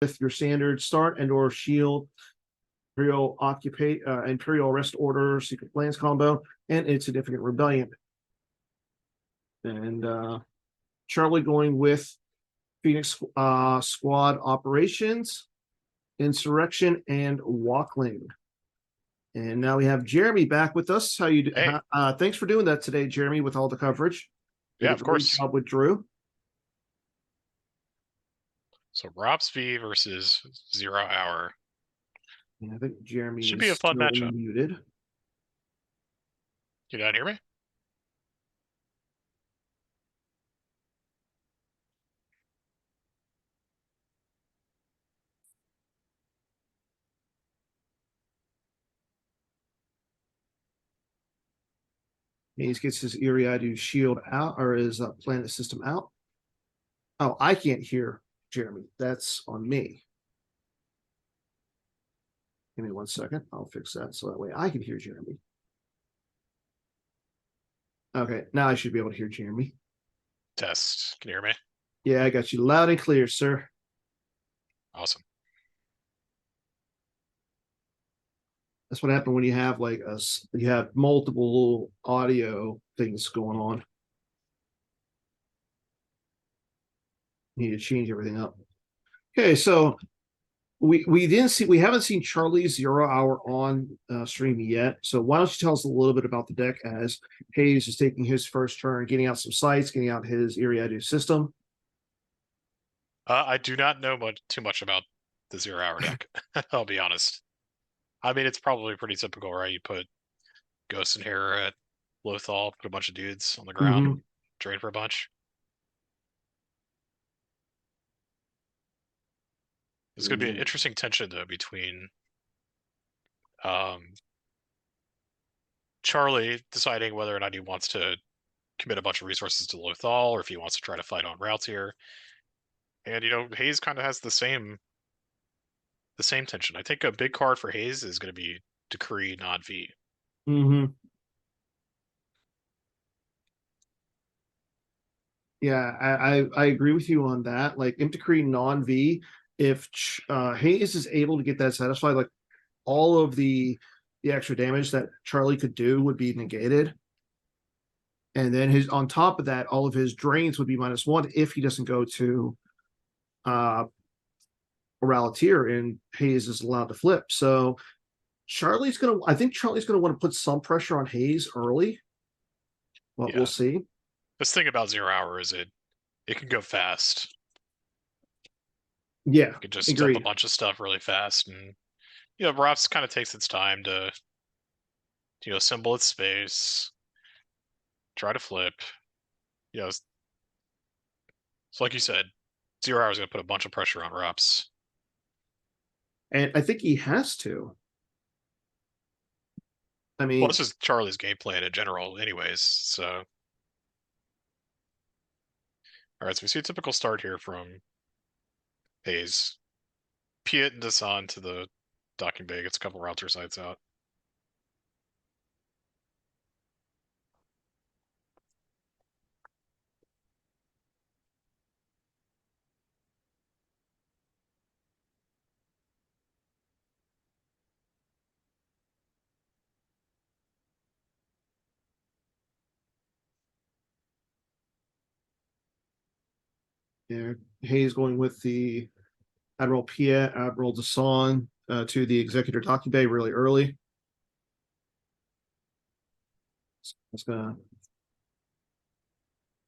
with your standard start and or shield, Imperial Arrest Order, Secret Plans combo, and Insignificant Rebellion. And Charlie going with Phoenix Squad Operations, Insurrection, and Walkling. And now we have Jeremy back with us. How you? Hey. Thanks for doing that today, Jeremy, with all the coverage. Yeah, of course. Great job with Drew. So ROPsv versus ZeroHour. And I think Jeremy should be a fun matchup. Muted. You not hear me? He gets his Iriadu shield out, or his planet system out. Oh, I can't hear Jeremy. That's on me. Give me 1 second. I'll fix that so that way I can hear Jeremy. Okay, now I should be able to hear Jeremy. Test. Can you hear me? Yeah, I got you loud and clear, sir. Awesome. That's what happened when you have like you have multiple audio things going on. You need to change everything up. Okay, so we haven't seen Charlie's ZeroHour on stream yet. So why don't you tell us a little bit about the deck as Hayes is taking his first turn, getting out some sites, getting out his Iriadu system. I do not know too much about the ZeroHour deck. I'll be honest. I mean, it's probably pretty typical, right? You put Ghost and Hair at Lothal, put a bunch of dudes on the ground, drain for a bunch. There's going to be an interesting tension, though, between Charlie deciding whether or not he wants to commit a bunch of resources to Lothal, or if he wants to try to fight on Ralltiir. And, you know, Hayes kind of has the same tension. I think a big card for Hayes is going to be Decree non-V. Yeah, I agree with you on that. Like Imp Decree non-V, if Hayes is able to get that satisfied, like all of the extra damage that Charlie could do would be negated. And then on top of that, all of his drains would be -1 if he doesn't go to Ralltiir and Hayes is allowed to flip. So I think Charlie's gonna want to put some pressure on Hayes early. But we'll see. This thing about ZeroHour is it can go fast. Yeah, you can just dump a bunch of stuff really fast, and you know, Rops kind of takes its time to assemble its space, try to flip. You know, so like you said, ZeroHour is going to put a bunch of pressure on Rops. And I think he has to. I mean, well, this is Charlie's game plan in general, anyways. So, all right, so we see a typical start here from Hayes. Piet and Dasan to the docking bay, gets a couple Ralltiir sites out. Yeah, Hayes going with the Admiral Piet, Admiral Dasan to the Executor docking bay really early. That's gonna.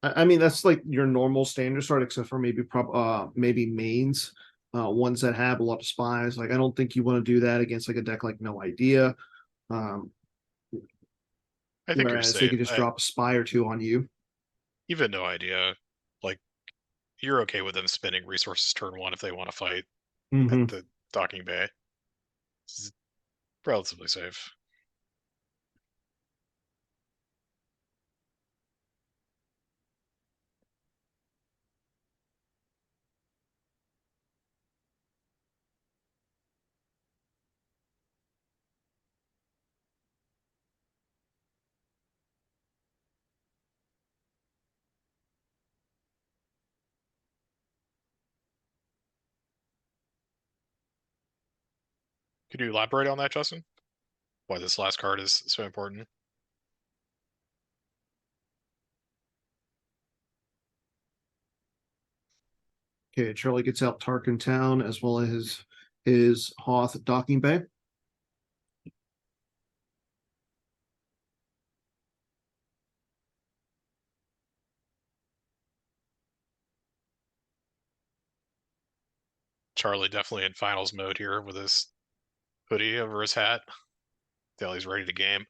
I mean, that's like your normal standard start, except for maybe maybe mains, ones that have a lot of spies. Like I don't think you want to do that against like a deck like No Idea. I think whereas they could just drop a spy or two on you. Even No Idea, like you're okay with them spending resources turn 1 if they want to fight at the docking bay. It's relatively safe. Could you elaborate on that, Justin? Why this last card is so important? Okay, Charlie gets out Tarkin Town as well as his Hoth docking bay. Charlie definitely in finals mode here with his hoodie over his hat. Till he's ready to game.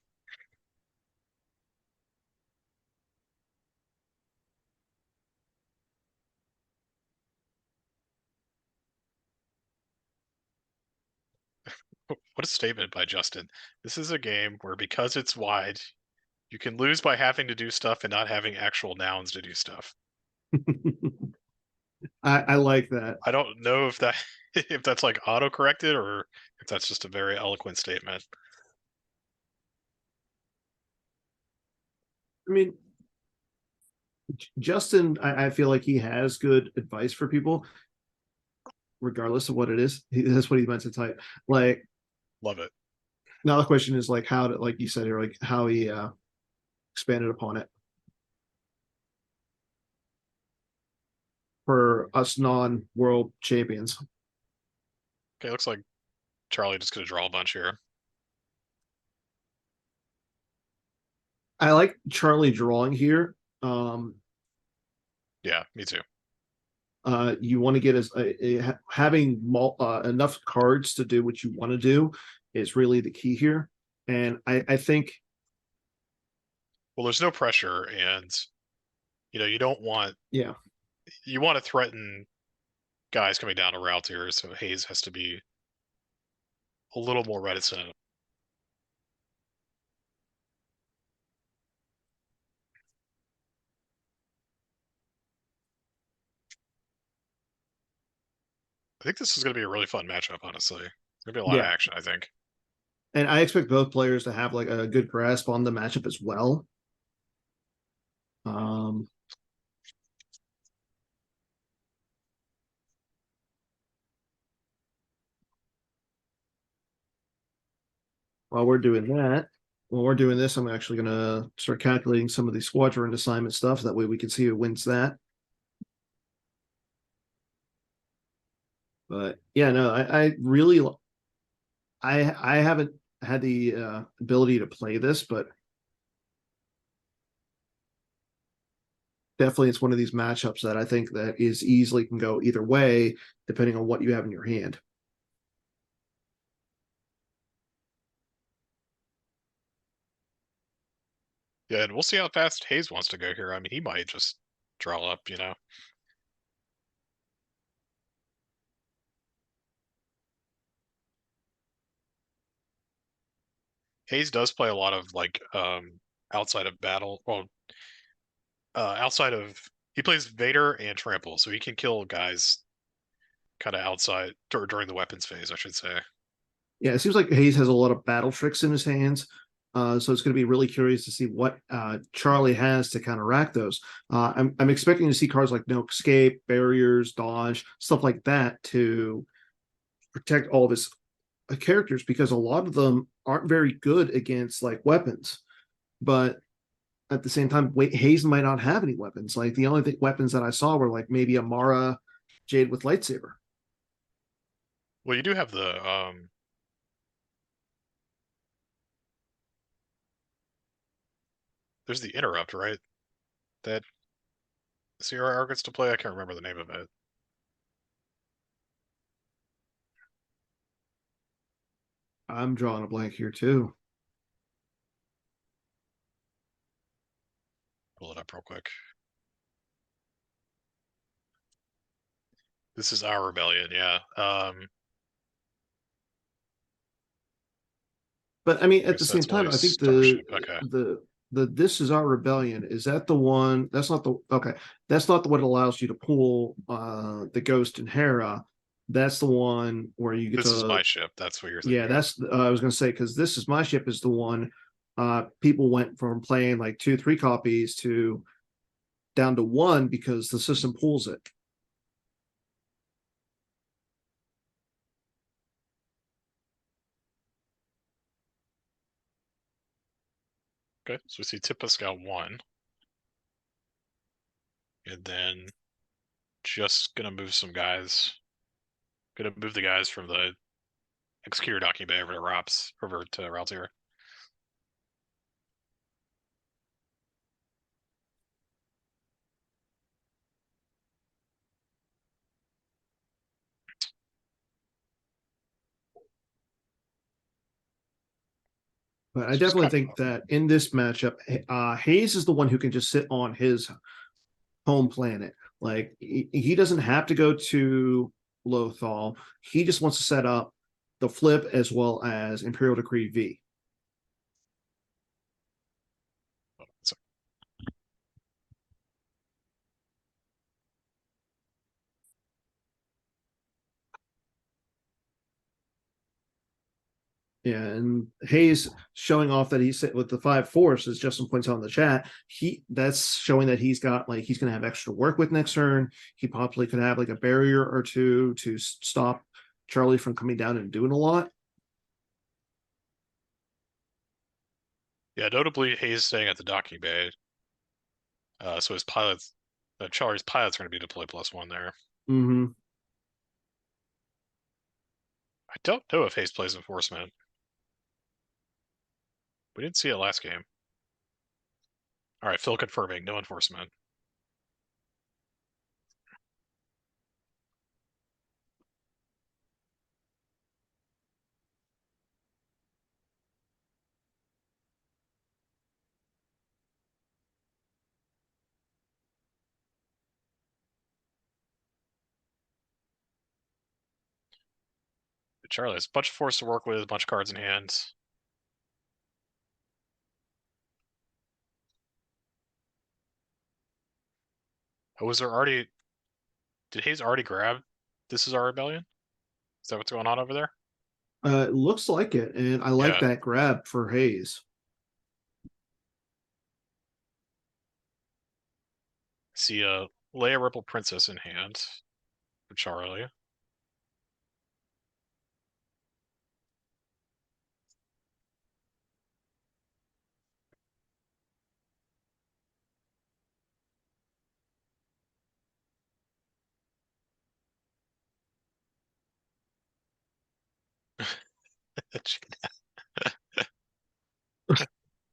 What a statement by Justin. This is a game where because it's wide, you can lose by having to do stuff and not having actual nouns to do stuff. I like that. I don't know if that if that's like auto-corrected or if that's just a very eloquent statement. I mean, Justin, I feel like he has good advice for people, regardless of what it is. That's what he meant to type. Like, Love it. now the question is like how to, like you said here, like how he expanded upon it for us non-world champions. Okay, looks like Charlie just gonna draw a bunch here. I like Charlie drawing here. Yeah, me too. You want to get having enough cards to do what you want to do is really the key here. And I think, Well, there's no pressure, and you don't want yeah, you want to threaten guys coming down to Ralltiir, so Hayes has to be a little more reticent. I think this is going to be a really fun matchup, honestly. There's going to be a lot of yeah. action, I think. And I expect both players to have like a good grasp on the matchup as well. Um, while we're doing that, while we're doing this, I'm actually going to start calculating some of the squadron assignment stuff. That way we can see who wins that. But yeah, no, I really, I haven't had the ability to play this, but definitely it's one of these matchups that I think that is easily can go either way depending on what you have in your hand. Yeah, and we'll see how fast Hayes wants to go here. I mean, he might just draw up. Hayes does play a lot of like outside of battle. Well, outside of he plays Vader and Trample, so he can kill guys kind of outside during the weapons phase, I should say. Yeah, it seems like Hayes has a lot of battle tricks in his hands. So it's going to be really curious to see what Charlie has to counteract those. I'm expecting to see cards like No Escape, Barriers, Dodge, stuff like that to protect all of his characters because a lot of them aren't very good against like weapons. But at the same time, Hayes might not have any weapons. Like the only weapons that I saw were like maybe a Mara Jade with lightsaber. Well, you do have the there's the interrupt, right? That CRR gets to play. I can't remember the name of it. I'm drawing a blank here too. Pull it up real quick. This is our rebellion, yeah. But I mean, I at the guess same that's time, only I think Starship. Okay. the This Is Our Rebellion, is that the one? That's not the okay. That's not the one that allows you to pull the Ghost and Hera. That's the one where you get This is to, my ship. That's what you're yeah. thinking of. That's I was gonna say because This Is My Ship is the one. People went from playing like 2, 3 copies to down to one because the system pulls it. Okay, so we see Tipus got 1. And then just gonna move some guys. Gonna move the guys from the Executor docking bay over to Ralltiir. But I So just definitely kind think that in this matchup, Hayes is the one who can just sit on his home planet. Like he doesn't have to go to Lothal. He just wants to set up the flip as well as Imperial Decree V. so Yeah, and Hayes showing off that he's with the 5 force, as Justin points out in the chat. That's showing that he's got like he's going to have extra work with next turn. He possibly could have like a barrier or two to stop Charlie from coming down and doing a lot. yeah, notably Hayes staying at the docking bay. So his pilots, Charlie's pilots are going to be deployed +1 there. Mm-hmm. I don't know if Hayes plays enforcement. We didn't see it last game. All right, Phil confirming, no enforcement. Charlie has a bunch of force to work with, a bunch of cards in hand. Oh, was there already... Did Hayes already grab This Is Our Rebellion? Is that what's going on over there? It looks like it, and I like Yeah. that grab for Hayes. See a Leia Ripple Princess in hand for Charlie.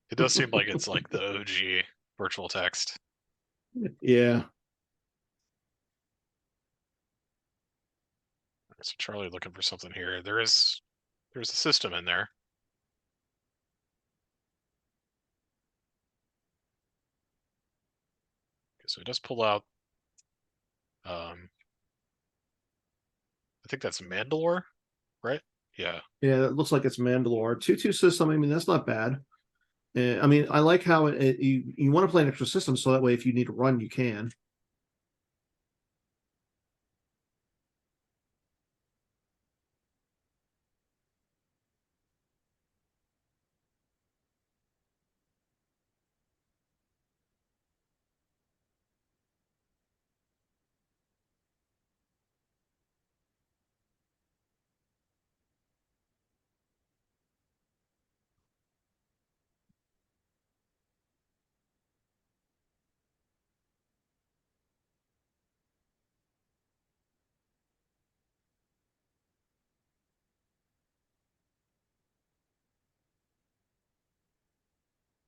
It does seem like it's like the OG virtual text. Yeah. So Charlie looking for something here. There's a system in there. Okay, so he does pull out. I think that's Mandalore, right? Yeah. Yeah, it looks like it's Mandalore. 2-2 system, I mean, that's not bad. I mean, I like how you want to play an extra system so that way if you need to run, you can.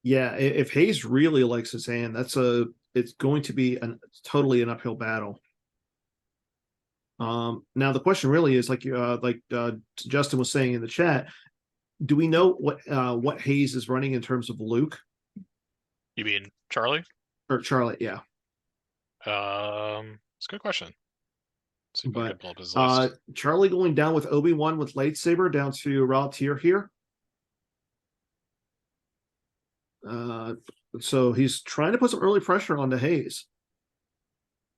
Yeah, if Hayes really likes his hand, it's going to be totally an uphill battle. Now the question really is like Justin was saying in the chat, do we know what Hayes is running in terms of Luke You mean Charlie? or Charlie? Yeah, It's a good question. Let's see if I can but pull up his list. Charlie going down with Obi-Wan with lightsaber down to Ralltiir here. So he's trying to put some early pressure on the Hayes.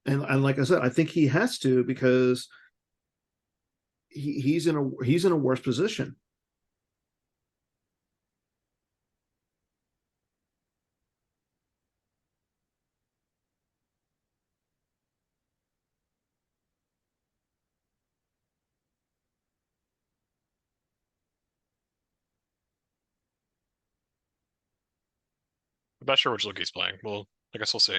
And like I said, I think he has to because he's in a worse position. I'm not sure which look he's playing. Well, I guess we'll see.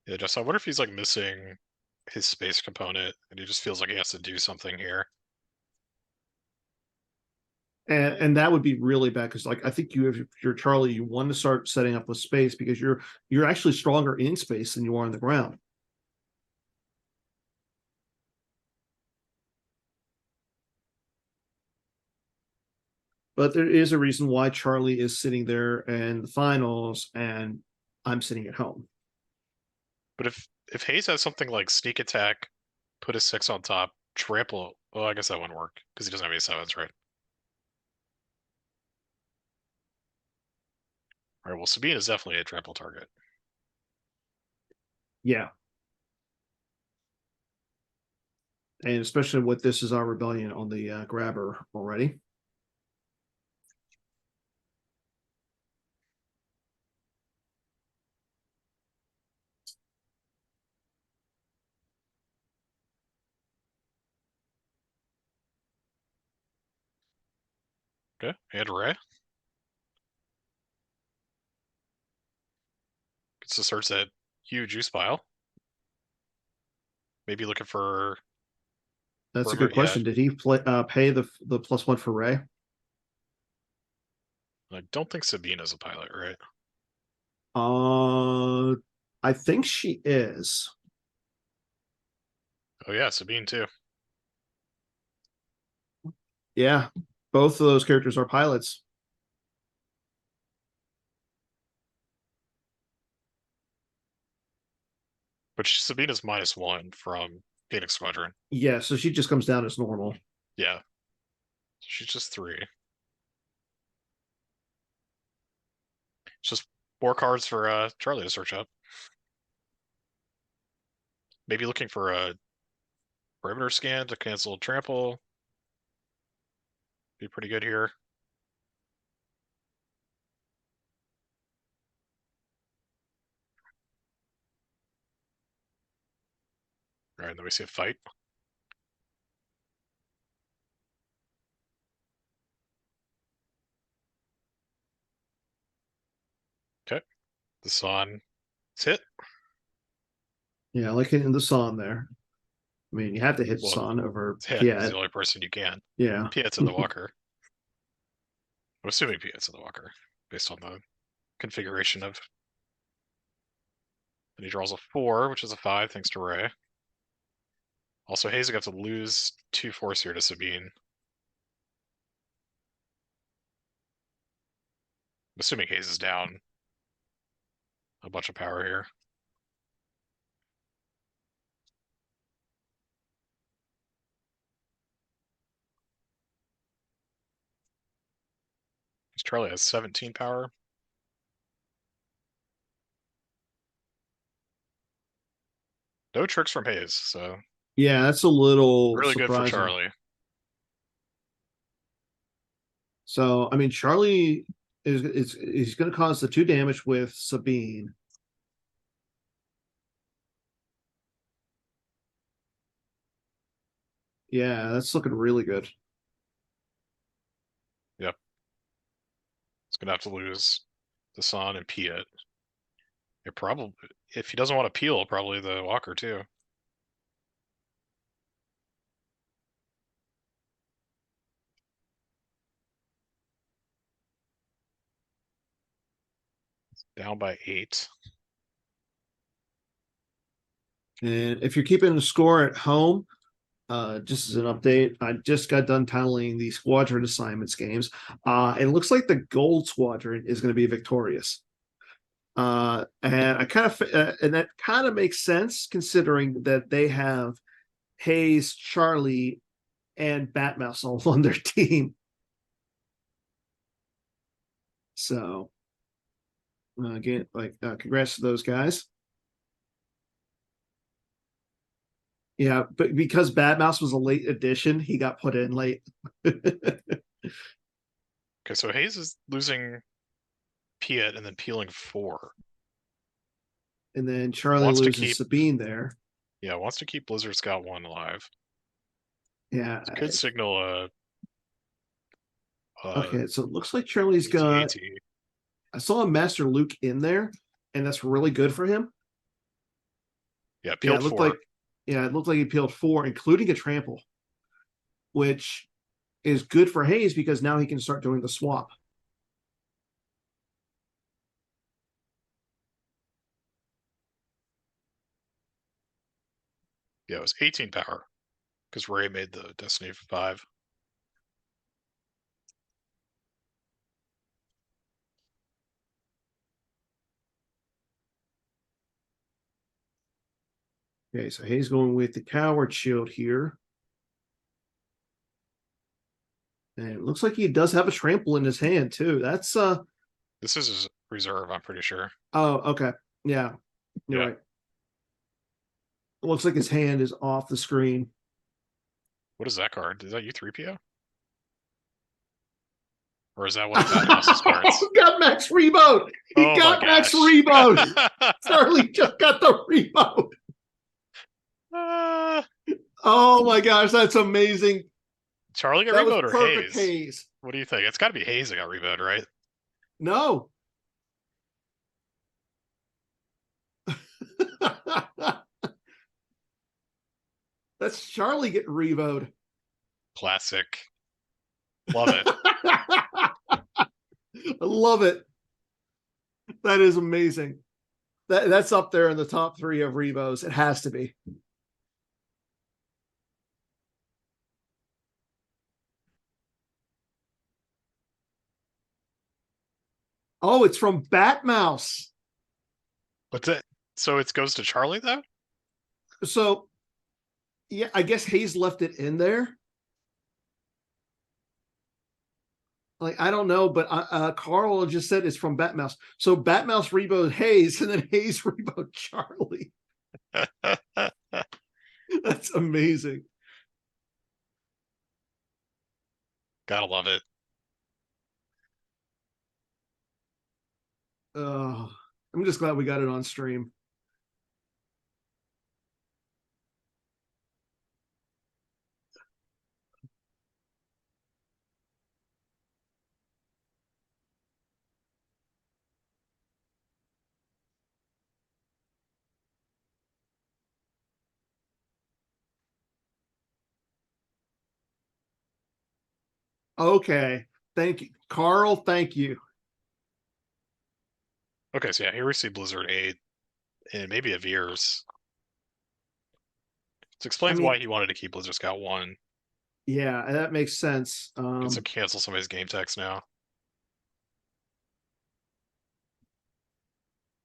Yeah, just I wonder if he's like missing his space component and he just feels like he has to do something here. And that would be really bad because, like, I think you, if you're Charlie, you want to start setting up with space because you're actually stronger in space than you are on the ground. But there is a reason why Charlie is sitting there in the finals and I'm sitting at home. But if Hayes has something like sneak attack, put a 6 on top, trample, well, I guess that wouldn't work because he doesn't have any 7s, right? All right, well, Sabine is definitely a trample target. Yeah. And especially with this is our rebellion on the grabber already. Okay, and Ray. Gets to search that huge juice pile. Maybe looking for That's a perimeter. good Yeah, question. Did he pay the +1 for Ray? I don't think Sabine is a pilot, right? I think she is. Oh yeah, Sabine too. Yeah, both of those characters are pilots. But Sabine is -1 from Phoenix Squadron. Yeah, so she just comes down as normal. Yeah, she's just 3. It's just 4 cards for Charlie to search up. Maybe looking for a perimeter scan to cancel trample. Be pretty good here. All right, then we see a fight. Okay, the San. It's hit. Yeah, like in the San there. I mean, you have to hit Well, San over it's hit. He's Piet. the only person you can. Yeah. Piet's in the Walker. I'm assuming Piet's in the Walker based on the configuration of. And he draws a 4, which is a 5, thanks to Ray. Also, Hayes got to lose 2 force here to Sabine. I'm assuming Hayes is down a bunch of power here. Charlie has 17 power. No tricks from Hayes, so Yeah, that's a little really good for surprising. Charlie. So, I mean, Charlie is he's going to cause the 2 damage with Sabine. Yeah, that's looking really good. Yep. He's gonna have to lose the San and Piet. It probably, if he doesn't want to peel, probably the Walker too. Down by 8. And if you're keeping the score at home, just as an update, I just got done tallying the squadron assignments games. It looks like the gold squadron is going to be victorious. And I kind of and that kind of makes sense considering that they have Hayes, Charlie, and Batmouse all on their team. So again, like congrats to those guys. Yeah, but because Bad Mouse was a late addition, he got put in late. Okay, so Hayes is losing Piet and then peeling 4. And then Charlie Wants to loses keep Sabine there. Yeah, wants to keep Blizzard Scout 1 alive. Yeah. Could signal Okay, so it looks like Charlie's got. AT-AT. I saw a Master Luke in there, and that's really good for him. Yeah, Yeah, peeled it looked 4. like. Yeah, it looked like he peeled 4, including a trample, which is good for Hayes because now he can start doing the swap. Yeah, it was 18 power because Ray made the Destiny 5. Okay, so Hayes going with the Coward Shield here. And it looks like he does have a trample in his hand too. That's This is his reserve, I'm pretty sure. oh, okay. Yeah. You're right. It looks like his hand is off the screen. What is that card? Is that U3PO? Or is that one of Batmouse's cards? Got Max Reboot. He Oh got my Max gosh. Reboot. Charlie just got the reboot. Oh my gosh, that's amazing. Charlie got That was revote or perfect Hayes? Hayes. What do you think? It's got to be Hayes that got revote, right? No. That's Charlie getting revoed. Classic. Love it. I love it. That is amazing. That's up there in the top 3 of revos. It has to be. Oh, it's from Batmouse. What's it? So it goes to Charlie though? So, yeah, I guess Hayes left it in there. Like, I don't know, but Carl just said it's from Batmouse. So Batmouse reboed Hayes, and then Hayes reboed Charlie. That's amazing. Gotta love it. I'm just glad we got it on stream. Okay. Thank you. Carl, thank you. Okay, so yeah, here we see Blizzard 8 and maybe a Veers. This explains why he wanted to keep Blizzard Scout 1. Yeah, that makes sense. Gets to cancel some of his game techs now.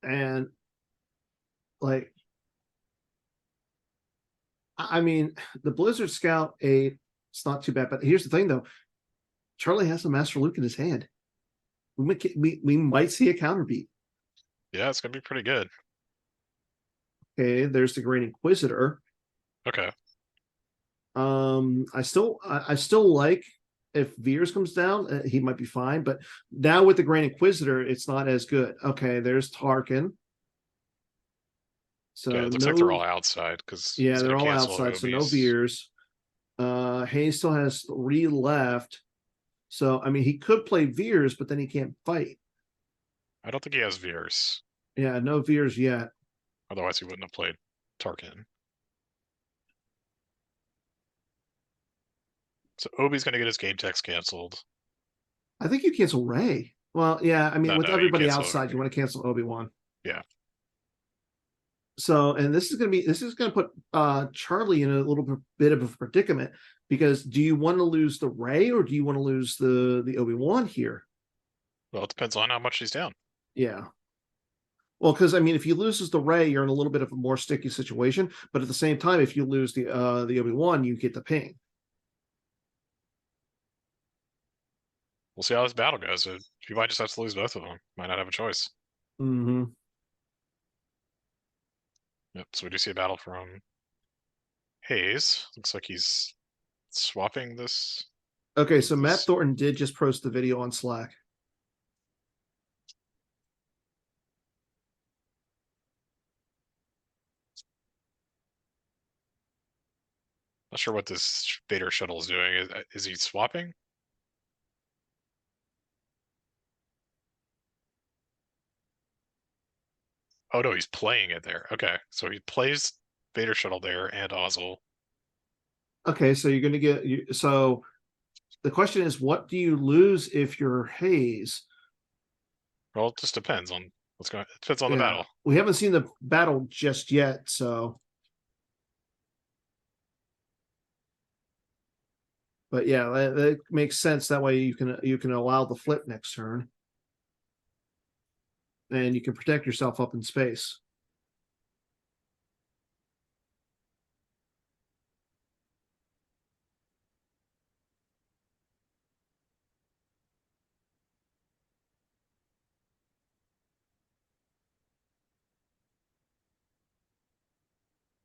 And like, I mean, the Blizzard Scout 8, it's not too bad. But here's the thing, though. Charlie has a Master Luke in his hand. We might see a counter beat. Yeah, it's gonna be pretty good. Okay, there's the Great Inquisitor. Okay. I still like if Veers comes down, he might be fine. But now with the Grand Inquisitor, it's not as good. Okay, there's Tarkin. So yeah, it looks like they're all outside because yeah, they're all outside. So no Veers. Hayes still has 3 left. So I mean, he could play Veers, but then he can't fight. I don't think he has Veers. Yeah, no Veers yet. Otherwise, he wouldn't have played Tarkin. So Obi's gonna get his game text canceled. I think you cancel Ray. Well, yeah, I mean, with everybody outside, Obi. you want to cancel Obi-Wan. Yeah. So, and this is going to put Charlie in a little bit of a predicament because do you want to lose the Ray or do you want to lose the Obi-Wan here? Well, it depends on how much he's down. Yeah. Well, because I mean, if he loses the Ray, you're in a little bit of a more sticky situation. But at the same time, if you lose the Obi-Wan, you get the ping. We'll see how this battle goes. You might just have to lose both of them. Might not have a choice. Mm-hmm. Yep. So we do see a battle from Hayes. Looks like he's swapping this. Okay, so Matt This- Thornton did just post the video on Slack. Not sure what this Vader shuttle is doing. Is he swapping? Oh no, he's playing it there. Okay, so he plays Vader shuttle there and Ozzel. Okay, so you're going to get so the question is, what do you lose if you're Hayes? Well, it just depends on what's going. It depends on the Yeah, battle. we haven't seen the battle just yet, so. But yeah, that makes sense. That way you can allow the flip next turn, and you can protect yourself up in space.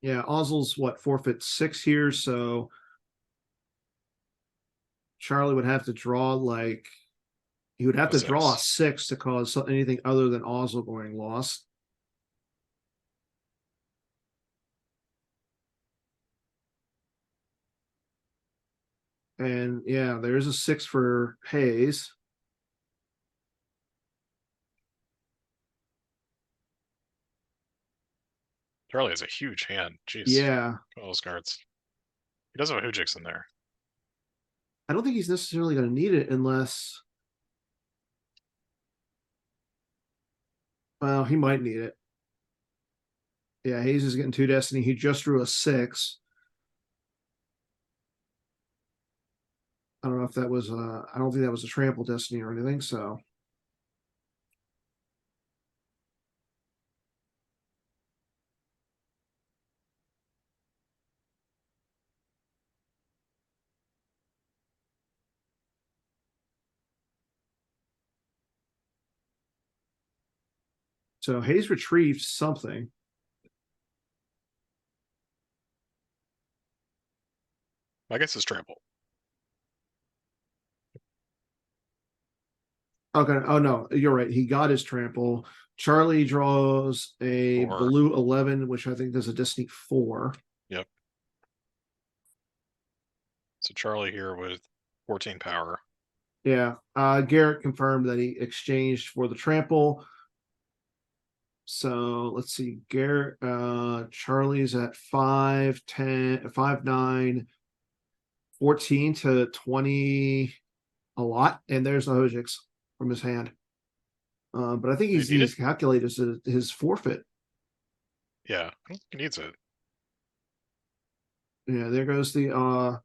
Yeah, Ozzel's what, forfeit 6 here, so Charlie would have to draw like he would have A to draw a 6. 6 to cause anything other than Ozzel going lost. And yeah, there's a 6 for Hayes. Charlie has a huge hand. Jeez. Yeah, All those cards. He does have a Hujix in there. I don't think he's necessarily going to need it unless. Well, he might need it. Yeah, Hayes is getting 2 Destiny. He just drew a 6. I don't know if that was I don't think that was a trample Destiny or anything, so. So Hayes retrieved something. I guess it's trample. Okay. Oh no, you're right. He got his trample. Charlie draws a 4. blue 11, which I think does a Destiny 4. Yep. So Charlie here with 14 power. Yeah. Garrett confirmed that he exchanged for the trample. So let's see. Garrett, Charlie's at 5, 10, 5, 9, 14 to 20, a lot. And there's the Hojix from his hand. But I think You he's need it? needs to calculate his forfeit. Yeah, I don't think he needs it. Yeah, there goes the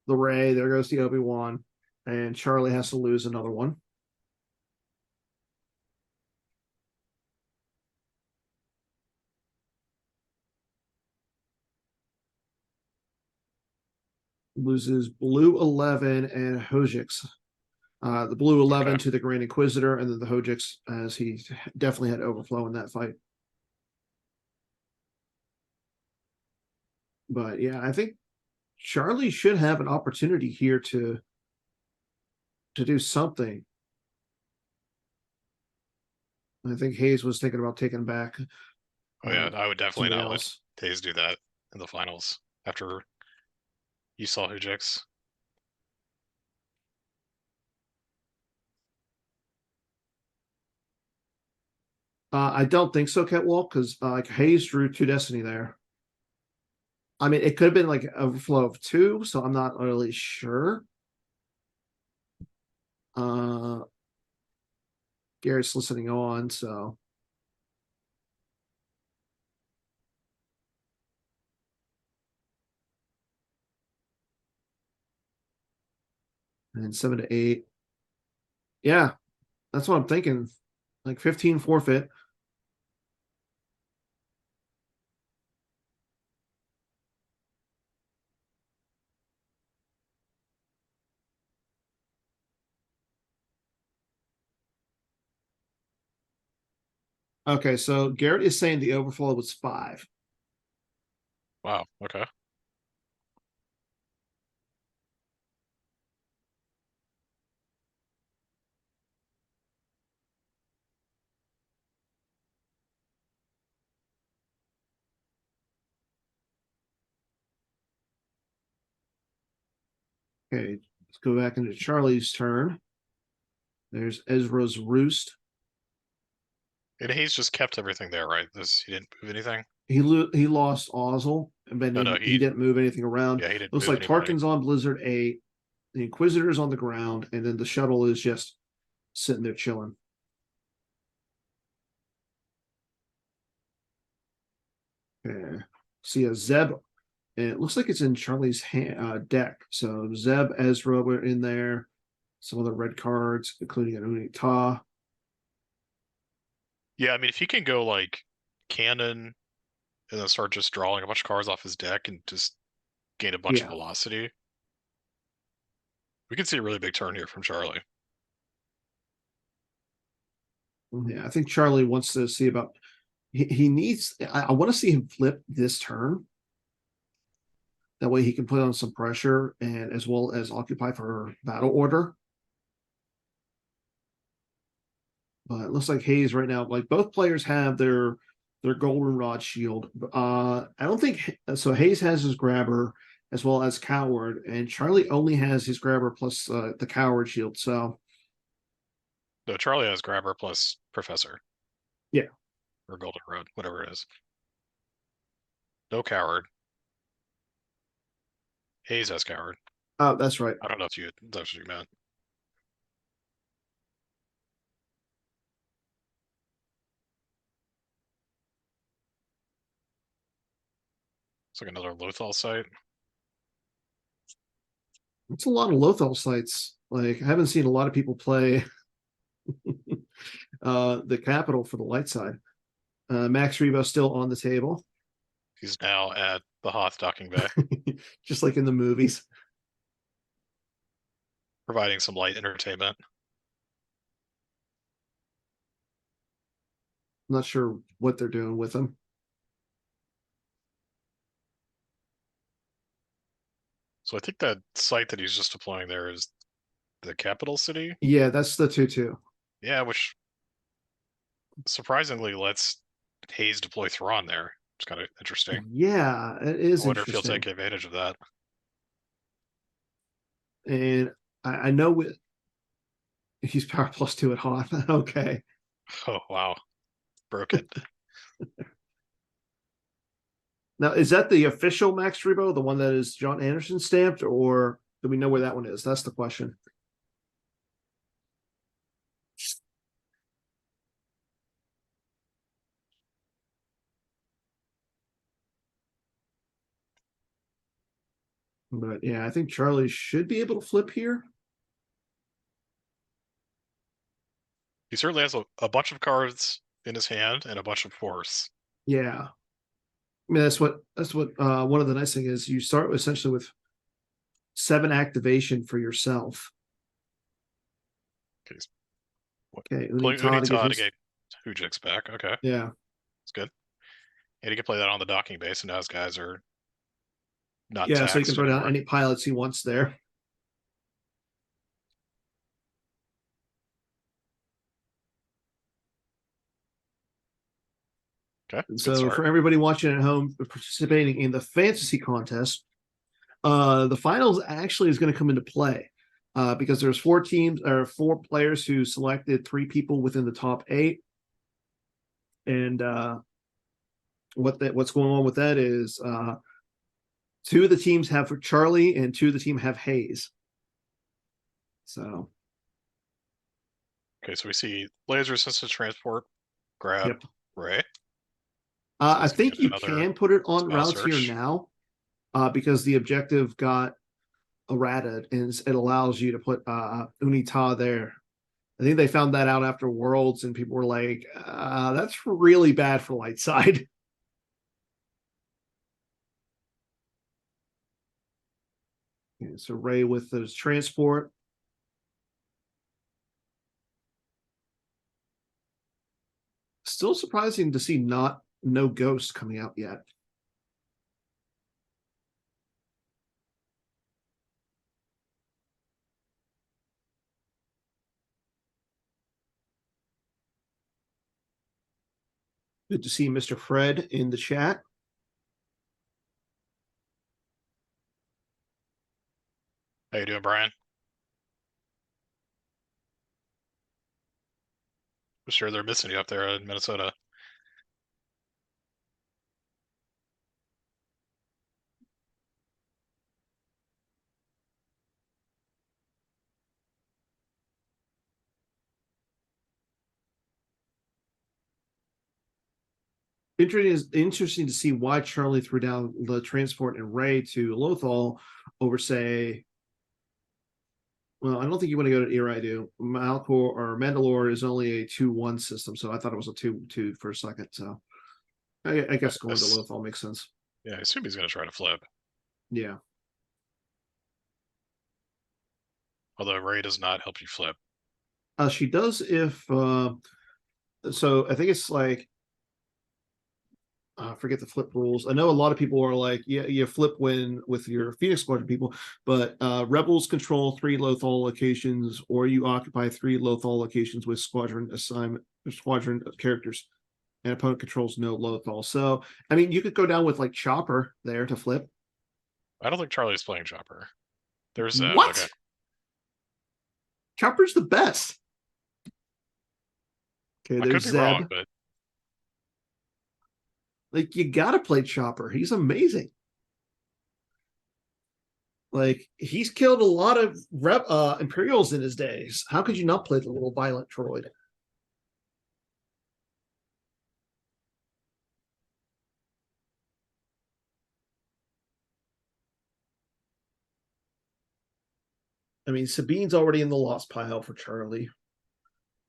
Ray, there goes the Obi-Wan, and Charlie has to lose another one. Loses blue 11 and Hojix. The blue 11 Okay. to the Grand Inquisitor, and then the Hojix, as he definitely had overflow in that fight. But yeah, I think Charlie should have an opportunity here to do something. I think Hayes was thinking about taking back Oh yeah, I would definitely somebody not let else. Taze do that in the finals after you saw Hujix. I don't think so, Catwalk, because like Hayes drew 2 Destiny there. I mean, it could have been like overflow of 2, so I'm not really sure. Uh, Garrett's listening on, so. And 7 to 8. Yeah, that's what I'm thinking. Like 15 forfeit. Okay, so Garrett is saying the overflow was 5. Wow. Okay. Okay, let's go back into Charlie's turn. There's Ezra's Roost. And he's just kept everything there, right? He didn't move anything. He lost Ozzel, but No, he didn't move anything around. Yeah, he didn't Looks move like any money. Tarkin's on Blizzard 8, the Inquisitor's on the ground, and then the shuttle is just sitting there chilling. Okay. See a Zeb, and it looks like it's in Charlie's deck. So Zeb, Ezra were in there. Some other red cards, including an Unita. Yeah, I mean, if he can go like cannon and then start just drawing a bunch of cards off his deck and just gain a bunch of Yeah. velocity, we could see a really big turn here from Charlie. Yeah, I think Charlie wants to see about. He needs. I want to see him flip this turn. That way he can put on some pressure and as well as occupy for battle order. But it looks like Hayes right now, like both players have their goldenrod shield. I don't think so. Hayes has his grabber as well as coward, and Charlie only has his grabber plus the coward shield. So No, Charlie has grabber plus professor. yeah, Or goldenrod, whatever it is. No coward. Hayes has coward. oh, that's right. I don't know if that's what you meant. It's like another Lothal site. It's a lot of Lothal sites. Like I haven't seen a lot of people play the capital for the light side. Max Rebo still on the table, He's now at the Hoth docking bay, just like in the movies. providing some light entertainment. I'm not sure what they're doing with him. So I think that site that he's just deploying there is the capital city. Yeah, that's the 2-2. Yeah, which surprisingly lets Hayes deploy Thrawn there. It's kind of interesting. Yeah, it is I wonder if he'll interesting. take advantage of that. And I know he's power +2 at Hoth. Okay. Oh, wow. Broke it. Now, is that the official Max Rebo, the one that is John Anderson stamped, or do we know where that one is? That's the question. But yeah, I think Charlie should be able to flip here. He certainly has a bunch of cards in his hand and a bunch of force. Yeah. I mean, that's what one of the nice thing is you start essentially with 7 activation for yourself. Okay, Okay, Unita to his, get Hujix back. Okay, yeah, that's good. And he can play that on the docking base, and now his guys are not yeah. So you can taxed throw down anymore. any pilots he wants there. Okay, And good so start. for everybody watching at home participating in the fantasy contest, the finals actually is going to come into play because there's 4 teams or 4 players who selected 3 people within the top 8, and what's going on with that is 2 of the teams have Charlie and 2 of the team have Hayes. So Okay, so we see laser resistant transport, grab, yep. Ray. I think you can put it on Ralltiir now because the objective got errated and it allows you to put Unita there. I think they found that out after Worlds and people were like, that's really bad for light side. Okay, so Ray with those transport. Still surprising to see no Ghost coming out yet. Good to see Mr. Fred in the chat. How you doing, Brian? I'm sure they're missing you up there in Minnesota. Interesting to see why Charlie threw down the transport and Ray to Lothal over, say, well, I don't think you want to go to Eridu. Malcor or Mandalore is only a 2-1 system, so I thought it was a 2-2 for a second. So I guess going to Lothal makes sense. Yeah, I assume he's going to try to flip. Yeah. Although Ray does not help you flip. She does if so I think it's like I forget the flip rules. I know a lot of people are like, yeah, you flip when with your Phoenix Squadron people, but rebels control 3 Lothal locations, or you occupy 3 Lothal locations with squadron assignment squadron characters, and opponent controls no Lothal. So I mean, you could go down with like Chopper there to flip. I don't think Charlie's playing Chopper. There's what? Okay. Chopper's the best. Okay, I there's could be Zeb. wrong, but Like, you gotta play Chopper. He's amazing. Like, he's killed a lot of Imperials in his days. How could you not play the little violent droid? I mean, Sabine's already in the lost pile for Charlie.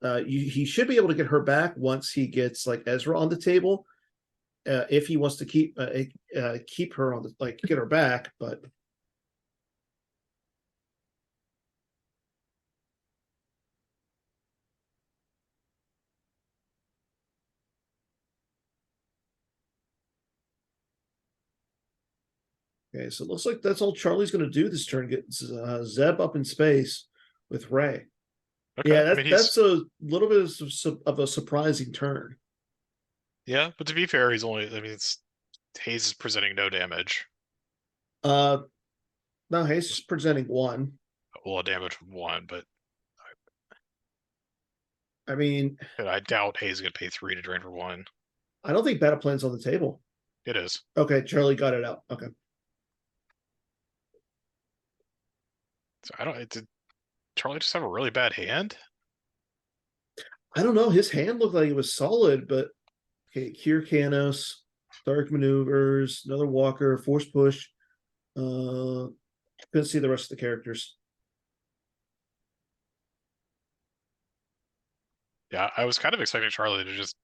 He should be able to get her back once he gets like Ezra on the table, if he wants to keep her on the get her back. But okay, so it looks like that's all Charlie's going to do this turn. Get Zeb up in space with Ray. okay. Yeah, I mean, that's a little bit of a surprising turn. Yeah, but to be fair, he's only. I mean, Hayes is presenting no damage. No, Hayes presenting 1. Well, a damage from 1, but I mean, I doubt Hayes is going to pay 3 to drain for 1. I don't think battle plan's on the table. It is. Okay, Charlie got it out. Okay. So I don't. Did Charlie just have a really bad hand? I don't know. His hand looked like it was solid, but okay, Cure Canos, Dark Maneuvers, another Walker, Force Push. Couldn't see the rest of the characters. Yeah, I was kind of expecting Charlie to just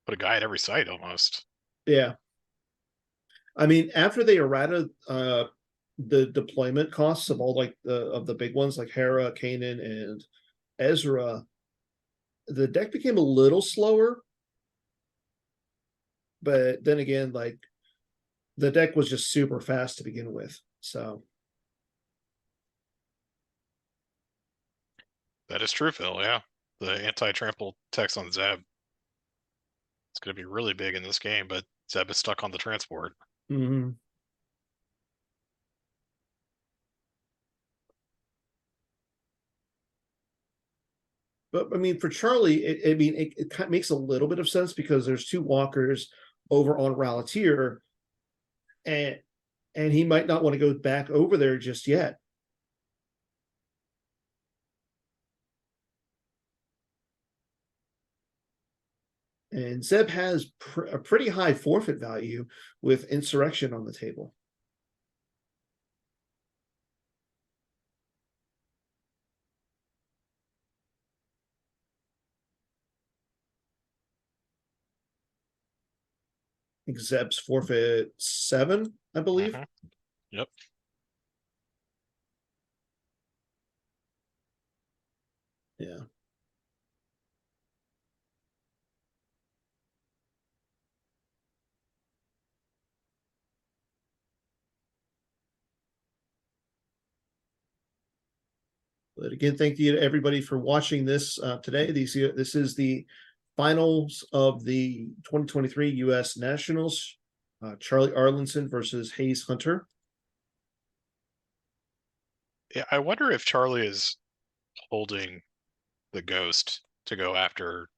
put a guy at every site almost. Yeah. I mean, after they errata the deployment costs of all like the big ones like Hera, Kanan, and Ezra, the deck became a little slower. But then again, like the deck was just super fast to begin with. So That is true, Phil. Yeah, the anti-trample text on Zeb. It's going to be really big in this game, but Zeb is stuck on the transport. mm-hmm. But I mean, for Charlie, it makes a little bit of sense because there's 2 walkers over on Ralltiir, and he might not want to go back over there just yet. And Zeb has a pretty high forfeit value with Insurrection on the table. I think Zeb's forfeit 7, I believe. Yep. Yeah. But again, thank you to everybody for watching this today. This is the finals of the 2023 U.S. Nationals. Charlie Arlandson versus Hayes Hunter. Yeah, I wonder if Charlie is holding the ghost to go after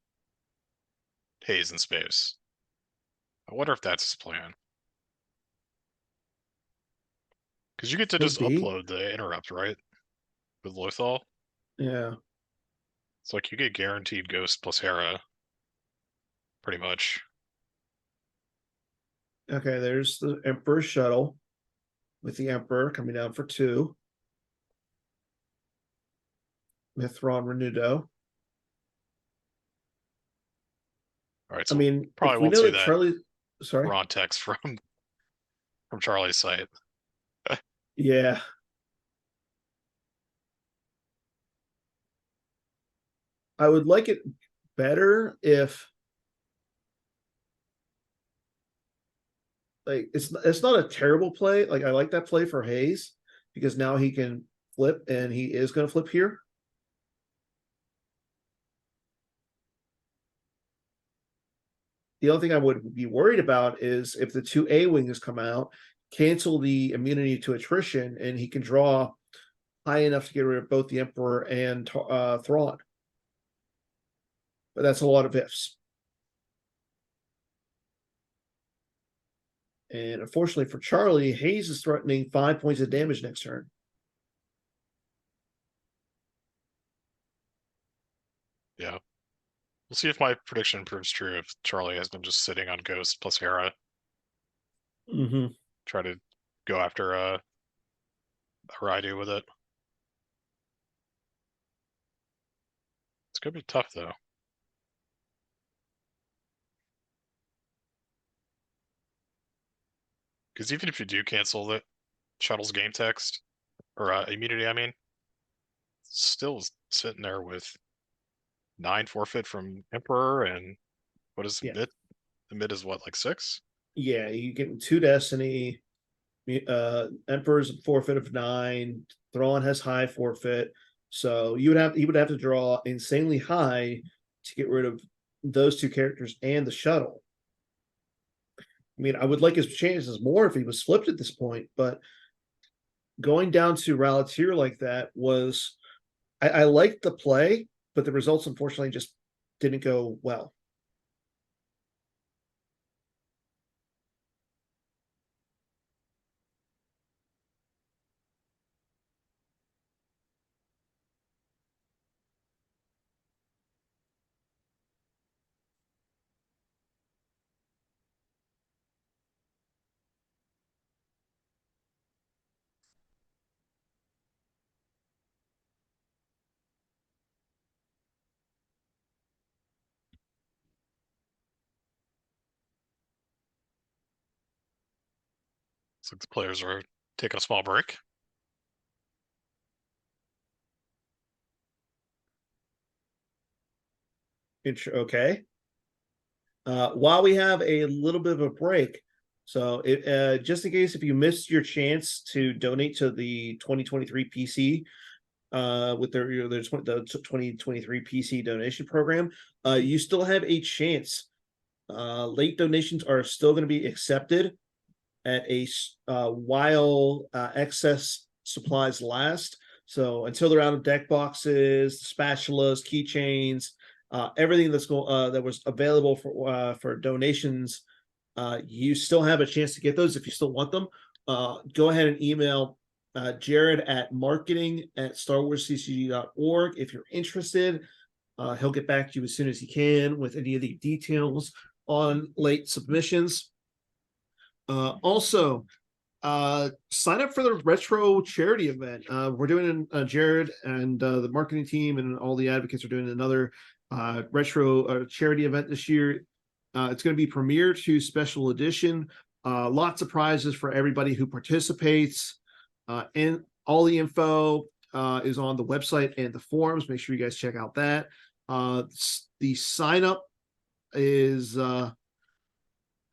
Hayes in space. I wonder if that's his plan. Because you get to Could just be. upload the interrupt, right? With Lothal. Yeah. It's like you get guaranteed ghost plus Hera. Pretty much. Okay, there's the Emperor shuttle with the Emperor coming down for 2. Mithron Renudo. Alright, I so mean, probably if we won't know see that that Charlie, sorry, raw text from Charlie's site. yeah, I would like it better if like it's not a terrible play. Like I like that play for Hayes because now he can flip and he is going to flip here. The only thing I would be worried about is if the 2 A wings come out, cancel the immunity to attrition, and he can draw high enough to get rid of both the Emperor and Thrawn. But that's a lot of ifs. And unfortunately for Charlie, Hayes is threatening 5 points of damage next turn. Yeah. We'll see if my prediction proves true if Charlie has been just sitting on Ghost plus Hera. Mm-hmm. Try to go after Raidu with it. It's gonna be tough though. Because even if you do cancel the shuttle's game text, or immunity, I mean, still sitting there with 9 forfeit from Emperor, and what is the Yeah. mid? The mid is what, like 6? Yeah, you get 2 Destiny. Emperor's forfeit of 9. Thrawn has high forfeit. So he would have to draw insanely high to get rid of those 2 characters and the shuttle. I mean, I would like his chances more if he was flipped at this point, but going down to Ralltiir like that was I liked the play, but the results unfortunately just didn't go well. So the players are taking a small break. Okay. While we have a little bit of a break, so just in case if you missed your chance to donate to the 2023 PC with the 2023 PC donation program, you still have a chance. Late donations are still going to be accepted at a while excess supplies last. So until they're out of deck boxes, spatulas, keychains, everything that was available for donations, you still have a chance to get those if you still want them. Go ahead and email Jared at marketing@starwarsccg.org if you're interested. He'll get back to you as soon as he can with any of the details on late submissions. Also, sign up for the retro charity event. We're doing Jared and the marketing team and all the advocates are doing another retro charity event this year. It's going to be premiere to special edition. Lots of prizes for everybody who participates. And all the info is on the website and the forums. Make sure you guys check out that. The sign up is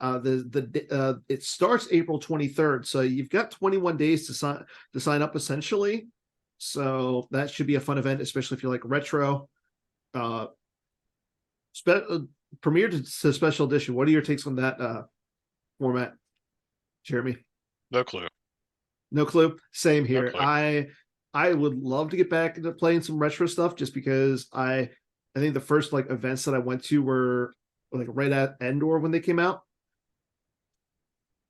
it starts April 23rd, so you've got 21 days to sign up essentially. So that should be a fun event, especially if you like retro. Premiere to special edition. What are your takes on that format, Jeremy? No clue. No clue. Same No here. clue. I would love to get back into playing some retro stuff just because I think the first like events that I went to were like right at Endor when they came out.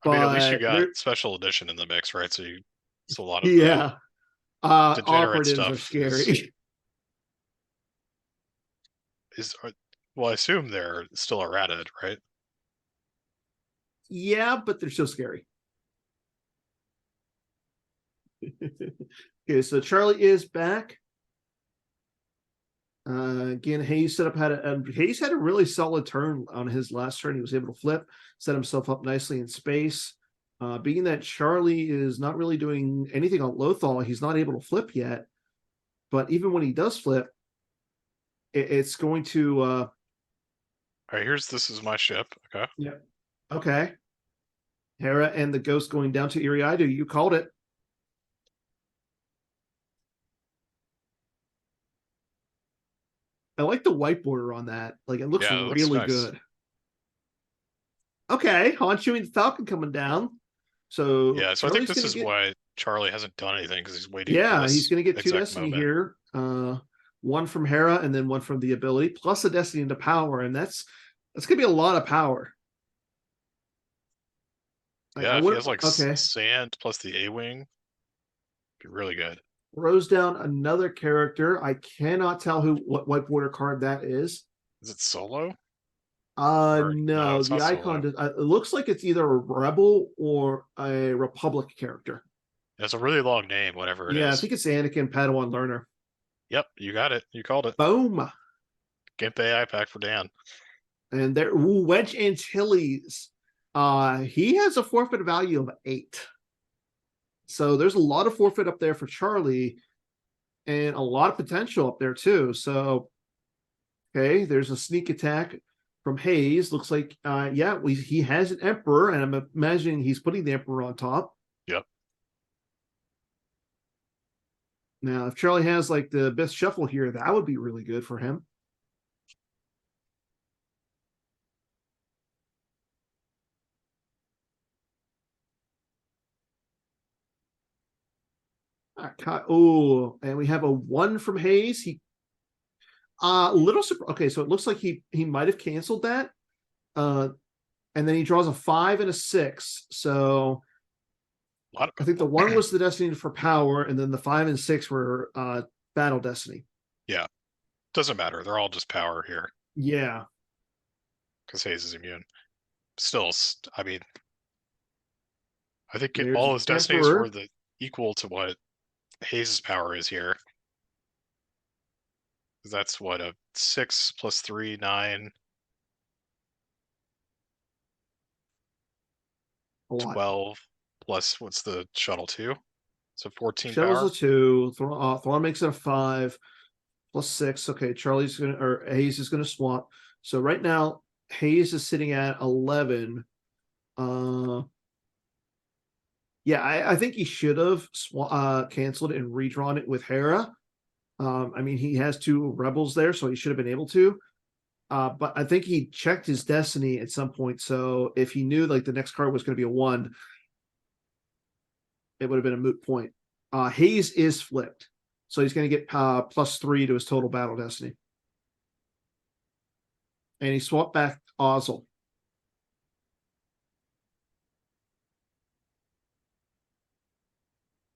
I mean, at least you But got there, special edition in the mix, right? So a lot of the yeah, degenerate operatives are stuff is scary. is well, I assume they're still errated, right? Yeah, but they're still scary. Okay, so Charlie is back. Again, Hayes set up Hayes had a really solid turn on his last turn. He was able to flip, set himself up nicely in space. Being that Charlie is not really doing anything on Lothal, he's not able to flip yet. But even when he does flip, it's going to. All right, this is my ship. Okay. Yeah. Okay. Hera and the Ghost going down to Iriadu. You called it. I like the white border on that. Like it looks Yeah, it looks really nice. good. Okay, Han Chewie and Falcon coming down. So Yeah, so I think Charlie's this gonna is get. why Charlie hasn't done anything because he's waiting for Yeah, he's this gonna get 2 exact Destiny moment. here. One from Hera and then one from the ability, plus a Destiny into power, and that's gonna be a lot of power. Yeah, I if he would has like okay. sand plus the A-wing, be really good. Rose down another character. I cannot tell what white border card that is. Is it solo? Or no, No, it's the not solo. icon it looks like it's either a rebel or a Republic character. It's a really long name, whatever it Yeah, I is. think it's Anakin Padawan Learner. Yep, you got it. You called it. Boom. Gimp AI pack for Dan. And there, Wedge Antilles. He has a forfeit value of 8. So there's a lot of forfeit up there for Charlie, and a lot of potential up there too. So okay, there's a sneak attack from Hayes. Looks like he has an Emperor, and I'm imagining he's putting the Emperor on top. Yep. Now, if Charlie has like the best shuffle here, that would be really good for him. Oh, and we have a 1 from Hayes. He little okay, so it looks like he might have canceled that. And then he draws a 5 and a 6. So I think the 1 was the Destiny for power, and then the 5 and 6 were Battle Destiny. Yeah. Doesn't matter. They're all just power here. Yeah. Because Hayes is immune. Still, I mean, I think all his There's destinies were Emperor. equal to what Hayes' power is here. That's what, a 6 plus 3, 9, 12 plus what's the shuttle 2? So 14 Shuttle's power. a 2. Thrawn makes it a 5 plus 6. Okay, Hayes is gonna swap. So right now Hayes is sitting at 11. Yeah, I think he should have canceled it and redrawn it with Hera. I mean, he has 2 rebels there, so he should have been able to. But I think he checked his destiny at some point. So if he knew like the next card was going to be a 1, it would have been a moot point. Hayes is flipped, so he's going to get plus 3 to his total battle destiny, and he swapped back Ozzel.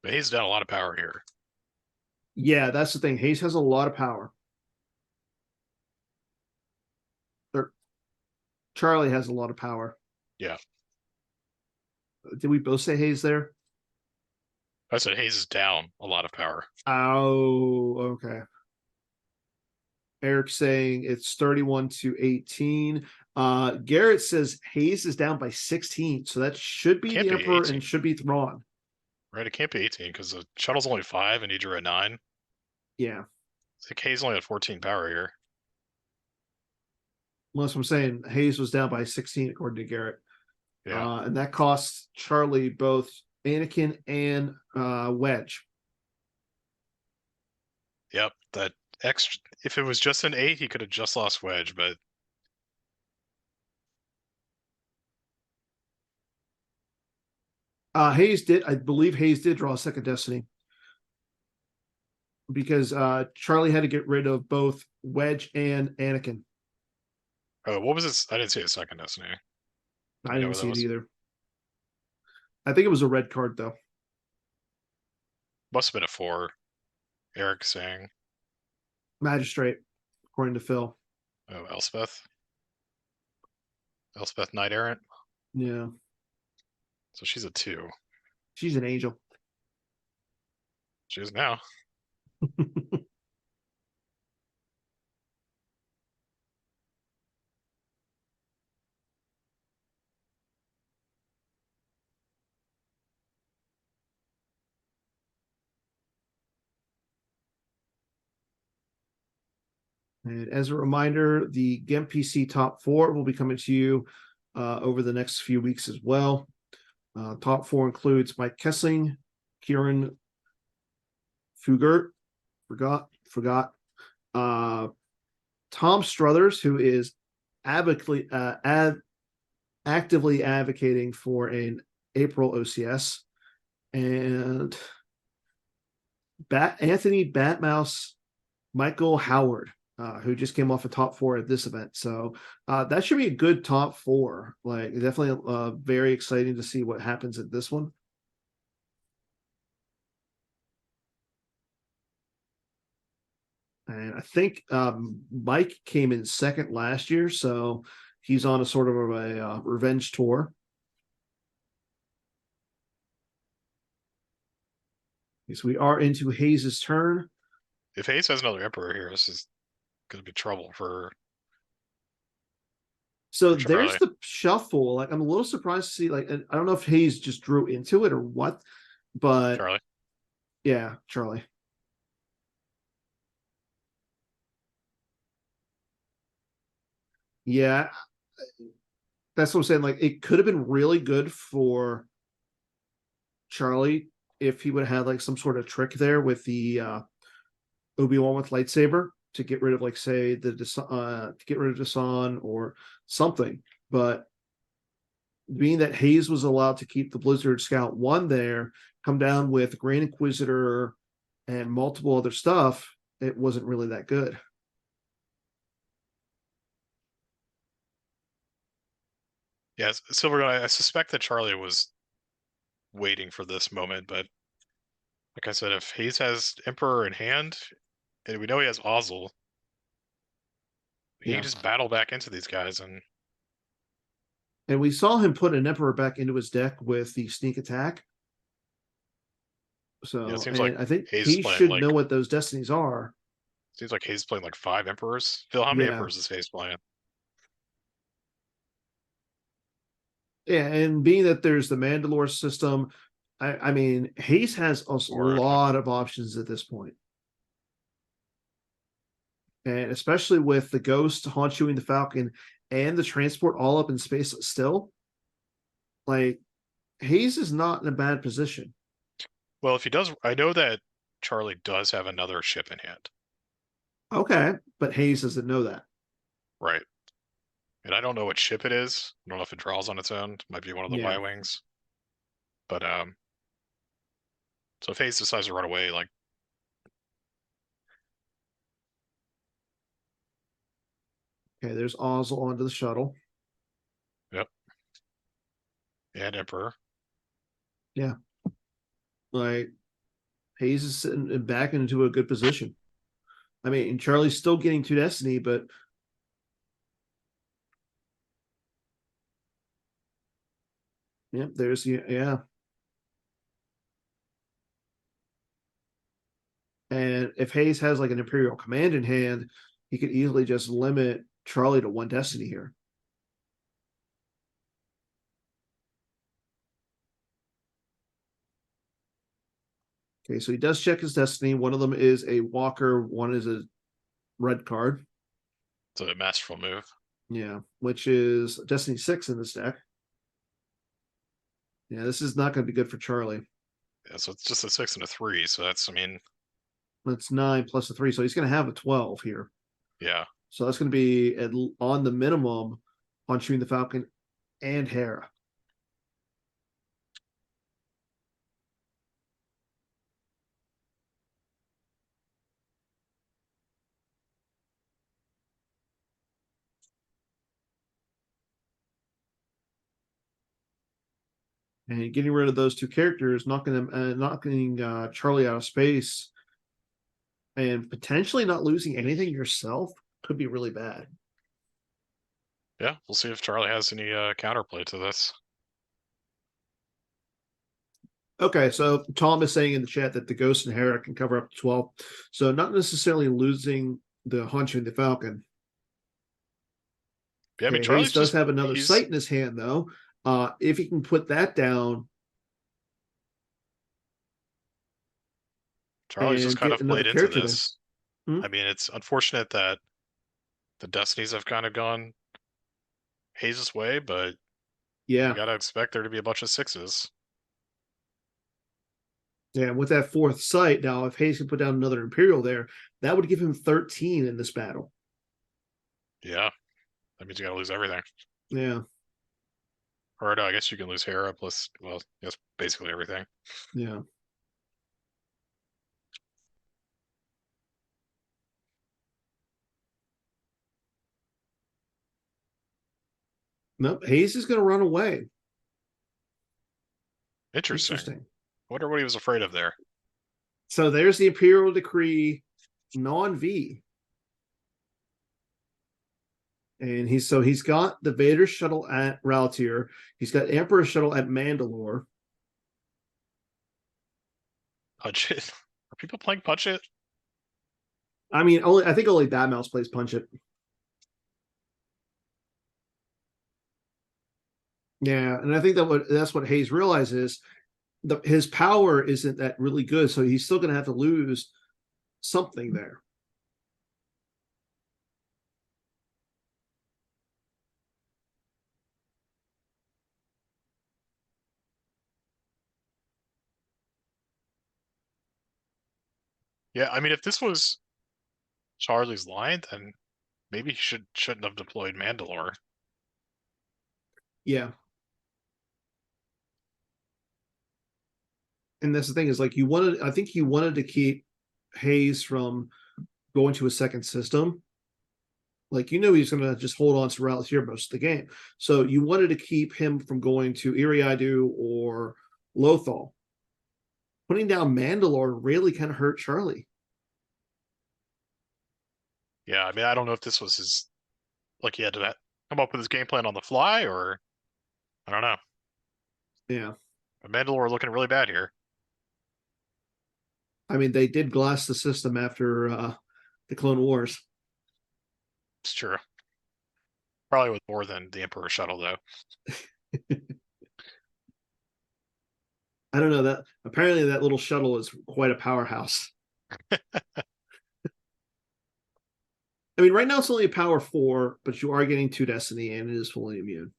But Hayes done a lot of power here. Yeah, that's the thing. Hayes has a lot of power. Charlie has a lot of power. Yeah. Did we both say Hayes there? I said Hayes is down a lot of power. Oh, okay. Eric saying it's 31 to 18. Garrett says Hayes is down by 16, so that should be the Emperor 18. and should be Thrawn. Right, it can't be 18 because the shuttle's only 5 and he drew a 9. Yeah. It's like Hayes only had 14 power here. Well, that's what I'm saying. Hayes was down by 16 according to Garrett. Yeah. And that costs Charlie both Anakin and Wedge. Yep, that extra. If it was just an 8, he could have just lost Wedge, but I believe Hayes did draw a second Destiny. because Charlie had to get rid of both Wedge and Anakin. Oh, what was this? I didn't see a second Destiny. Do I we know didn't what that see it was? either. I think it was a red card though. Must have been a 4. Eric saying, Magistrate, according to Phil. oh, Elspeth. Elspeth Knight Errant. Yeah, So she's a 2. she's an angel. She is now. And as a reminder, the GEM PC top 4 will be coming to you over the next few weeks as well. Top 4 includes Mike Kessling, Kieran Fugert, forgot. Tom Struthers, who is actively advocating for an April OCS, and Anthony Batmouse Michael Howard, who just came off a top 4 at this event. So that should be a good top 4. Like definitely very exciting to see what happens at this one. And I think Mike came in second last year, so he's on a sort of a revenge tour. So we are into Hayes's turn. If Hayes has another Emperor here, this is going to be trouble for. So For there's Charlie. the shuffle. Like I'm a little surprised to see. Like I don't know if Hayes just drew into it or what, but Charlie. yeah, Charlie. Yeah, that's what I'm saying. Like it could have been really good for Charlie if he would have had like some sort of trick there with the Obi-Wan with lightsaber to get rid of like say the to get rid of Desan or something. But being that Hayes was allowed to keep the Blizzard Scout 1 there, come down with Grand Inquisitor and multiple other stuff, it wasn't really that good. Yeah, Silver Gun, I suspect that Charlie was waiting for this moment, but like I said, if Hayes has Emperor in hand, and we know he has Ozzel, he Yeah. can just battle back into these guys. And we saw him put an Emperor back into his deck with the sneak attack. Yeah, it So, seems like and I think Hayes is he playing should like know what those destinies are. playing like 5 Emperors. Phil, how many Yeah. Emperors is Hayes playing? Yeah. And being that there's the Mandalore system, I mean, Hayes has a 4, okay. lot of options at this point. And especially with the Ghost, Haunchying the Falcon, and the transport all up in space still, like Hayes is not in a bad position. Well, if he does, I know that Charlie does have another ship in hand. Okay, but Hayes doesn't know that. Right. And I don't know what ship it is. I don't know if it draws on its own. It might be one of the Yeah. Y-Wings. But, so if Hayes decides to run away, like, Okay, there's Ozzel onto the shuttle. yep. And Emperor. Yeah. Like Hayes is sitting back into a good position. I mean, Charlie's still getting to Destiny, but yeah, there's yeah. And if Hayes has like an Imperial command in hand, he could easily just limit Charlie to 1 Destiny here. Okay, so he does check his Destiny. One of them is a Walker, one is a red card. It's a masterful move. Yeah, which is Destiny 6 in this deck. Yeah, this is not going to be good for Charlie. Yeah, so it's just a 6 and a 3. So that's, I mean, That's 9 plus a 3. So he's going to have a 12 here. yeah. So that's going to be on the minimum on Shooting the Falcon and Hera. And getting rid of those two characters, knocking Charlie out of space, and potentially not losing anything yourself could be really bad. Yeah, we'll see if Charlie has any counterplay to this. Okay, so Tom is saying in the chat that the Ghost and Hera can cover up to 12. So not necessarily losing the Hunch and the Falcon. Yeah, I mean, Okay, Hayes Charlie's does just have another he's sight in his hand, though. If he can put that down Charlie's just and kind get of another played into character there. this. Hmm? I mean, it's unfortunate that the Destinies have kind of gone Hayes' way, but you Yeah. gotta expect there to be a bunch of sixes. Yeah, with that fourth sight, now if Hayes can put down another Imperial there, that would give him 13 in this battle. Yeah, that means you gotta lose everything. Yeah. Or no, I guess you can lose Hera plus, well, yes, basically everything. Yeah. Nope. Hayes is going to run away. Interesting. Wonder what he was afraid of there. So there's the Imperial Decree non-V. And he's got the Vader shuttle at Ralltiir. He's got Emperor shuttle at Mandalore. Punch it. Are people playing Punch It? I think only Bad Mouse plays Punch It. Yeah, and I think that's what Hayes realizes. His power isn't that really good, so he's still going to have to lose something there. Yeah, I mean, if this was Charlie's line, then maybe he shouldn't have deployed Mandalore. Yeah. And that's the thing is like I think he wanted to keep Hayes from going to a second system. Like he's going to just hold on to Ralltiir most of the game. So you wanted to keep him from going to Iriadu or Lothal. Putting down Mandalore really kind of hurt Charlie. Yeah, I mean, I don't know if this was his, like he had to come up with his game plan on the fly, or I don't know. Yeah. But Mandalore looking really bad here. I mean, they did glass the system after the Clone Wars. It's true. Probably with more than the Emperor shuttle, though. I don't know that. Apparently, that little shuttle is quite a powerhouse. I mean, right now it's only a power 4, but you are getting 2 Destiny and it is fully immune.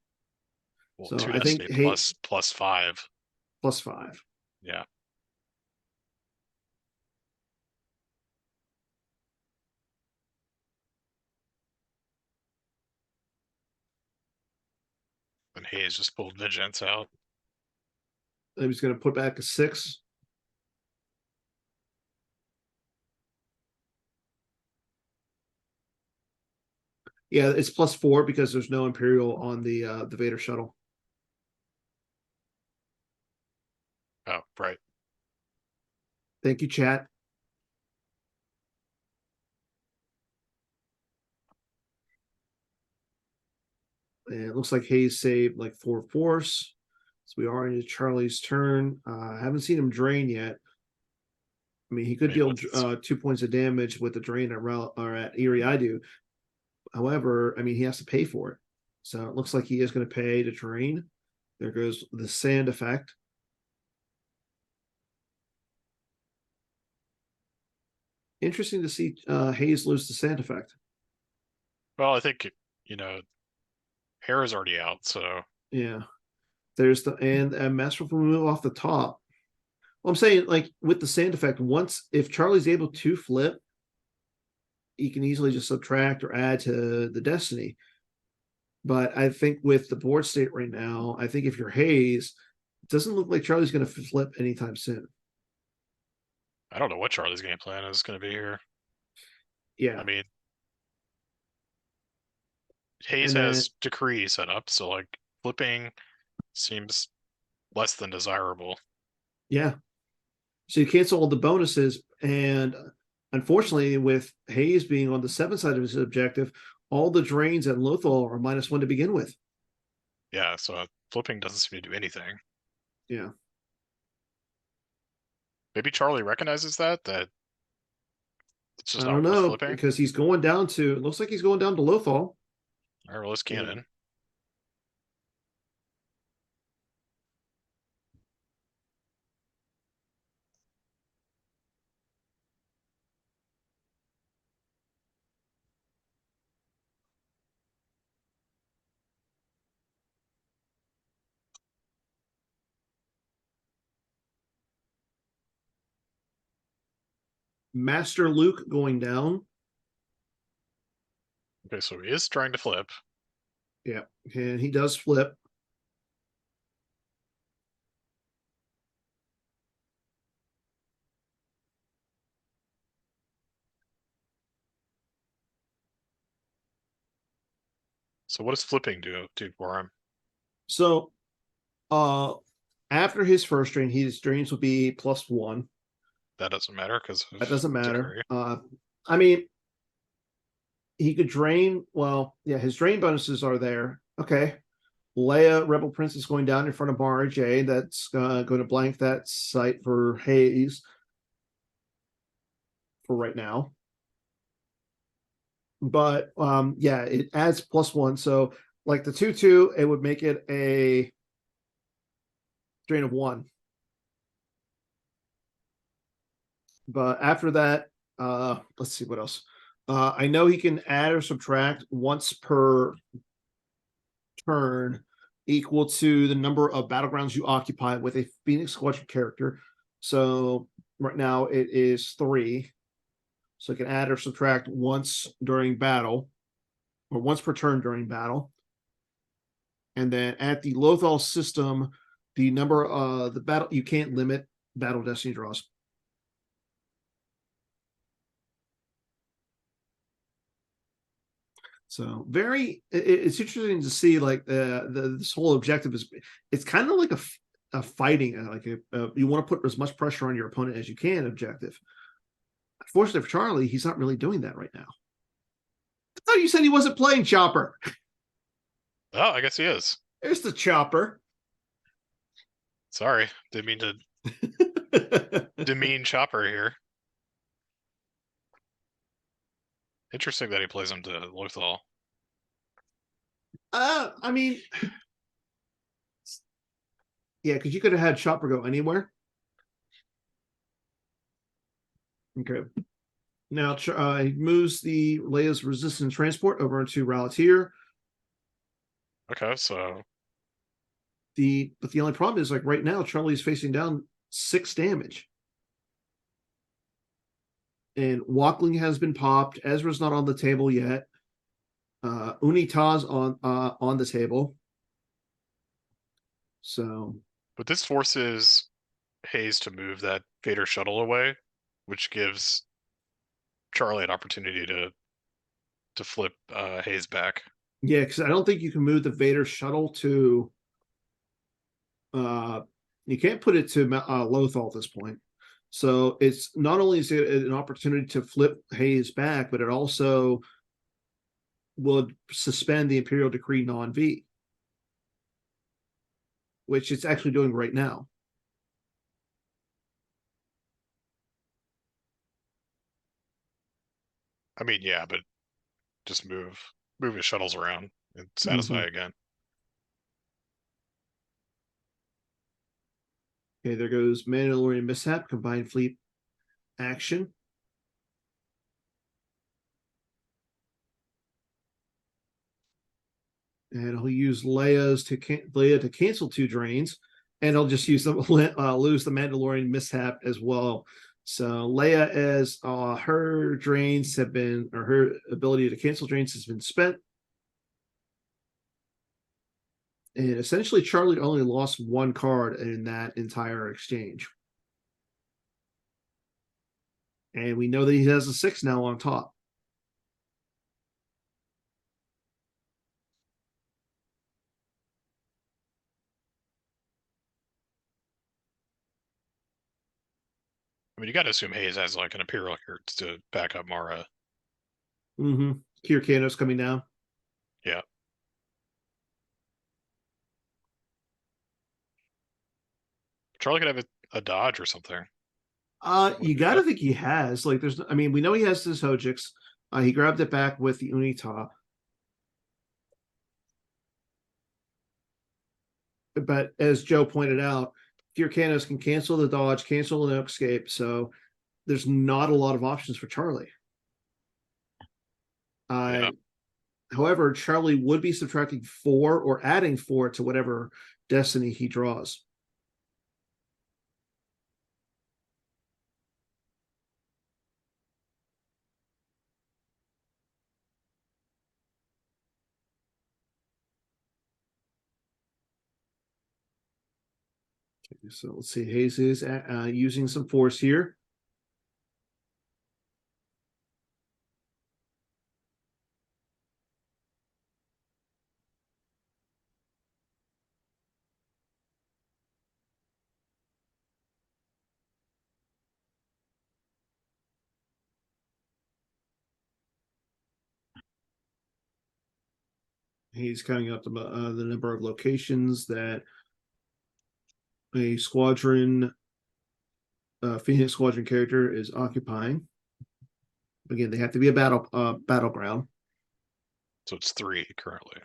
Well, So 2 I think Destiny plus 5. plus 5. Yeah. And Hayes just pulled Vigilance out. And he's going to put back a 6. Yeah, it's plus 4 because there's no Imperial on the Vader shuttle. Oh, right. Thank you, chat. And it looks like Hayes saved like 4 force. So we are into Charlie's turn. I haven't seen him drain yet. I mean, he could deal 2 points of damage with the drain at Iriadu. However, I mean, he has to pay for it. So it looks like he is going to pay to drain. There goes the sand effect. Interesting to see Hayes lose the sand effect. Well, I think, Hera's already out, so. Yeah. There's and Masterful Move off the top. Well, I'm saying, like, with the sand effect, if Charlie's able to flip, he can easily just subtract or add to the Destiny. But I think with the board state right now, I think if you're Hayes, it doesn't look like Charlie's going to flip anytime soon. I don't know what Charlie's game plan is going to be here. Yeah. I mean, Hayes has Decree set up, so like flipping seems less than desirable. Yeah. So you cancel all the bonuses, and unfortunately, with Hayes being on the 7 side of his objective, all the drains at Lothal are -1 to begin with. Yeah, so flipping doesn't seem to do anything. Yeah. Maybe Charlie recognizes that it's I just don't not worth know, flipping. because he's going down to, it looks like he's going down to Lothal. Or let's cannon. Master Luke going down. Okay, so he is trying to flip. Yeah. And he does flip. So what does flipping do for him? So after his first drain, his drains will be +1. That doesn't matter because That doesn't matter. decree. I mean, he could drain. Well, yeah, his drain bonuses are there. Okay. Leia, Rebel Princess going down in front of Mara J. That's going to blank that site for Hayes for right now. But yeah, it adds +1. So like the 2/2, it would make it a drain of 1. But after that, let's see what else. I know he can add or subtract once per turn, equal to the number of battlegrounds you occupy with a Phoenix Squadron character. So right now it is 3. So it can add or subtract once during battle, or once per turn during battle. And then at the Lothal system, the number the battle, you can't limit battle destiny draws. So it's interesting to see, like this whole objective is, it's kind of like a fighting, like you want to put as much pressure on your opponent as you can objective. Unfortunately for Charlie, he's not really doing that right now. I thought you said he wasn't playing Chopper. Oh, I guess he is. There's the Chopper. Sorry, didn't mean to demean Chopper here. Interesting that he plays him to Lothal. I mean, yeah, because you could have had Chopper go anywhere. Okay. Now he moves the Leia's resistance transport over into Ralltiir. Okay, so But the only problem is, like right now, Charlie's facing down 6 damage. And Walkling has been popped. Ezra's not on the table yet. Unita's on the table. So, but this forces Hayes to move that Vader shuttle away, which gives Charlie an opportunity to flip Hayes back. yeah, because I don't think you can move the Vader shuttle to. You can't put it to Lothal at this point. So it's not only is it an opportunity to flip Hayes back, but it also would suspend the Imperial Decree non-V, which it's actually doing right now. I mean, yeah, but just move his shuttles around and satisfy again. Okay, there goes Mandalorian Mishap, combined fleet action. And he'll use Leia to cancel 2 drains, and he'll just use them lose the Mandalorian Mishap as well. So Leia, as her drains have been, or her ability to cancel drains has been spent. And essentially, Charlie only lost 1 card in that entire exchange. And we know that he has a 6 now on top. I mean, you got to assume Hayes has like an Imperial here to back up Mara. Mm-hmm. Kyrkanos coming down. Yeah. Charlie could have a dodge or something. You got to think he has. Like, there's. I mean, we know he has this Hojix. He grabbed it back with the Unita. But as Joe pointed out, Kyrkanos can cancel the dodge, cancel the escape. So there's not a lot of options for Charlie. Yeah. However, Charlie would be subtracting 4 or adding 4 to whatever destiny he draws. Okay, so let's see. Hayes is using some force here. He's counting up the number of locations that a squadron, Phoenix Squadron character is occupying. Again, they have to be a battleground. So it's 3 currently.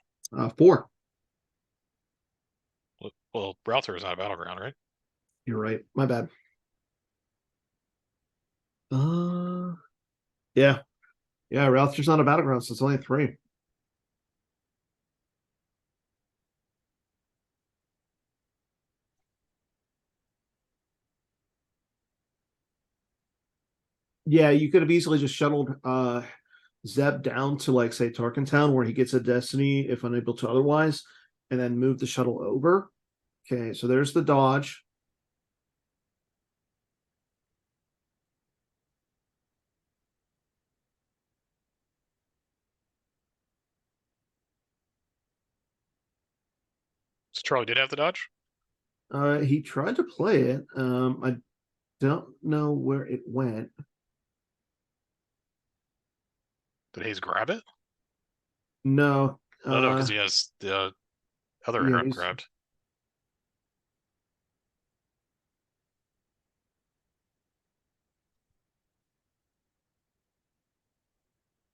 4. Well, Ralltiir is not a battleground, right? You're right. My bad. Yeah. Yeah, Ralltiir's not a battleground, so it's only 3. Yeah, you could have easily just shuttled Zeb down to, like, say, Tarkentown, where he gets a destiny if unable to otherwise, and then move the shuttle over. Okay, so there's the dodge. So Charlie did have the dodge? He tried to play it. I don't know where it went. Did Hayes grab it? No. No, because he has the other Yeah, arrow grabbed.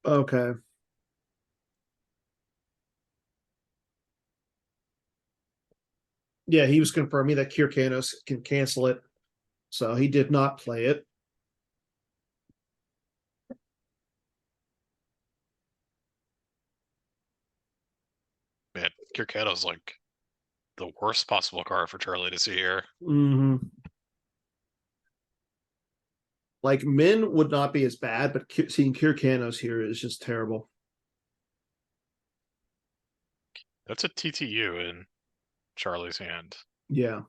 okay. Yeah, he was confirming that Kyrkanos can cancel it. So he did not play it. Man, Kyrkato's like the worst possible card for Charlie to see here. Mm-hmm. Like, Min would not be as bad, but seeing Kyrkanos here is just terrible. That's a TTU in Charlie's hand. Yeah.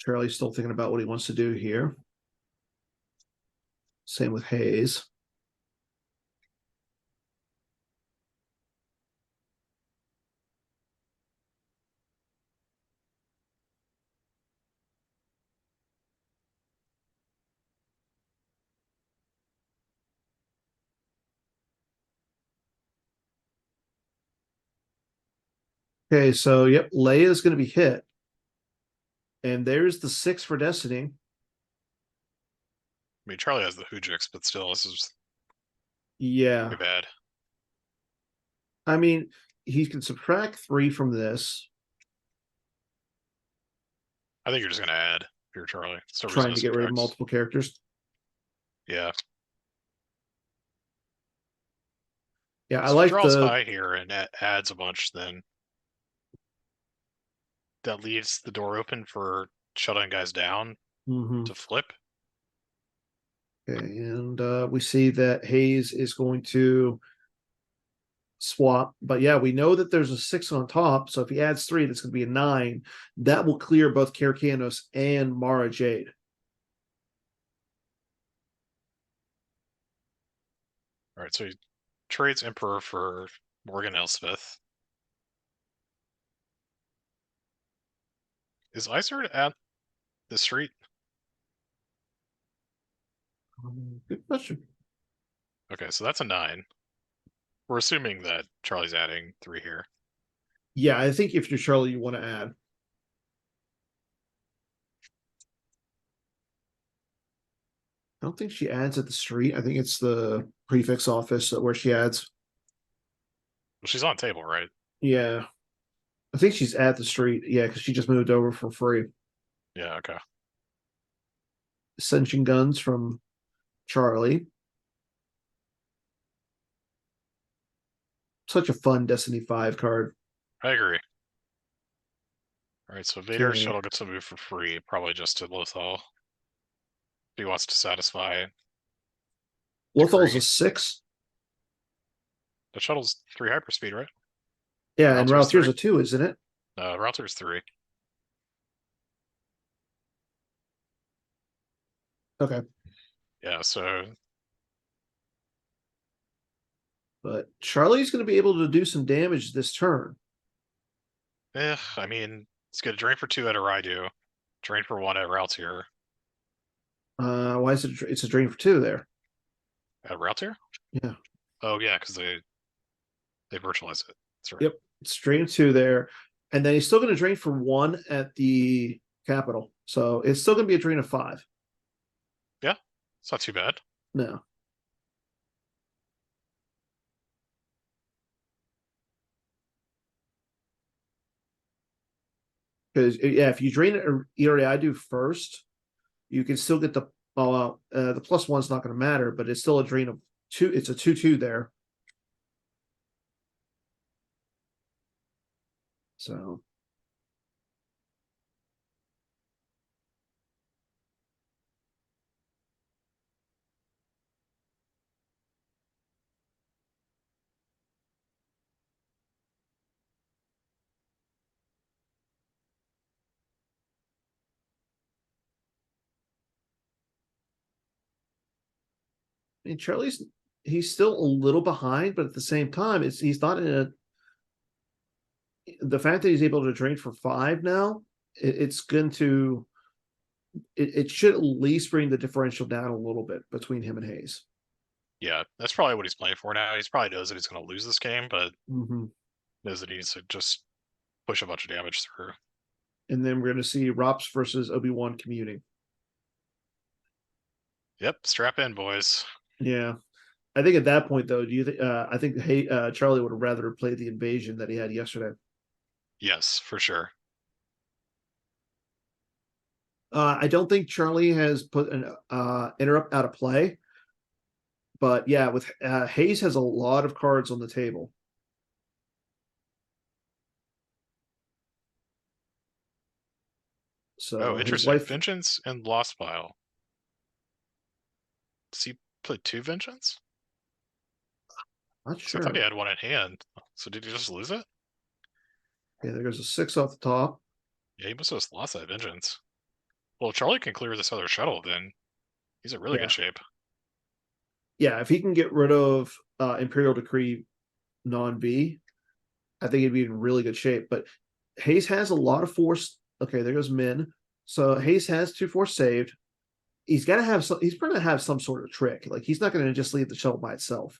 Charlie's still thinking about what he wants to do here. Same with Hayes. Okay, so yep, Leia is going to be hit. And there's the 6 for Destiny. I mean, Charlie has the Hoojix, but still, this is Yeah. pretty bad. I mean, he can subtract 3 from this. I think you're just going to add if you're Charlie. Still Trying to get rid of multiple characters. Yeah. Yeah, So I like draws the high here and adds a bunch, then that leaves the door open for shutting guys down to flip. Okay, and we see that Hayes is going to swap. But yeah, we know that there's a 6 on top. So if he adds 3, that's going to be a 9. That will clear both Kyrkanos and Mara Jade. All right, so he trades Emperor for Morgan Elspeth. Is Isard at the street? Good question. Okay, so that's a 9. We're assuming that Charlie's adding 3 here. Yeah, I think if you're Charlie, you want to add. I don't think she adds at the street. I think it's the prefix office where she adds. Well, she's on table, right? Yeah. I think she's at the street. Yeah, because she just moved over for free. Yeah, okay. Ascension guns from Charlie. Such a fun Destiny 5 card. I agree. All right, so Vader's Okay. shuttle gets a move for free, probably just to Lothal. If he wants to satisfy. Lothal's Decree. a 6. The shuttle's 3 hyperspeed, right? Yeah, and Ralltiir's Ralltiir's 3. a 2, isn't it? Ralltiir's 3. Okay. Yeah, so But Charlie's going to be able to do some damage this turn. I mean, it's gonna drain for 2 at a Raidu, drain for 1 at Ralltiir. Why is it? It's a drain for 2 there. At Ralltiir? Yeah. Oh yeah, because they virtualize it. That's right. Yep. It's drain 2 there. And then he's still going to drain for 1 at the capital. So it's still going to be a drain of 5. Yeah, it's not too bad. No. Because yeah, if you drain it I do first, you can still get the +1's not going to matter, but it's still a drain of 2. It's a 2/2 there. So I mean, he's still a little behind, but at the same time, he's not in a. The fact that he's able to drain for 5 now, it's going to. It should at least bring the differential down a little bit between him and Hayes. Yeah, that's probably what he's playing for now. He probably knows that he's going to lose this game, but Mm-hmm. knows that he needs to just push a bunch of damage through. And then we're going to see Rops versus Obi-Wan communing. Yep, strap in, boys. Yeah. I think at that point, though, do you think? I think Charlie would have rather played the invasion that he had yesterday. Yes, for sure. I don't think Charlie has put an interrupt out of play, but yeah, with Hayes has a lot of cards on the table. So his interesting. wife, Vengeance and Lost Pile. Does he play 2 Vengeance? not I thought he sure. had 1 in hand. So did he just lose it? Okay, there goes a 6 off the top. Yeah, he must have just lost that Vengeance. Well, if Charlie can clear this other shuttle, then he's in really Yeah. good shape. Yeah, if he can get rid of Imperial Decree non-V, I think he'd be in really good shape. But Hayes has a lot of force. Okay, there goes Min. So Hayes has 2 force saved. He's got to have some. He's going to have some sort of trick. Like he's not going to just leave the shuttle by itself.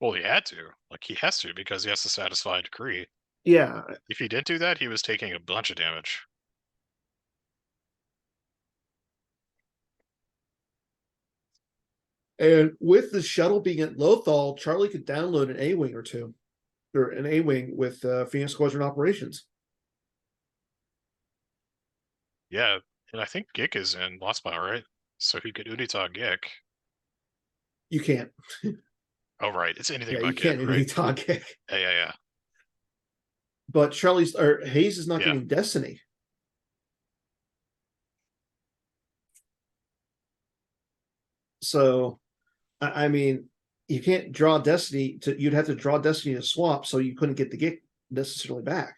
Well, he had to. Like, he has to because he has to satisfy a decree. Yeah. If he didn't do that, he was taking a bunch of damage. And with the shuttle being at Lothal, Charlie could download an A-Wing or 2. Or an A-Wing with Phoenix Squadron operations. Yeah, and I think Gik is in Lost Pile, right? So he could Unitog Gik. You can't. Oh, right. It's anything Yeah, but you can't Gik, really right? talk. Yeah. But Hayes is not Yeah. getting Destiny. So, I mean, you can't draw Destiny you'd have to draw Destiny to swap, so you couldn't get the Gik necessarily back.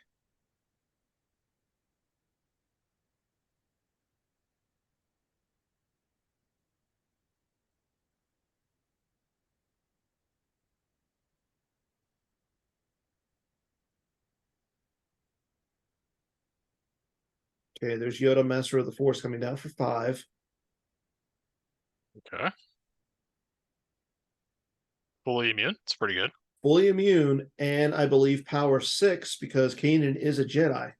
Okay, there's Yoda, Master of the Force, coming down for 5. Okay. Fully immune. It's pretty good. Fully immune, and I believe power 6 because Kanan is a Jedi.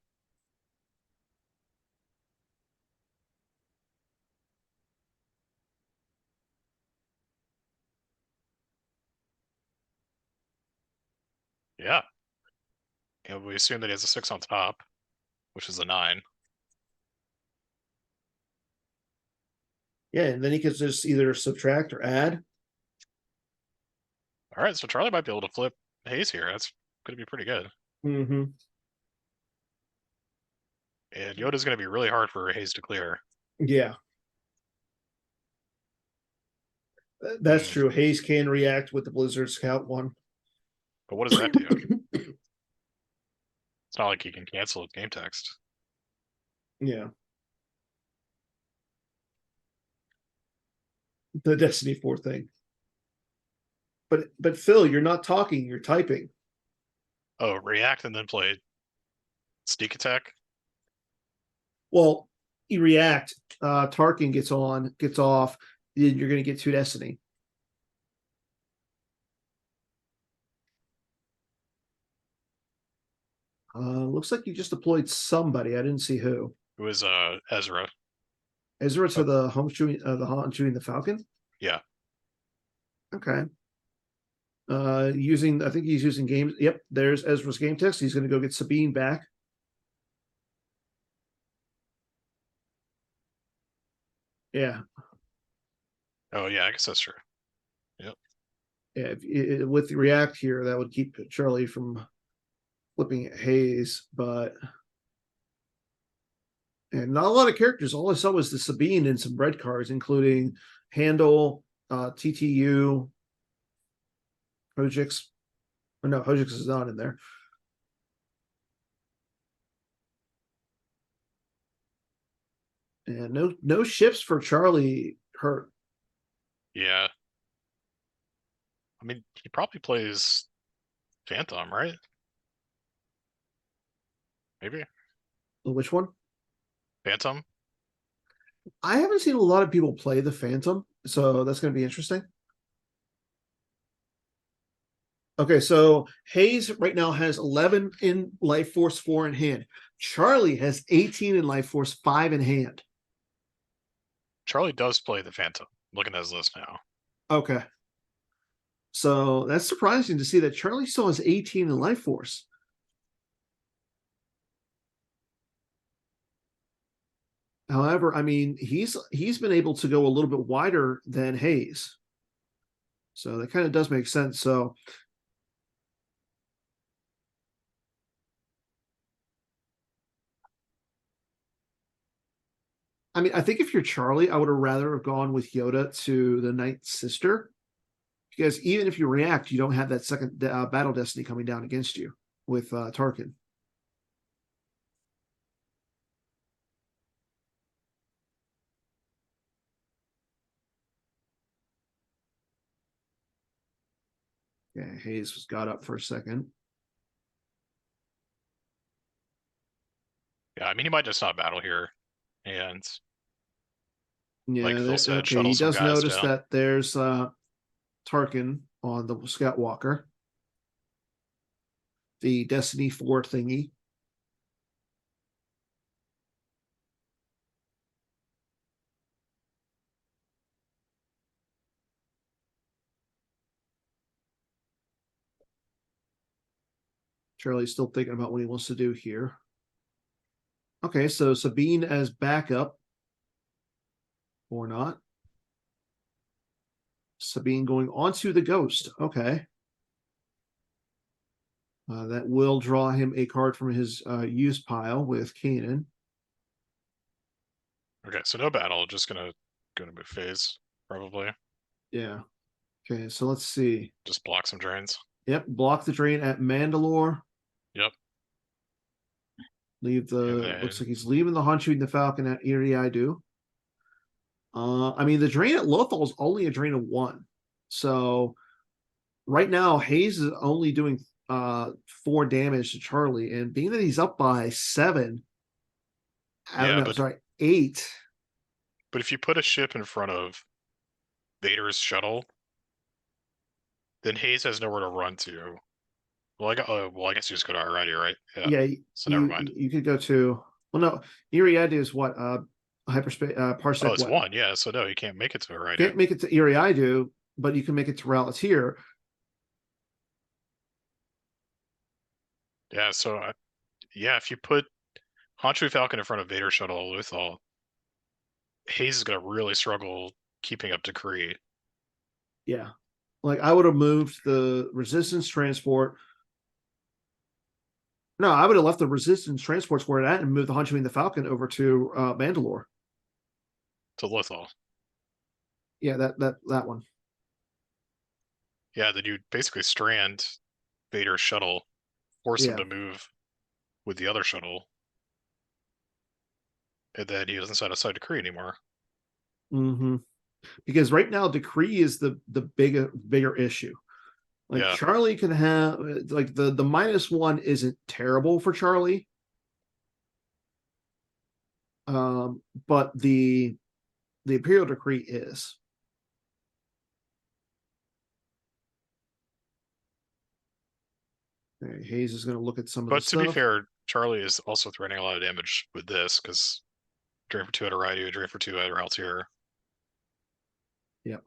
Yeah. And we assume that he has a 6 on top, which is a 9. Yeah, and then he can just either subtract or add. All right, so Charlie might be able to flip Hayes here. That's going to be pretty good. Mm-hmm. And Yoda's going to be really hard for Hayes to clear. Yeah. That's true. Hayes can react with the Blizzard Scout one. But what does that do? It's not like he can cancel with game text. Yeah. The Destiny 4 thing. But Phil, you're not talking, you're typing. Oh, react and then play sneak attack? Well, you react, Tarkin gets off, then you're gonna get 2 Destiny. Looks like you just deployed somebody. I didn't see who. It was Ezra. Ezra to the Han chewing the Falcon? Yeah. Okay. I think he's using games. Yep, there's Ezra's game text. He's gonna go get Sabine back. Yeah. Oh yeah, I guess that's true. Yeah, with the react here, that would keep Charlie from flipping Hayes, but and not a lot of characters. All I saw was the Sabine and some red cards, including Handle, TTU, Hojix. Or no, Hojix is not in there. And no ships for Charlie hurt. Yeah. I mean, he probably plays Phantom, right? Maybe. Which one? Phantom? I haven't seen a lot of people play the Phantom, so that's going to be interesting. Okay, so Hayes right now has 11 in Life Force, 4 in hand. Charlie has 18 in Life Force, 5 in hand. Charlie does play the Phantom. I'm looking at his list now. Okay. So that's surprising to see that Charlie still has 18 in Life Force. However, I mean, he's been able to go a little bit wider than Hayes. So that kind of does make sense. So I mean, I think if you're Charlie, I would have rather have gone with Yoda to the Night Sister. Because even if you react, you don't have that second battle destiny coming down against you with Tarkin. Yeah, Hayes was got up for a second. Yeah, I mean, he might just not battle here. And Yeah, like Phil said, okay. shuttle He some does guys notice down. that there's Tarkin on the Scout Walker, the Destiny 4 thingy. Charlie's still thinking about what he wants to do here. Okay, so Sabine as backup or not. Sabine going onto the Ghost. Okay. That will draw him a card from his use pile with Kanan. Okay, so no battle, just gonna move phase, probably. Yeah. Okay, so let's see. Just block some drains. Yep, block the drain at Mandalore. Yep. Leave the then... looks like he's leaving the Hun shooting the Falcon at Iriadu. I mean the drain at Lothal is only a drain of 1. So right now Hayes is only doing 4 damage to Charlie, and being that he's up by 7, I don't Yeah, know. Sorry, 8. but if you put a ship in front of Vader's shuttle, then Hayes has nowhere to run to. Well, I guess you just go to Alrighty, right? Yeah. Yeah, So never mind. you could go to. Well, no, Iriadi is what hyperspace Oh, parsec. it's What 1. Yeah, so no, you can't make it to Alrighty. can't make it to Iriadi, but you can make it to Ralltiir. Yeah, so yeah, if you put Honshu Falcon in front of Vader shuttle Luthor, Hayes is gonna really struggle keeping up to Kree. Yeah, like I would have moved the resistance transport. No, I would have left the resistance transports where it at and moved the Hunchwing and the Falcon over to Mandalore. To Luthor. Yeah, that one. Yeah, then you basically strand Vader's shuttle, force him Yeah. to move with the other shuttle, and then he doesn't set aside to Kree anymore. Mm-hmm. Because right now Decree is the bigger issue. Like Yeah. Charlie can have like the -1 isn't terrible for Charlie. But the Imperial Decree is. Okay, Hayes is going to look at some of the But to be stuff. fair, Charlie is also threatening a lot of damage with this, because drain for 2 at Ralltiir, drain for 2 at Ralltiir. Yep.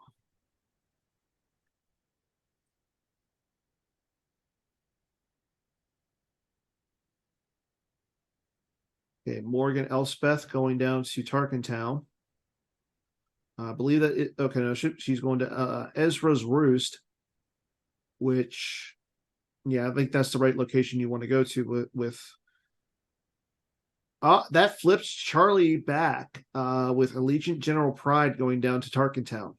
Okay, Morgan Elspeth going down to Tarkentown. I believe that it, okay, no, she's going to Ezra's Roost, which, yeah, I think that's the right location you want to go to with that flips Charlie back with Allegiant General Pride going down to Tarkentown.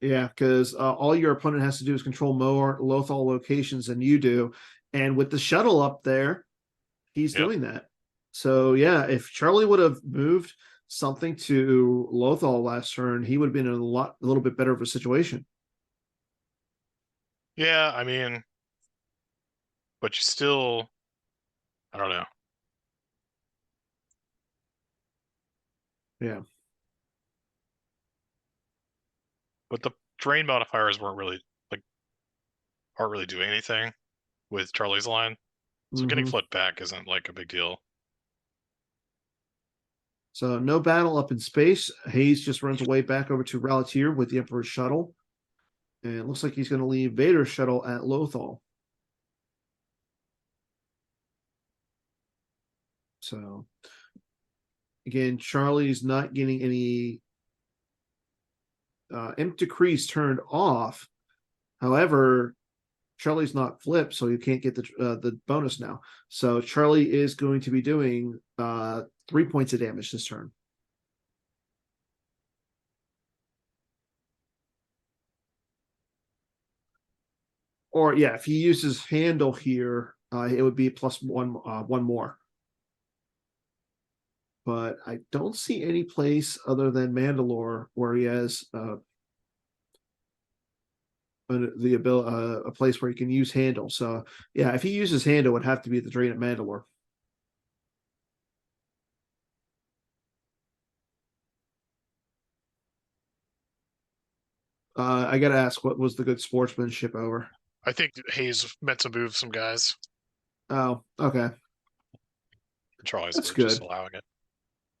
Yeah, because all your opponent has to do is control more Lothal locations than you do. And with the shuttle up there, he's doing that. So, yeah, if Charlie would have moved something to Lothal last turn, he would have been in a little bit better of a situation. Yeah, I mean, but you still, I don't know. Yeah. But the drain modifiers aren't really doing anything with Charlie's line. So getting flipped back isn't like a big deal. So no battle up in space. Hayes just runs away back over to Ralltiir with the Emperor's shuttle. And it looks like he's going to leave Vader's shuttle at Lothal. So again, Charlie's not getting any imp decrees turned off. However, Charlie's not flipped, so you can't get the bonus now. So Charlie is going to be doing 3 points of damage this turn. Or yeah, if he uses handle here, it would be +1, one more. But I don't see any place other than Mandalore where he has the ability, a place where he can use handle. So yeah, if he uses handle, it would have to be at the drain at Mandalore. I got to ask, what was the good sportsmanship over? I think Hayes meant to move some guys. Oh, okay. Charlie's That's just good. allowing it.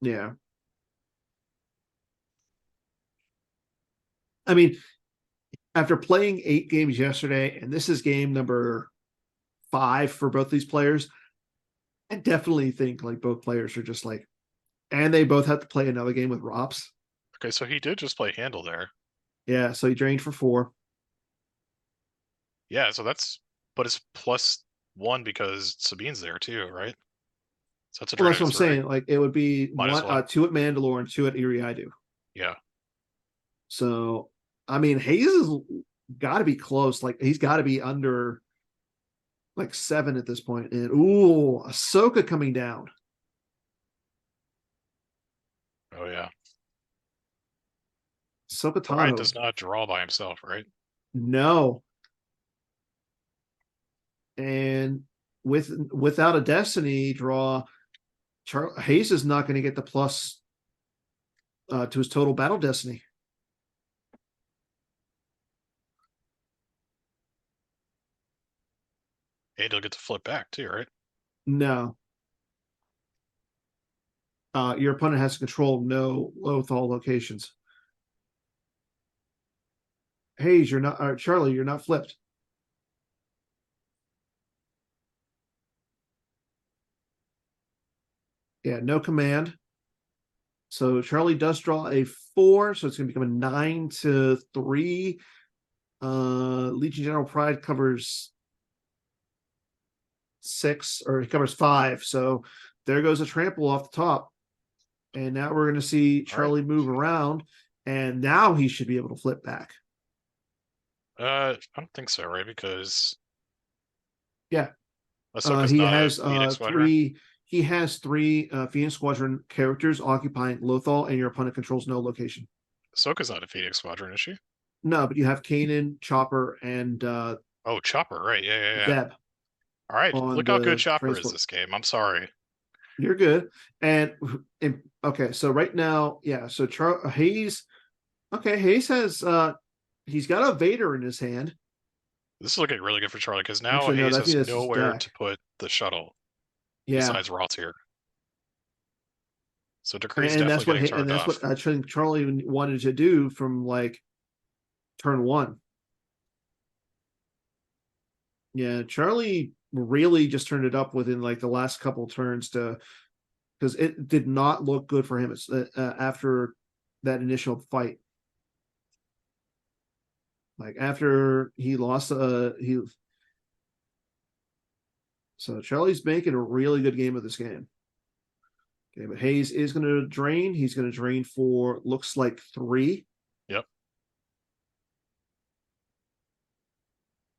Yeah. I mean, after playing 8 games yesterday, and this is game number 5 for both these players, I definitely think like both players are just like, and they both have to play another game with Rops. Okay, so he did just play handle there. Yeah, so he drained for 4. Yeah, so but it's +1 because Sabine's there too, right? So that's a Well, drain that's what of I'm 3. saying. Like it would be one, -1. 2 at Mandalore and 2 at Iriadu. Yeah. So, I mean, Hayes has got to be close. Like he's got to be under like 7 at this point. And ooh, Ahsoka coming down. Oh yeah. So Brian potato. does not draw by himself, right? No. And without a destiny draw, Hayes is not going to get the plus to his total battle destiny. And he'll get to flip back too, right? No. Your opponent has to control no Lothal locations. Hayes, you're not. Charlie, you're not flipped. Yeah, no command. So Charlie does draw a 4, so it's going to become a 9-3. Legion General Pride covers 6, or it covers 5. So there goes a trample off the top. And now we're going to see Charlie move around, and now he should be able to flip back. I don't think so, right? Because Yeah, Ahsoka's he not a has Phoenix Squadron. 3. He has 3 Phoenix Squadron characters occupying Lothal, and your opponent controls no location. Ahsoka's not a Phoenix Squadron, is she? No, but you have Kanan, Chopper, and Oh, Chopper, right? Yeah. Zeb. All right, look how good Chopper transport. is this game. I'm sorry. You're good. And okay, so right now, yeah. So Hayes, okay, Hayes has he's got a Vader in his hand. This is looking really good for Charlie because now Actually, no, Hayes I has think that's his nowhere deck. to put the shuttle Yeah, besides Ralltiir. So Decree's and that's definitely what getting turned off. I think Charlie wanted to do from like turn 1. Yeah, Charlie really just turned it up within like the last couple turns to, because it did not look good for him after that initial fight. Like after he lost, so Charlie's making a really good game of this game. Okay, but Hayes is going to drain. He's going to drain for looks like 3. Yep.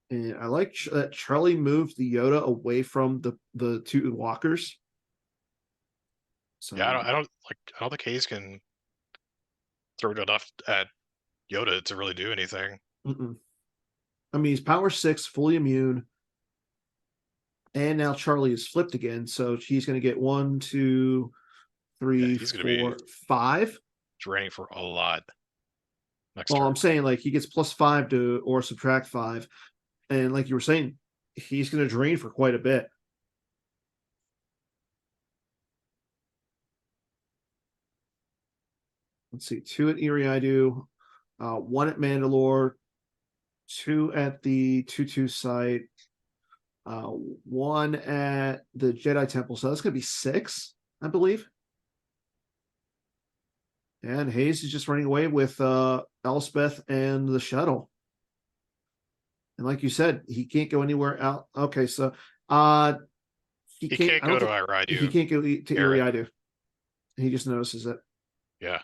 And I like that Charlie moved the Yoda away from the 2 walkers. So Yeah, I don't think Hayes can throw enough at Yoda to really do anything. I mean, he's power 6, fully immune. And now Charlie is flipped again. So she's going to get 1, 2, 3, he's gonna 4, 5. Draining for a lot. Well, turn. I'm saying like he gets +5 to or subtract 5. And like you were saying, he's going to drain for quite a bit. Let's see, 2 at Iriadu, 1 at Mandalore, 2 at the 2-2 site, 1 at the Jedi Temple. So that's going to be 6, I believe. And Hayes is just running away with Elspeth and the shuttle. And like you said, he can't go anywhere out. Okay, so he can't go to Iriadu. He can't go to Iriadu. He just notices it. Yeah.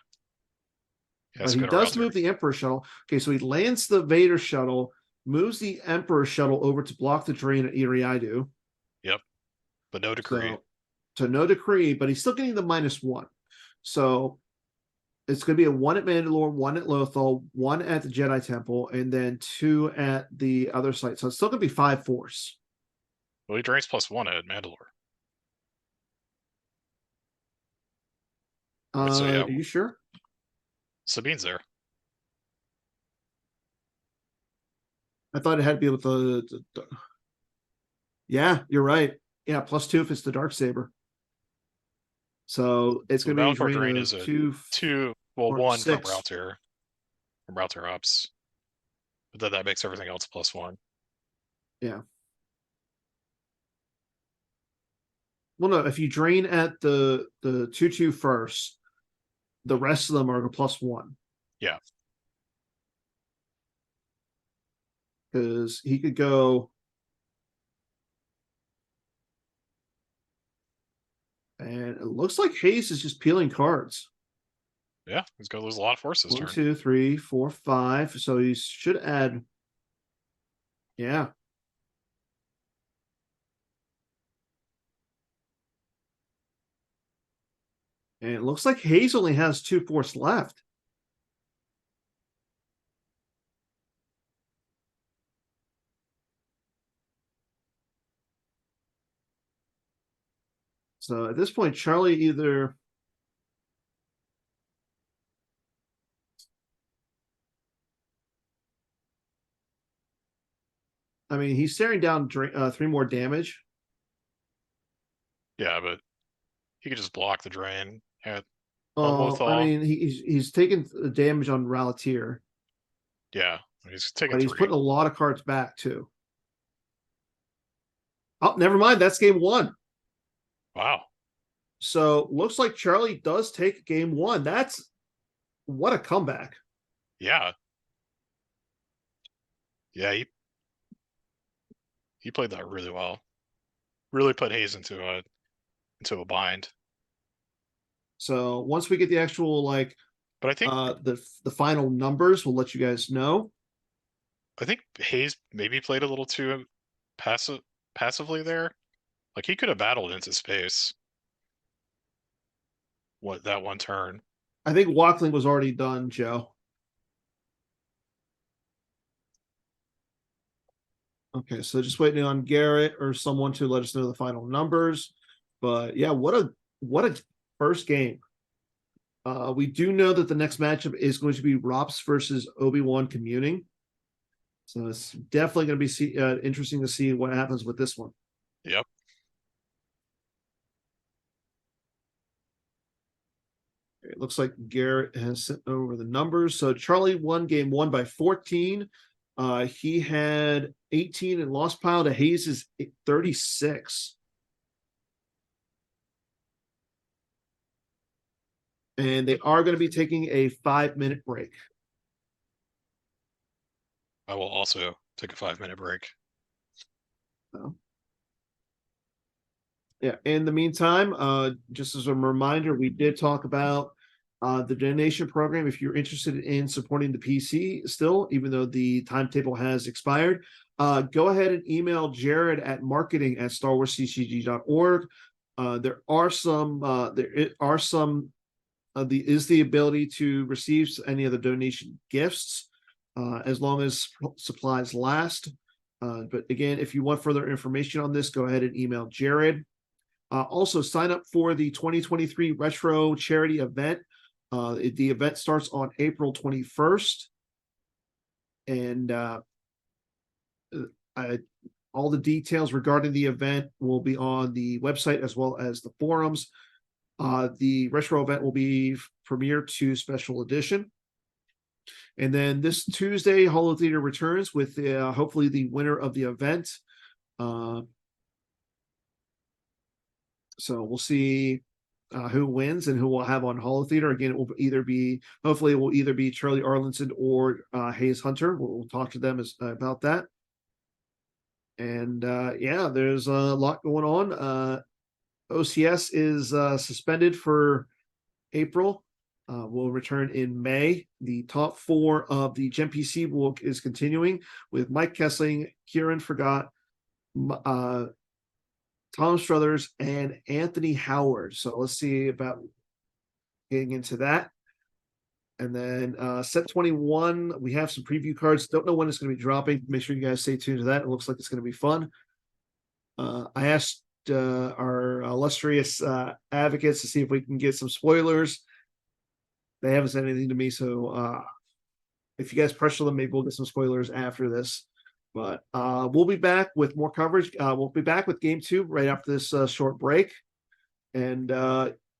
But he does move the Emperor shuttle. Okay, so he lands the Vader shuttle, moves the Emperor shuttle over to block the drain at Iriadu. Yep. But no decree. So no decree, but he's still getting the -1. So it's going to be a 1 at Mandalore, 1 at Lothal, 1 at the Jedi Temple, and then 2 at the other site. So it's still going to be 5 force. Well, he drains +1 at Mandalore. So yeah, are you sure? Sabine's there. I thought it had to be with the Yeah, you're right. Yeah, +2 if it's the Darksaber. So it's going to be drain is a 2, well, 1 6. from Ralltiir Ops. But then that makes everything else +1. Yeah. Well, no, if you drain at the 2-2 first, the rest of them are +1. Yeah. Because he could go. And it looks like Hayes is just peeling cards. Yeah, he's going to lose a lot of force this 1, turn. 2, 3, 4, 5. So he should add. Yeah. And it looks like Hayes only has 2 force left. So at this point, Charlie either I mean, he's staring down 3 more damage. Yeah, but he could just block the drain at I Umlothal. mean, he's taking the damage on Ralltiir, Yeah, he's taking but he's 3. putting a lot of cards back too. Oh, never mind. That's game 1. Wow. So looks like Charlie does take game 1. That's what a comeback. Yeah. Yeah, he played that really well. Really put Hayes into a bind. So once we get the actual But the final numbers, we'll let you guys know. I think Hayes maybe played a little too passively there. Like he could have battled into space. What that one turn? I think Walkling was already done, Joe. Okay, so just waiting on Garrett or someone to let us know the final numbers. But yeah, what a first game. We do know that the next matchup is going to be Rops versus Obi-Wan Communing. So it's definitely going to be interesting to see what happens with this one. Yep. It looks like Garrett has sent over the numbers. So Charlie won game 1 by 14. He had 18 and lost pile to Hayes' 36. And they are going to be taking a 5-minute break. I will also take a 5-minute break. So, yeah. In the meantime, just as a reminder, we did talk about the donation program. If you're interested in supporting the PC still, even though the timetable has expired, go ahead and email Jared at marketing@starwarsccg.org. There are some the ability to receive any of the donation gifts as long as supplies last. But again, if you want further information on this, go ahead and email Jared. Also, sign up for the 2023 Retro Charity Event. The event starts on April 21st. And all the details regarding the event will be on the website as well as the forums. The retro event will be Premiere 2 Special Edition. And then this Tuesday, Holo Theater returns with hopefully the winner of the event. So we'll see who wins and who we'll have on Holo Theater. Again, hopefully it will either be Charlie Arlandson or Hayes Hunter. We'll talk to them about that. And yeah, there's a lot going on. OCS is suspended for April. Will return in May. The top 4 of the Gen PC is continuing with Mike Kessling, Kieran Forgot, Tom Struthers, and Anthony Howard. So let's see about getting into that. And then set 21, we have some preview cards. Don't know when it's going to be dropping. Make sure you guys stay tuned to that. It looks like it's going to be fun. I asked our illustrious advocates to see if we can get some spoilers. They haven't said anything to me, so if you guys pressure them, maybe we'll get some spoilers after this. But we'll be back with more coverage. We'll be back with game 2 right after this short break. And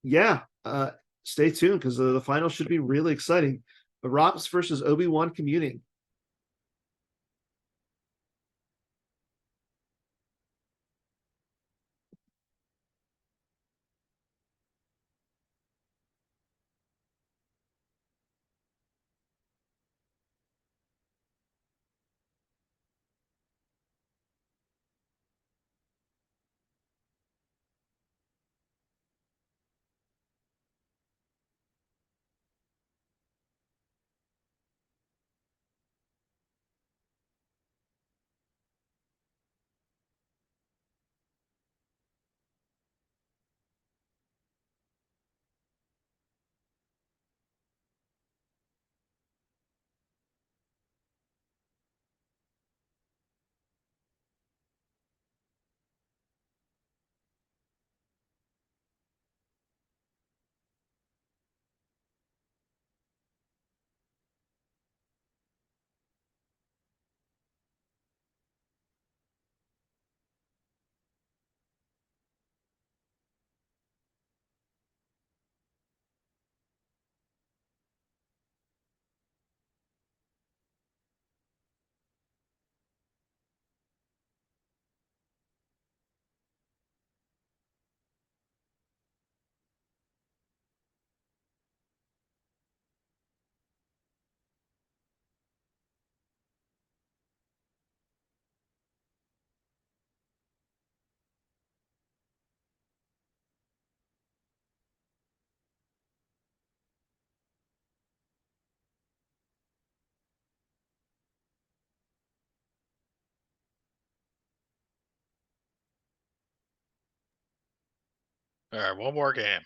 yeah, stay tuned because the final should be really exciting. The Rops versus Obi-Wan Communing. All right, one more game.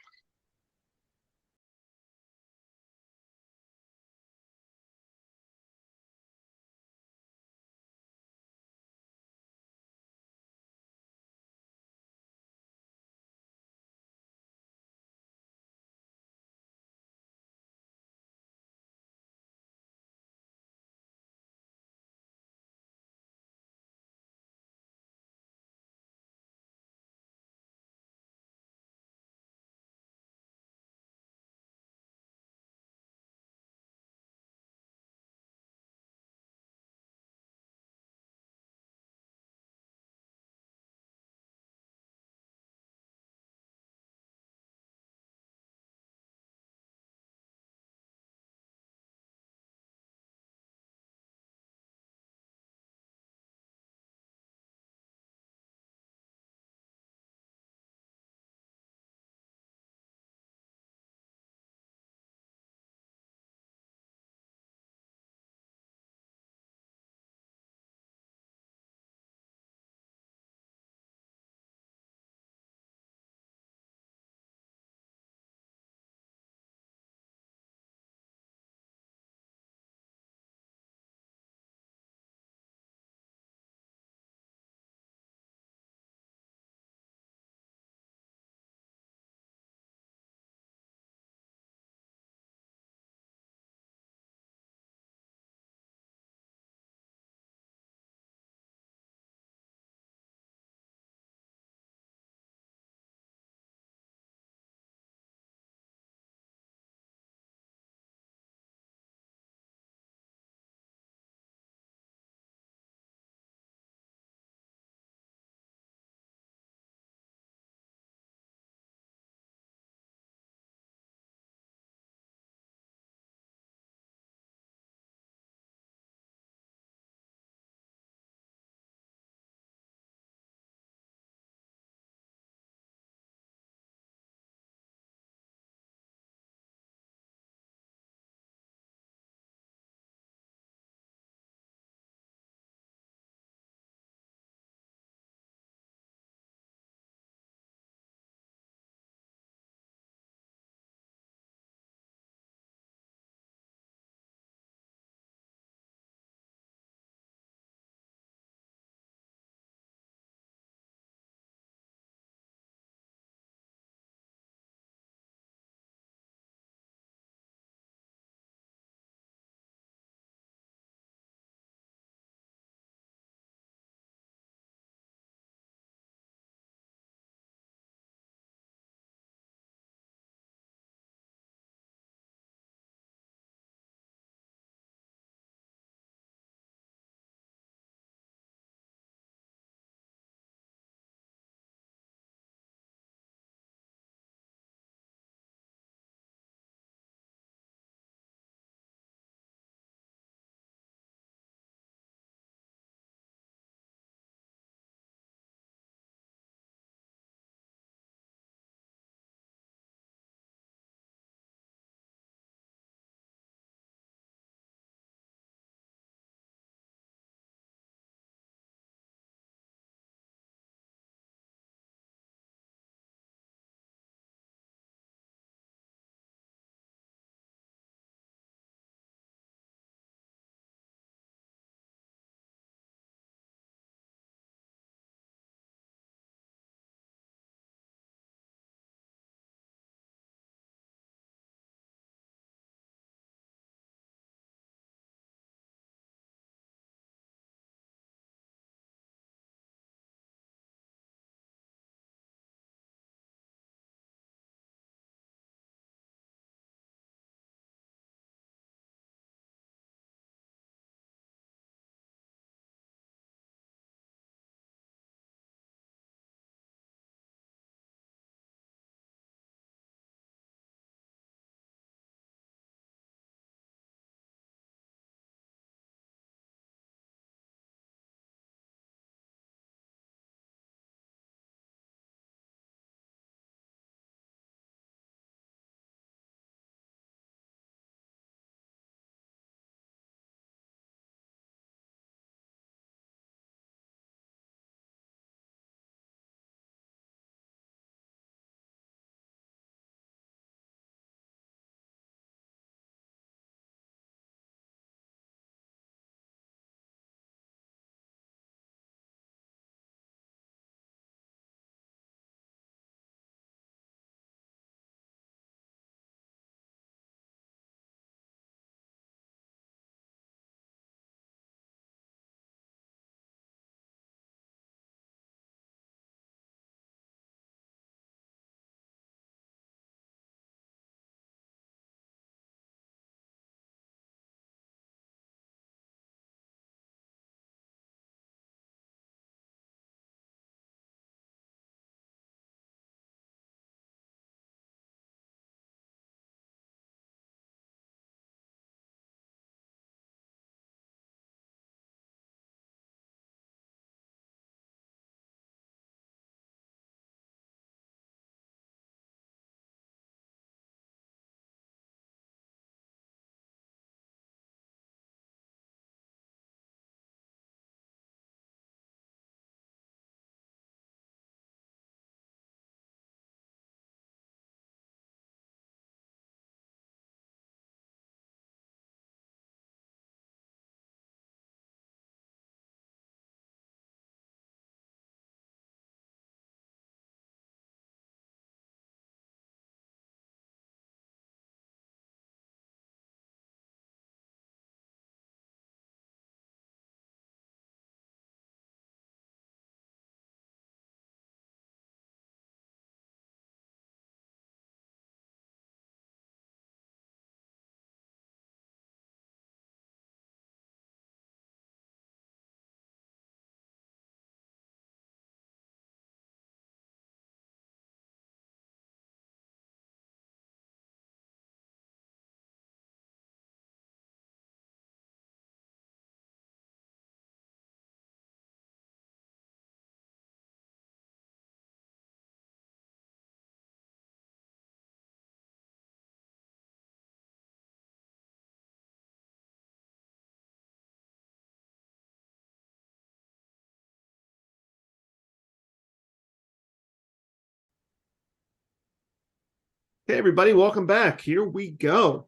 Hey everybody, welcome back. Here we go.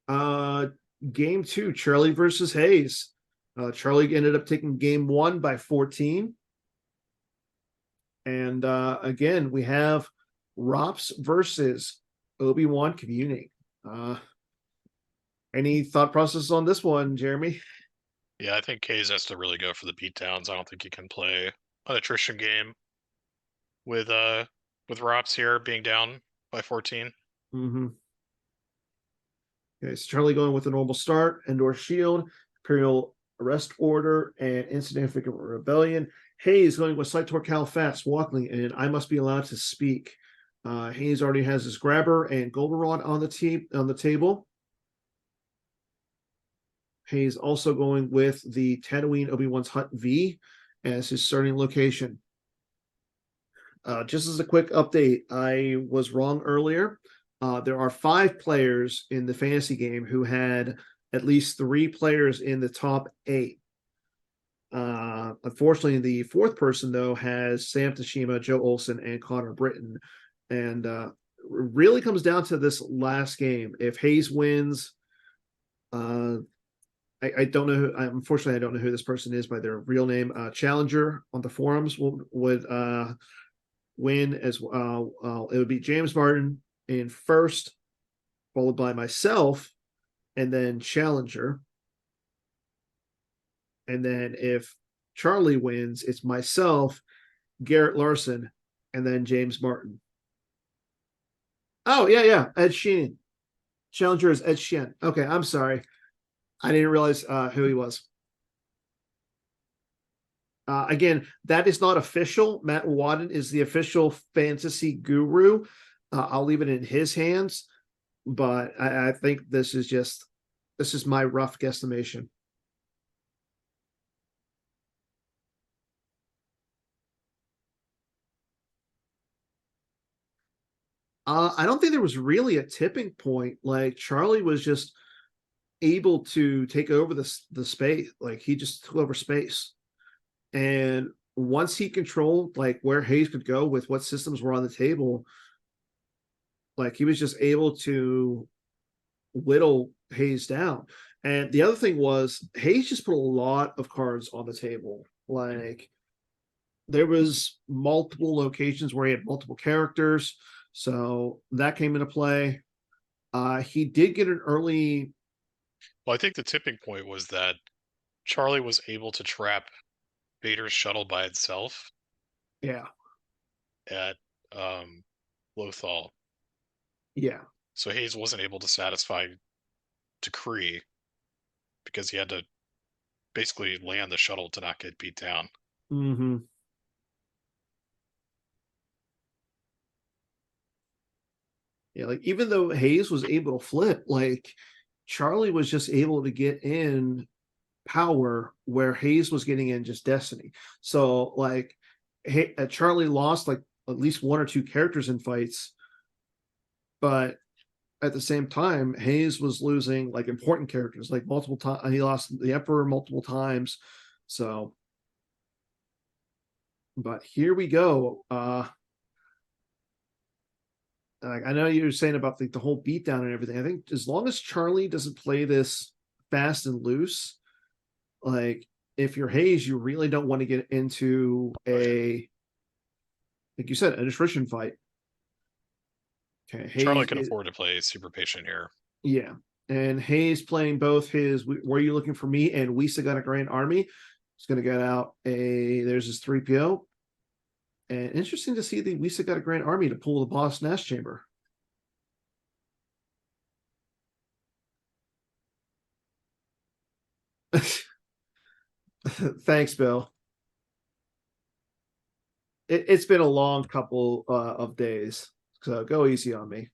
Uh Game two, Charlie versus Hayes. Charlie ended up taking game one by 14. And again, we have Rops versus Obi-Wan Communing. Uh any thought process on this one, Jeremy? Yeah, I think Hayes has to really go for the beatdowns. I don't think he can play an attrition game with Rops here being down by 14. Mm-hmm. Okay, so Charlie going with a normal start, Endor Shield, Imperial Arrest Order, and Insignificant Rebellion. Hayes going with Slight Torcal Fast, Walkling, and I Must Be Allowed to Speak. Hayes already has his Grabber and Goldenrod on the table. Hayes also going with the Tatooine Obi-Wan's Hut V as his starting location. Just as a quick update, I was wrong earlier. There are 5 players in the fantasy game who had at least 3 players in the top 8. Unfortunately, the 4th person, though, has Sam Tashima, Joe Olson, and Connor Britton. And really comes down to this last game. If Hayes wins, I don't know. Unfortunately, I don't know who this person is by their real name. Challenger on the forums would win as well. It would be James Martin in first, followed by myself, and then Challenger. And then if Charlie wins, it's myself, Garrett Larson, and then James Martin. Oh, yeah. Ed Sheehan. Challenger is Ed Sheehan. Okay, I'm sorry. I didn't realize who he was. Again, that is not official. Matt Wadden is the official fantasy guru. I'll leave it in his hands, but I think this is my rough guesstimation. I don't think there was really a tipping point. Like Charlie was just able to take over the space. Like he just took over space, and once he controlled like where Hayes could go with what systems were on the table, like he was just able to whittle Hayes down. And the other thing was Hayes just put a lot of cards on the table. Like there was multiple locations where he had multiple characters, so that came into play. He did get an early. Well, I think the tipping point was that Charlie was able to trap Vader's shuttle by itself Yeah, at Lothal. yeah. So Hayes wasn't able to satisfy Decree because he had to basically land the shuttle to not get beat down. Mm-hmm. Yeah, like even though Hayes was able to flip, like Charlie was just able to get in power where Hayes was getting in just destiny. So like Charlie lost like at least 1 or 2 characters in fights, but at the same time, Hayes was losing like important characters, like multiple times. He lost the Emperor multiple times. So, but here we go. I know you were saying about the whole beatdown and everything. I think as long as Charlie doesn't play this fast and loose, like if you're Hayes, you really don't want to get into like you said, an attrition fight. Okay, Charlie Hayes, can afford to play super patient here. yeah, and Hayes playing both his "Were You Looking for Me" and "We Still Got a Grand Army." He's going to get out there's his 3PO, and interesting to see the "We Still Got a Grand Army" to pull the Boss Nash Chamber. Thanks, Bill. It's been a long couple of days, so go easy on me.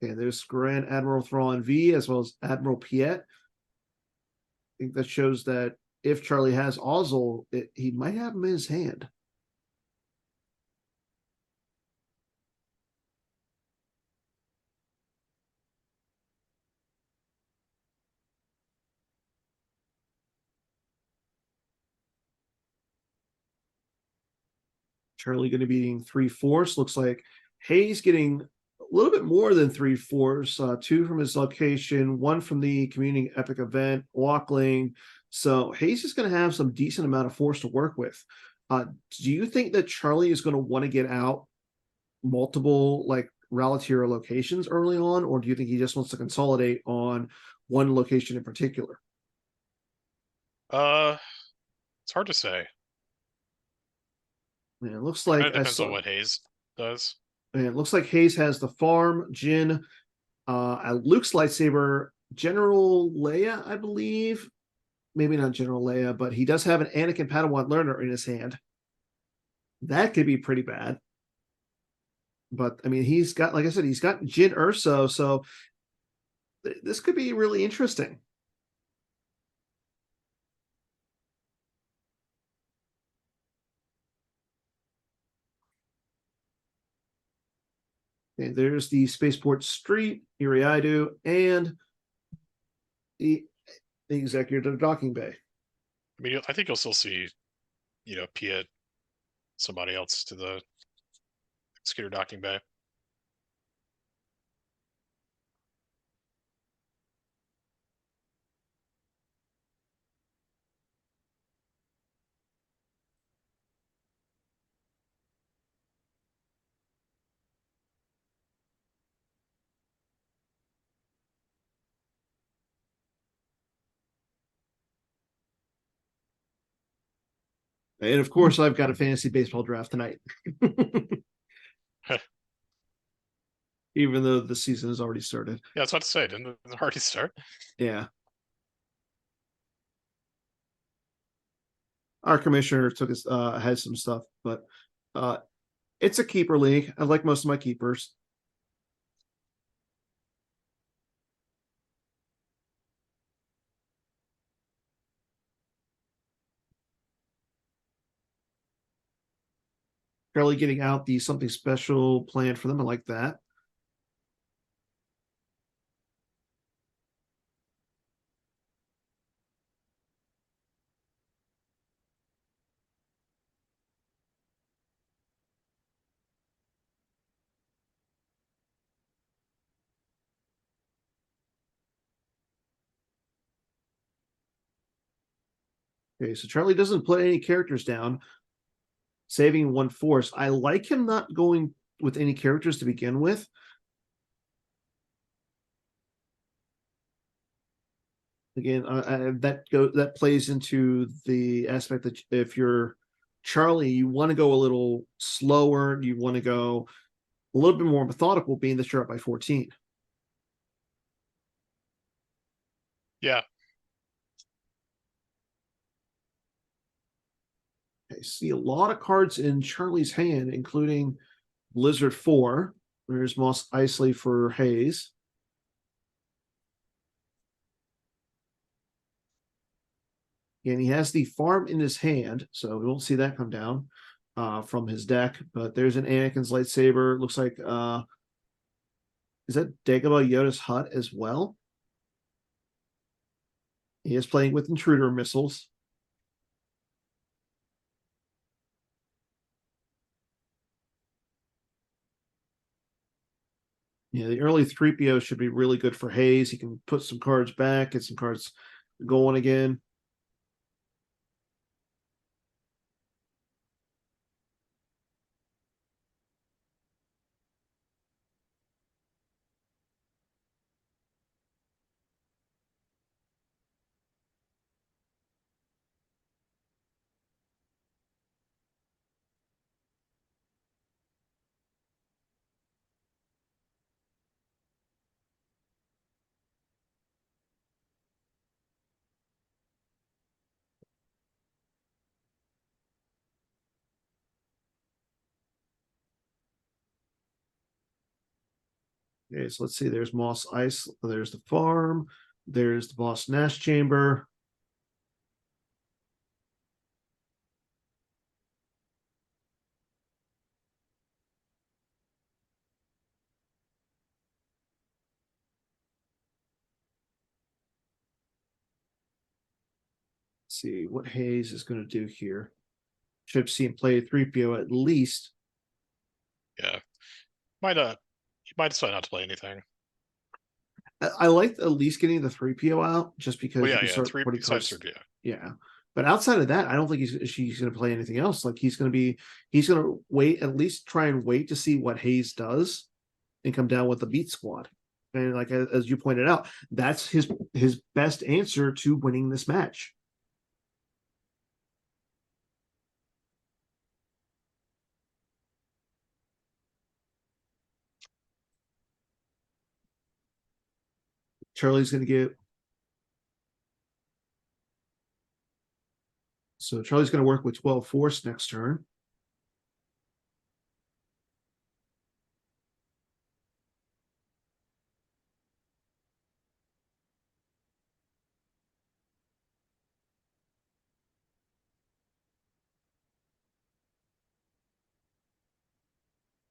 Okay, there's Grand Admiral Thrawn V as well as Admiral Piet. I think that shows that if Charlie has Ozzel, he might have him in his hand. Charlie going to be being 3/4. Looks like Hayes getting a little bit more than 3/4. Two from his location, one from the Communing Epic event, Walkling. So Hayes is going to have some decent amount of force to work with. Do you think that Charlie is going to want to get out multiple like Ralltiir locations early on, or do you think he just wants to consolidate on one location in particular? It's hard to say. Man, it looks Kind like of depends on what Hayes does. Man, it looks like Hayes has the farm, Jin, Luke's lightsaber, General Leia, I believe. Maybe not General Leia, but he does have an Anakin Padawan learner in his hand. That could be pretty bad. But I mean, he's got, like I said, he's got Jin Urso, so this could be really interesting. And there's the Spaceport Street, Iriadu, and the executive docking bay. I mean, I think you'll still see, Piet somebody else to the executor docking bay. And of course, I've got a fantasy baseball draft tonight. Even though the season has already started. Yeah, that's what to say. Didn't it already start? Yeah. Our commissioner took his has some stuff, but it's a keeper league. I like most of my keepers. Barely getting out the something special planned for them. I like that. Okay, so Charlie doesn't put any characters down, saving one force. I like him not going with any characters to begin with. Again, that plays into the aspect that if you're Charlie, you want to go a little slower. You want to go a little bit more methodical, being that you're up by 14. Yeah. I see a lot of cards in Charlie's hand, including Blizzard 4. There's Moss Eisley for Hayes. And he has the farm in his hand, so we won't see that come down from his deck. But there's an Anakin's lightsaber. Looks like is that Dagobah Yoda's hut as well? He is playing with intruder missiles. Yeah, the early 3PO should be really good for Hayes. He can put some cards back, get some cards going again. Okay, so let's see. There's Moss Ice. There's the farm. There's the Boss Nash chamber. Let's see what Hayes is going to do here. should have seen play 3PO at least. Yeah. He might decide not to play anything. I like at least getting the 3PO out just because Well, you yeah, can yeah. start putting Besides cards. 3PO. Yeah. But outside of that, I don't think she's going to play anything else. Like he's going to wait, at least try and wait to see what Hayes does and come down with the beat squad. And like as you pointed out, that's his best answer to winning this match. Charlie's going to get. So Charlie's going to work with 12 force next turn.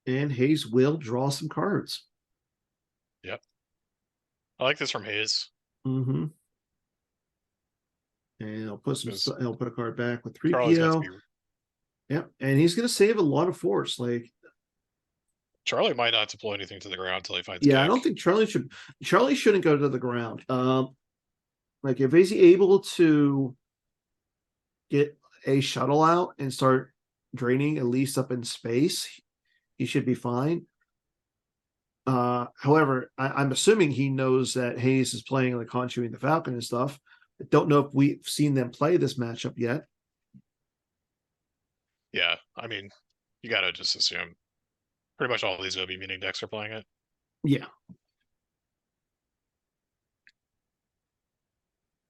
And Hayes will draw some cards. Yep. I like this from Hayes. Mm-hmm. And I'll put I'll put a card back with 3PO. Yep. And he's going to save a lot of force. Like Charlie might not deploy anything to the ground until he finds. Yeah, Kick. I don't think Charlie shouldn't go to the ground. Like if he's able to get a shuttle out and start draining at least up in space, he should be fine. However, I'm assuming he knows that Hayes is playing like Conchu and the Falcon and stuff. I don't know if we've seen them play this matchup yet. Yeah, I mean, you gotta just assume pretty much all these Obi meaning decks are playing it. Yeah.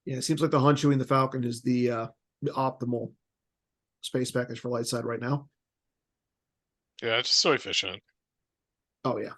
Yeah, it seems like the Honshu and the Falcon is the optimal space package for light side right now. Yeah, it's just so efficient. Oh yeah.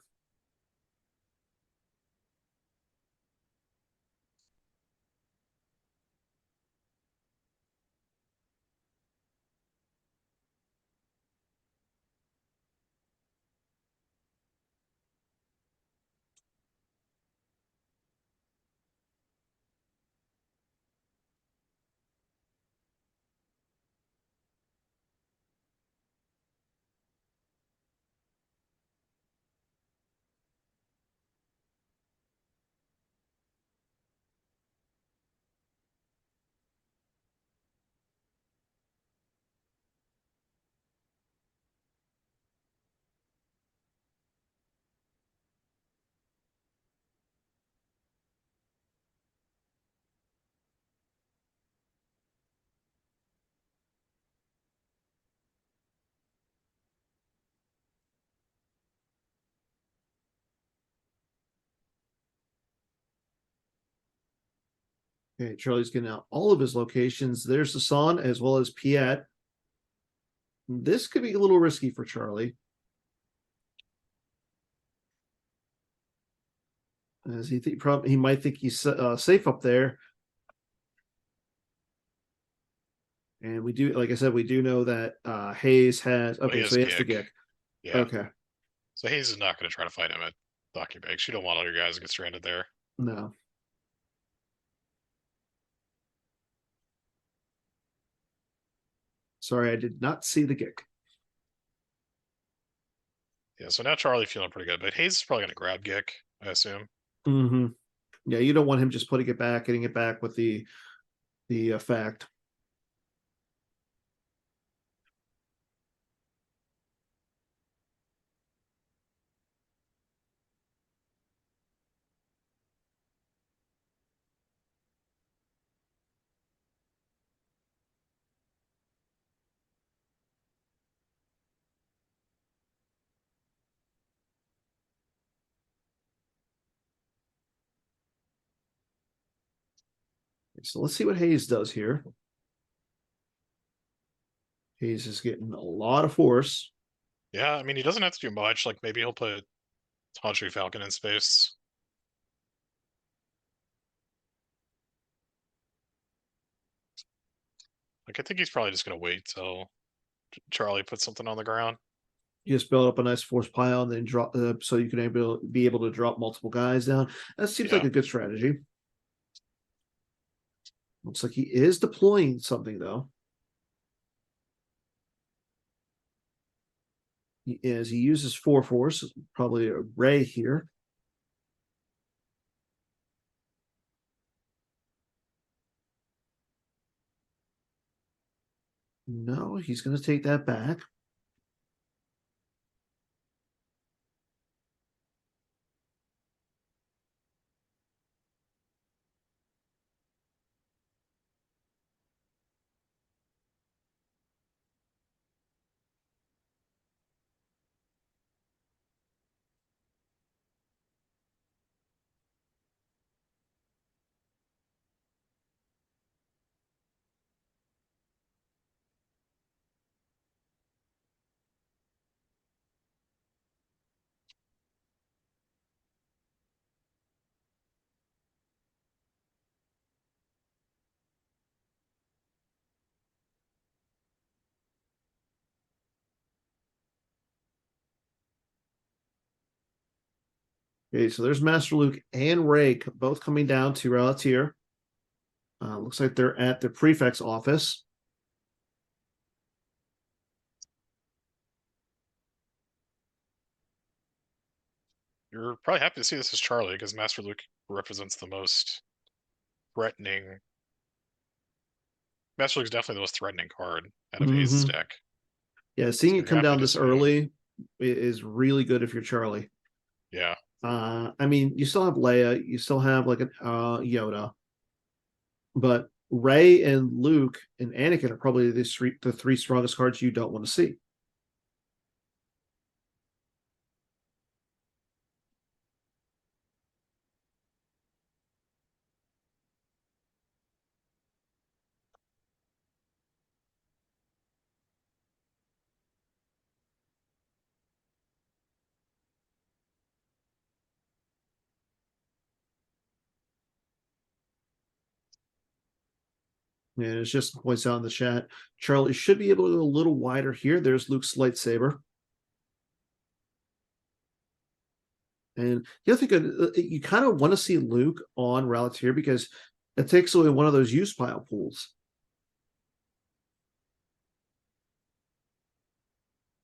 Okay, Charlie's getting out all of his locations. There's the Son as well as Piet. This could be a little risky for Charlie. As he might think he's safe up there. And we do, like I said, we do know that Hayes has. Okay, so he has the Gick. Yeah. Okay. So Hayes is not going to try to fight him at Docking Banks. You don't want all your guys to get stranded there. No. Sorry, I did not see the Gick. Yeah, so now Charlie feeling pretty good, but Hayes is probably going to grab Gick, I assume. Mm-hmm. Yeah, you don't want him just putting it back, getting it back with the effect. So let's see what Hayes does here. Hayes is getting a lot of force. Yeah, I mean, he doesn't have to do much. Like, maybe he'll put Tanchu Falcon in space. Like, I think he's probably just going to wait till Charlie puts something on the ground. You just build up a nice force pile and then drop so you can be able to drop multiple guys down. That seems like a good strategy. Looks like he is deploying something though. He uses 4 force, probably a Ray here. No, he's going to take that back. Okay, so there's Master Luke and Ray both coming down to Ralltiir. Looks like they're at the prefect's office. You're probably happy to see this as Charlie because Master Luke represents the most threatening. Master Luke's definitely the most threatening card out of Hayes' deck. Yeah, seeing So it come down this early is really good if you're Charlie. Yeah. I mean, you still have Leia, you still have like a Yoda, but Ray and Luke and Anakin are probably the three strongest cards you don't want to see. And it's just points out in the chat. Charlie should be able to go a little wider here. There's Luke's lightsaber. And the other thing, you kind of want to see Luke on Ralltiir because it takes away one of those use pile pools.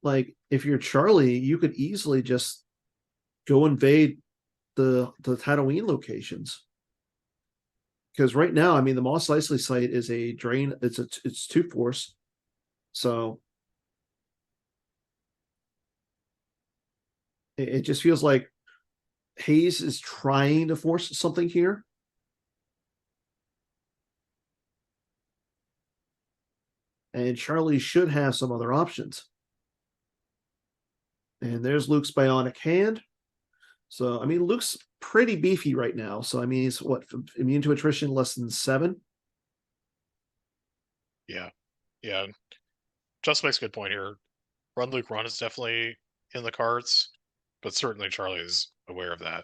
Like if you're Charlie, you could easily just go invade the Tatooine locations. Because right now, I mean, the Mos Eisley site is a drain. It's 2 force, so it just feels like Hayes is trying to force something here. And Charlie should have some other options. And there's Luke's bionic hand. So, I mean, Luke's pretty beefy right now. So, I mean, he's what, immune to attrition less than 7? Yeah. Yeah. Just makes a good point here. Run Luke Run is definitely in the cards, but certainly Charlie is aware of that.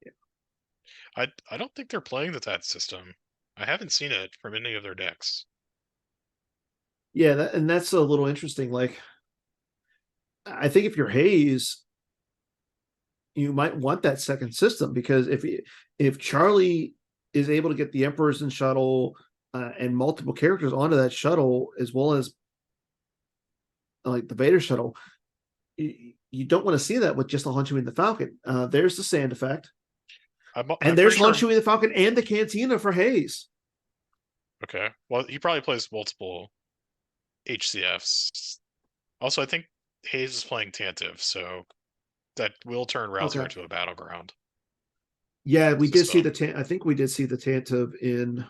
Yeah. I don't think they're playing the TAT system. I haven't seen it from any of their decks. Yeah, and that's a little interesting. Like, I think if you're Hayes, you might want that second system because if Charlie is able to get the Emperor's in shuttle and multiple characters onto that shuttle as well as like the Vader shuttle, you don't want to see that with just the Han Chewie and the Falcon. There's the sand effect, and there's Han Chewie, the Falcon, and the Cantina for Hayes. Okay, well, he probably plays multiple HCFs. Also, I think Hayes is playing Tantive, so that will turn Ralltiir into a battleground. Yeah, we did see I think we did see the Tantive in.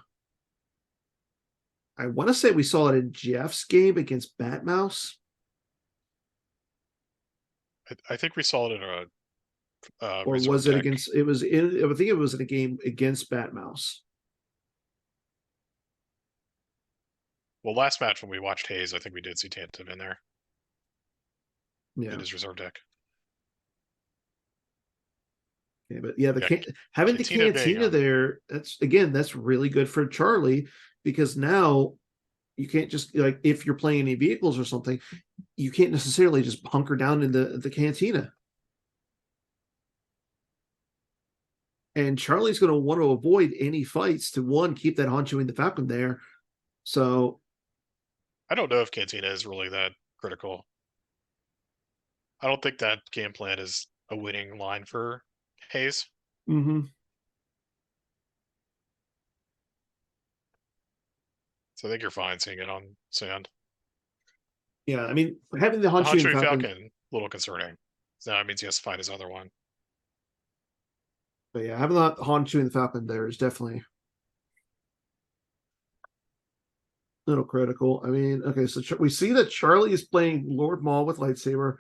I want to say we saw it in Jeff's game against Batmouse. I think we saw it in a. Or was it against? It was in. I think it was in a game against Batmouse. Well, last match when we watched Hayes, I think we did see Tantive in there. Yeah. In his reserve deck. Okay, but yeah, having the Cantina there, that's really good for Charlie because now you can't just like if you're playing any vehicles or something, you can't necessarily just hunker down in the Cantina. And Charlie's going to want to avoid any fights to one keep that Han Chewie and the Falcon there. So I don't know if Cantina is really that critical. I don't think that game plan is a winning line for Hayes. Mm-hmm. So I think you're fine seeing it on sand. Yeah, I mean, having the The Honshu and Hunching Falcon, Falcon, a little concerning. So that means he has to find his other one. but yeah, having the Honshu and the Falcon there is definitely a little critical. I mean, okay, so we see that Charlie is playing Lord Maul with lightsaber.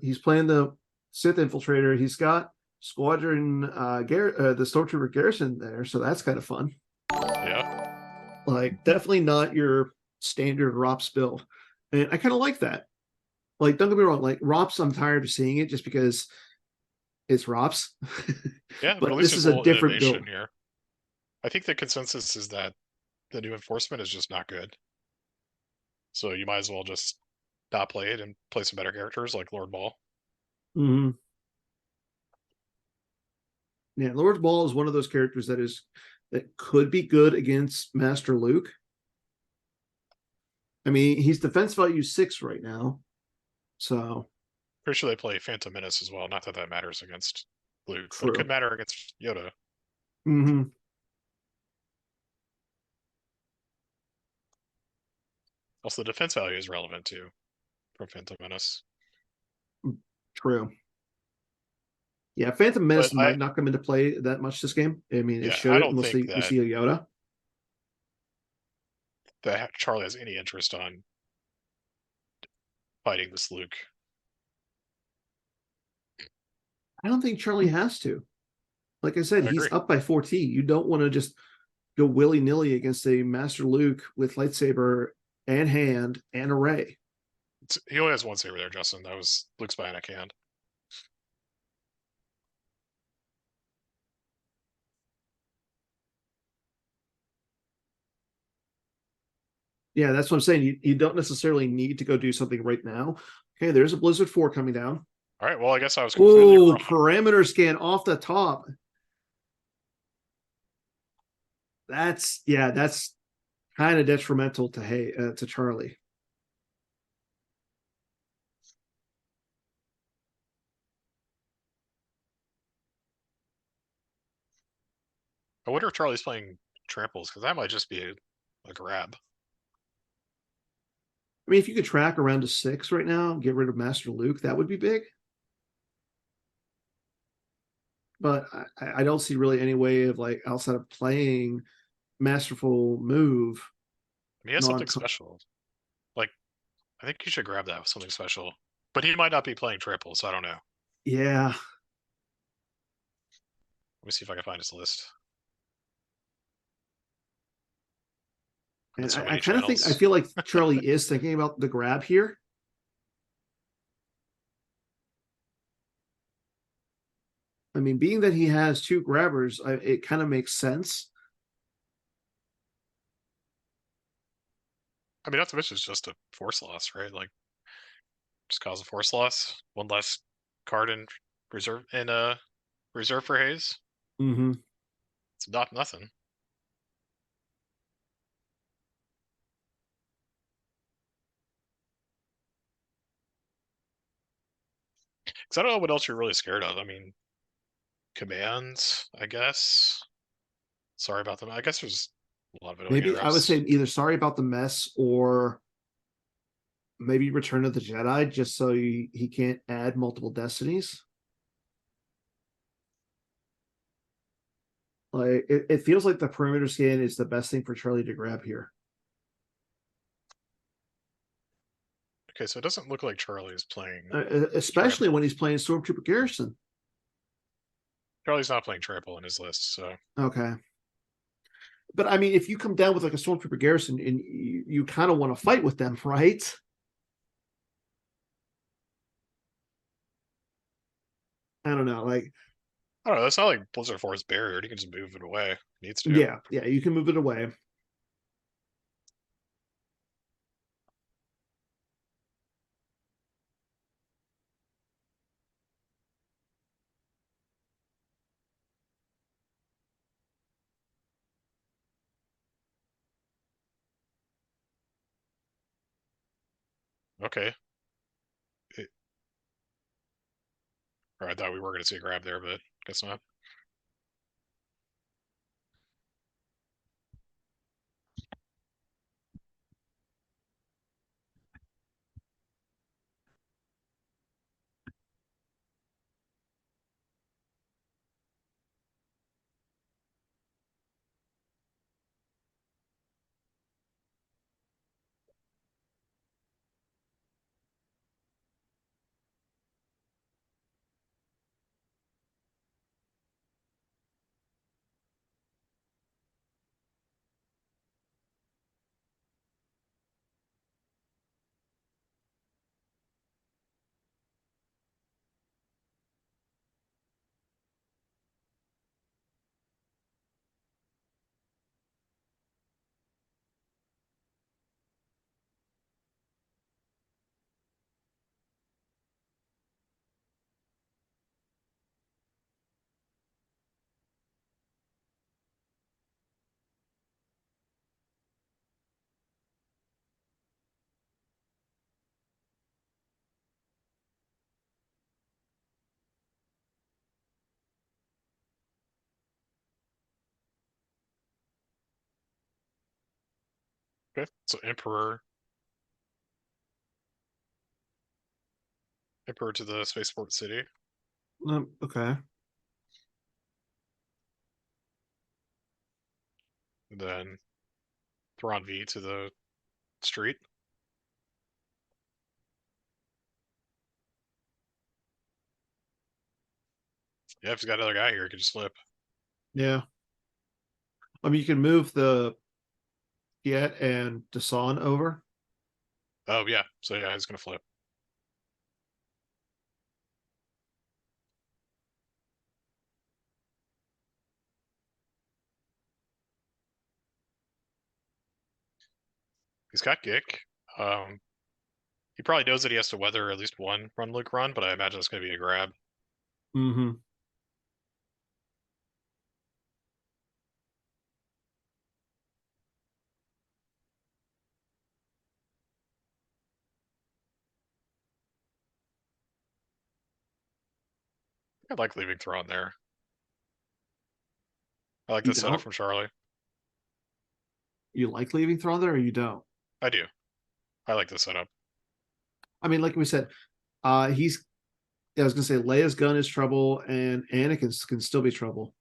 He's playing the Sith Infiltrator. He's got Squadron the Stormtrooper Garrison there, so that's kind of fun. Yeah. Like, definitely not your standard ROPS build, and I kind of like that. Like, don't get me wrong, like ROPS, I'm tired of seeing it just because it's ROPS. Yeah, but at But least this there's is a a little different innovation build. here. I think the consensus is that the new enforcement is just not good. So you might as well just not play it and play some better characters like Lord Maul. Mm-hmm. Yeah, Lord Maul is one of those characters that could be good against Master Luke. I mean, he's defense value 6 right now, so Pretty sure they play Phantom Menace as well. Not that that matters against Luke, but it could true. matter against Yoda. Mm-hmm. Also, the defense value is relevant too from Phantom Menace. True. Yeah, Phantom Menace But might not come into play that much this game. I mean, it yeah, I should don't unless think we see a Yoda. that Charlie has any interest on fighting this Luke. I don't think Charlie has to. Like I said, I he's agree. up by 4T. You don't want to just go willy nilly against a Master Luke with lightsaber and hand and array. He only has one saber there, Justin. That was Luke's bionic hand. Yeah, that's what I'm saying. You don't necessarily need to go do something right now. Okay, there's a Blizzard 4 coming down. All right. Well, I guess I was completely Oh, wrong. parameter scan off the top. That's kind of detrimental to Charlie. I wonder if Charlie's playing tramples because that might just be a grab. I mean, if you could track around to 6 right now, get rid of Master Luke, that would be big. But I don't see really any way of like outside of playing masterful move. I mean, he has Non something special. Like, I think he should grab that with something special. But he might not be playing tramples, so I don't know. Yeah. Let me see if I can find his list. I'm in And so I many kind of think I channels. feel like Charlie is thinking about the grab here. I mean, being that he has 2 grabbers, it kind of makes sense. I mean, not to mention it's just a force loss, right? Like, just cause a force loss. One less card in reserve for Hayes. Mm-hmm. It's not nothing. Because I don't know what else you're really scared of. I mean, commands, I guess. Sorry about them. I guess there's a lot of annoying Maybe I would say interrupts. either sorry about the mess or maybe Return of the Jedi, just so he can't add multiple destinies. Like it feels like the perimeter scan is the best thing for Charlie to grab here. Okay, so it doesn't look like Charlie is playing Especially when trample. he's playing Stormtrooper Garrison. Charlie's not playing trample in his list, so Okay. But I mean, if you come down with like a Stormtrooper Garrison and you kind of want to fight with them, right? I don't know. Like, I don't know. That's not like Blizzard Force barrier. He can just move it away. Needs to. yeah, you can move it away. Okay. Or I thought we were gonna see a grab there, but guess not. Okay, so Emperor to the spaceport city, Okay. and then Thrawn V to the street. Yeah, if he's got another guy here, he could just flip. Yeah. I mean, you can move the Get and Dasan over. Oh yeah, so yeah, he's gonna flip. He's got Gick. Um, he probably knows that he has to weather at least one run Luke run, but I imagine it's gonna be a grab. Mm-hmm. I like leaving Thrawn there. I like You this setup don't? from Charlie. You like leaving Thrawn there, or you don't? I do. I like this setup. I mean, like we said, he's. I was gonna say Leia's gun is trouble, and Anakin's can still be trouble.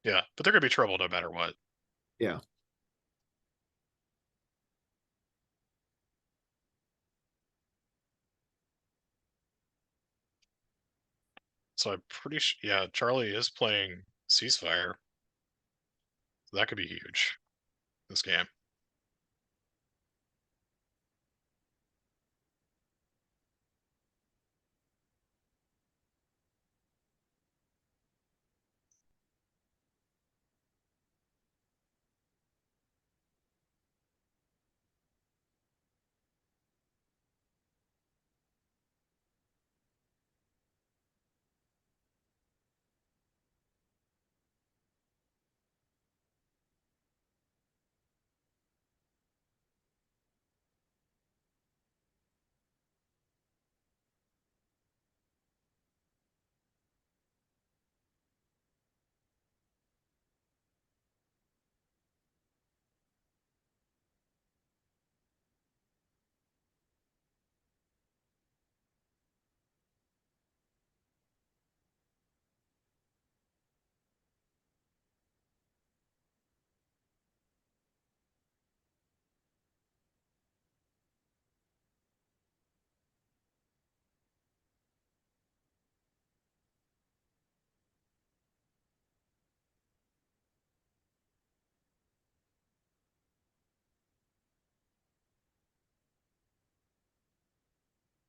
Yeah, but they're gonna be trouble no matter what. Yeah. So I'm pretty sure. Yeah, Charlie is playing Ceasefire. So that could be huge. This game.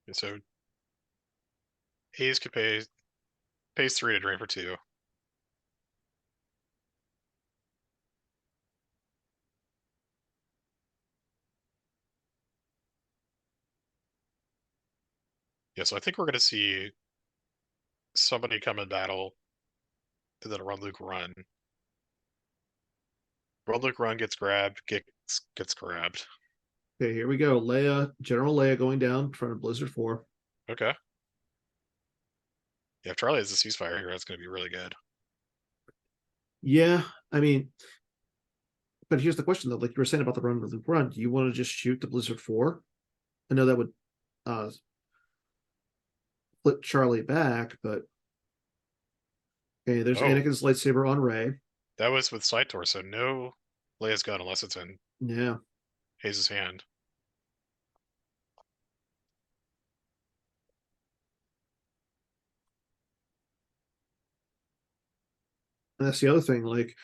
And so A's could pays 3 to drain for 2. Yeah, so I think we're gonna see somebody come in battle and then a run Luke run. Run Luke run gets grabbed, gets grabbed. Okay, here we go. Leia, General Leia going down in front of Blizzard 4. Okay. Yeah, if Charlie has a ceasefire here, that's going to be really good. Yeah, I mean, but here's the question though, like you were saying about the run with Luke run, do you want to just shoot the Blizzard 4? I know that would flip Charlie back, but okay, there's Anakin's lightsaber on Rey. That was with side torso. No Leia's gun unless it's in Yeah. Hayes' hand. And that's the other thing. Like,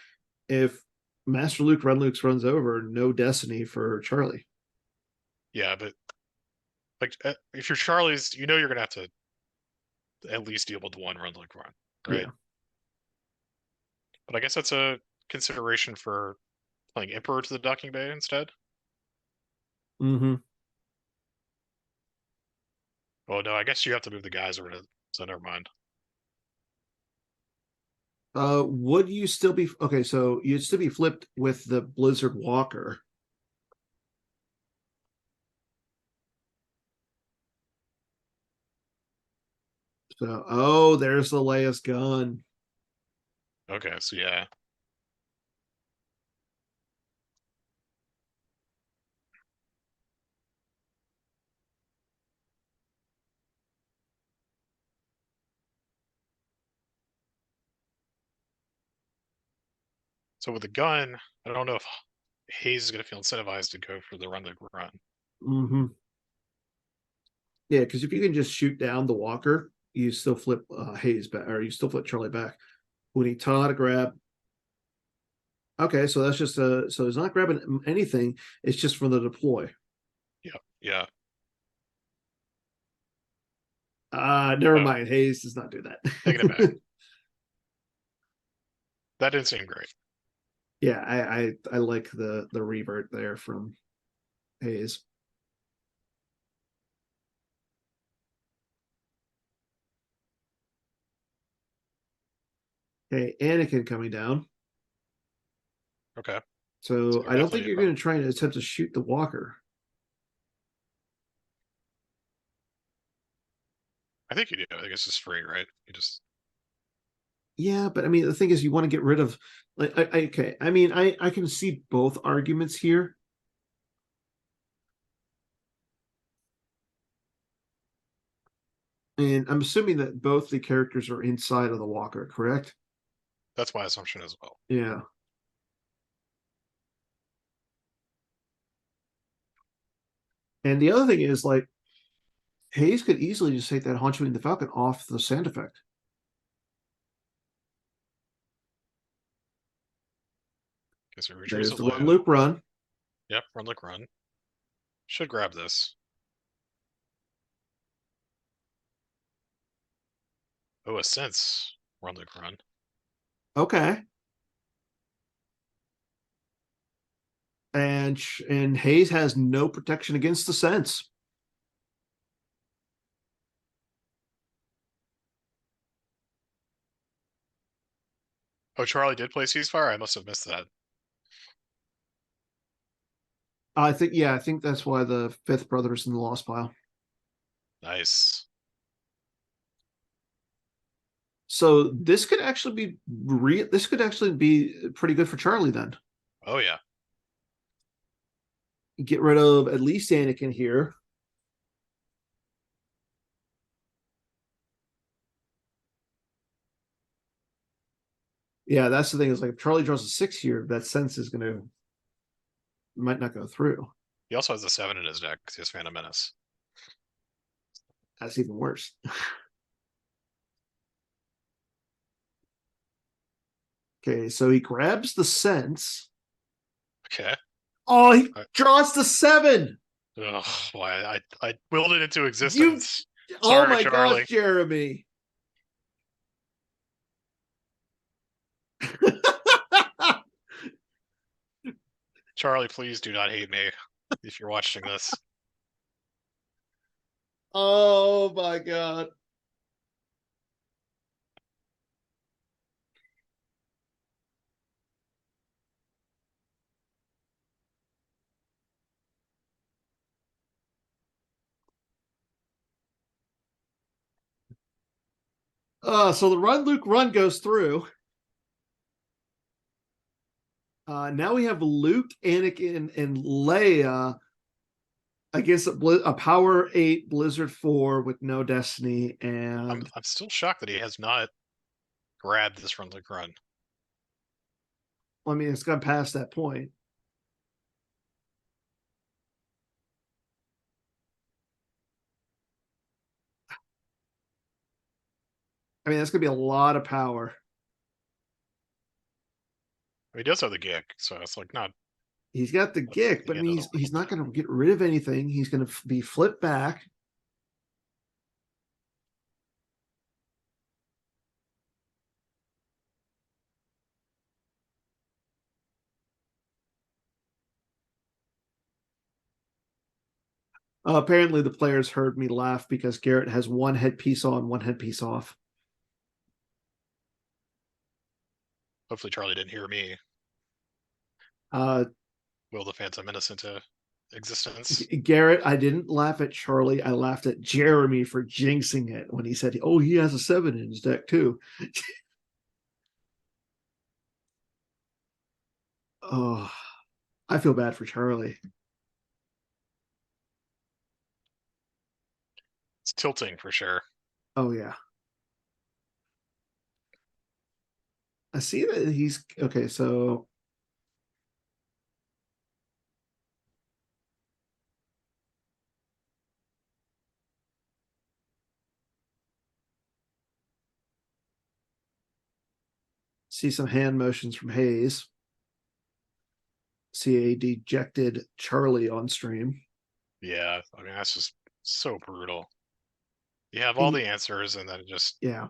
if Master Luke Red Luke's runs over, no destiny for Charlie. Yeah, but like if you're Charlie's, you know you're gonna have to at least deal with one run Luke run, right? Yeah. But I guess that's a consideration for playing Emperor to the docking bay instead. Mm-hmm. Oh no, I guess you have to move the guys over to. So never mind. Would you still be okay? So you'd still be flipped with the Blizzard Walker. So, oh, there's the Leia's gun. Okay, so yeah. So with the gun, I don't know if Hayes is going to feel incentivized to go for the run Luke run. Mm-hmm. Yeah, because if you can just shoot down the Walker, you still flip Hayes back, or you still flip Charlie back. When he taught to grab. Okay, so that's just so he's not grabbing anything. It's just from the deploy. Yeah. Never mind. Hayes does not do that. Taking it back. That didn't seem great. Yeah, I like the revert there from Hayes. Okay, Anakin coming down. Okay. So I don't think you're going to try and attempt to shoot the Walker. I think you do. I think it's just free, right? You just. Yeah, but I mean, the thing is, you want to get rid of, like, okay. I mean, I can see both arguments here. And I'm assuming that both the characters are inside of the Walker, correct? That's my assumption as well. Yeah. And the other thing is, like, Hayes could easily just take that Haunching the Falcon off the sand effect. Okay, so There's the run Luke run. Yep, run Luke run. Should grab this. Oh, a sense. Run Luke run. Okay. And Hayes has no protection against the sense. Oh, Charlie did play ceasefire? I must have missed that. I think that's why the fifth brother is in the lost pile. Nice. So this could actually be pretty good for Charlie then. Oh yeah. Get rid of at least Anakin here. Yeah, that's the thing, is like if Charlie draws a 6 here, that sense is might not go through. He also has a 7 in his deck because he has Phantom Menace. That's even worse. Okay, so he grabs the sense. Okay. Oh, he draws the 7. Oh, why I willed it into existence. Oh my Charlie. gosh, Jeremy. Charlie, please do not hate me if you're watching this. Oh my god. So the run Luke run goes through. Now we have Luke, Anakin, and Leia against a Power 8 Blizzard 4 with no Destiny, and I'm still shocked that he has not grabbed this run Luke run. I mean it's gone past that point. I mean that's gonna be a lot of power. He does have the gig, so it's like not. He's got the Gick, but I mean, he's not going to get rid of anything. He's going to be flipped back. Apparently, the players heard me laugh because Garrett has one headpiece on, one headpiece off. Hopefully, Charlie didn't hear me. Uh, Will the Phantom Menace into existence? Garrett, I didn't laugh at Charlie. I laughed at Jeremy for jinxing it when he said, "Oh, he has a 7 in his deck too." Oh, I feel bad for Charlie. It's tilting for sure. Oh yeah. I see that he's okay. So see some hand motions from Hayes. See a dejected Charlie on stream. Yeah, I mean that's just so brutal. You have all And the answers, and then just yeah,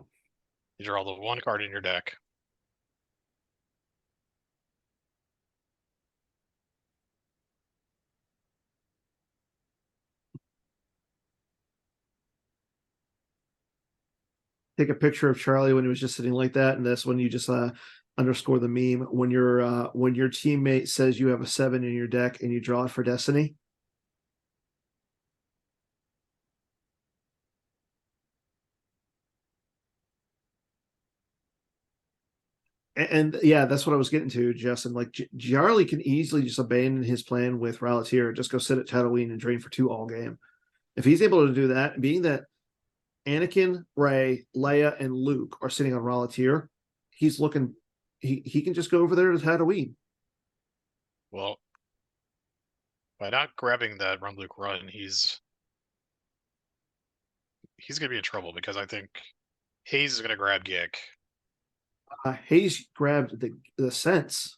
you draw the one card in your deck. take a picture of Charlie when he was just sitting like that, and this when you just underscore the meme when your teammate says you have a 7 in your deck and you draw it for Destiny. And yeah, that's what I was getting to, Justin. Like Charlie can easily just abandon his plan with Ralltiir, just go sit at Tatooine and drain for 2 all game. If he's able to do that, being that Anakin, Rey, Leia, and Luke are sitting on Ralltiir, he's looking. He can just go over there to Tatooine. Well, by not grabbing that run Luke run, he's gonna be in trouble because I think Hayes is gonna grab Gick. Hayes grabbed the sense.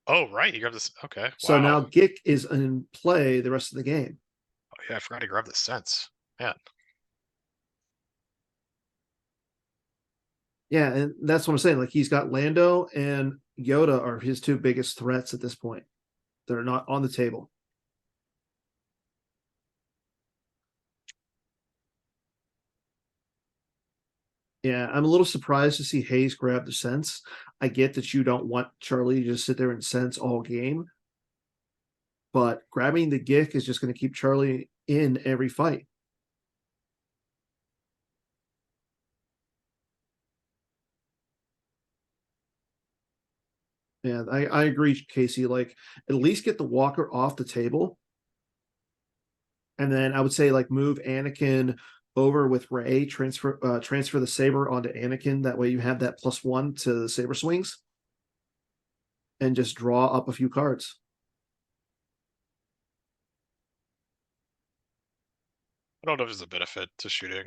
Oh right, he grabbed this. Okay, So wow. now Gick is in play the rest of the game. Oh, yeah, I forgot to grab the sense. Man, Yeah, and that's what I'm saying. Like he's got Lando and Yoda are his 2 biggest threats at this point. They're not on the table. Yeah, I'm a little surprised to see Hayes grab the sense. I get that you don't want Charlie to just sit there and sense all game, but grabbing the Gick is just going to keep Charlie in every fight. Yeah, I agree, Casey. Like, at least get the Walker off the table. And then I would say, like, move Anakin over with Rey, transfer the Saber onto Anakin. That way you have that +1 to the Saber swings and just draw up a few cards. I don't know if there's a benefit to shooting. I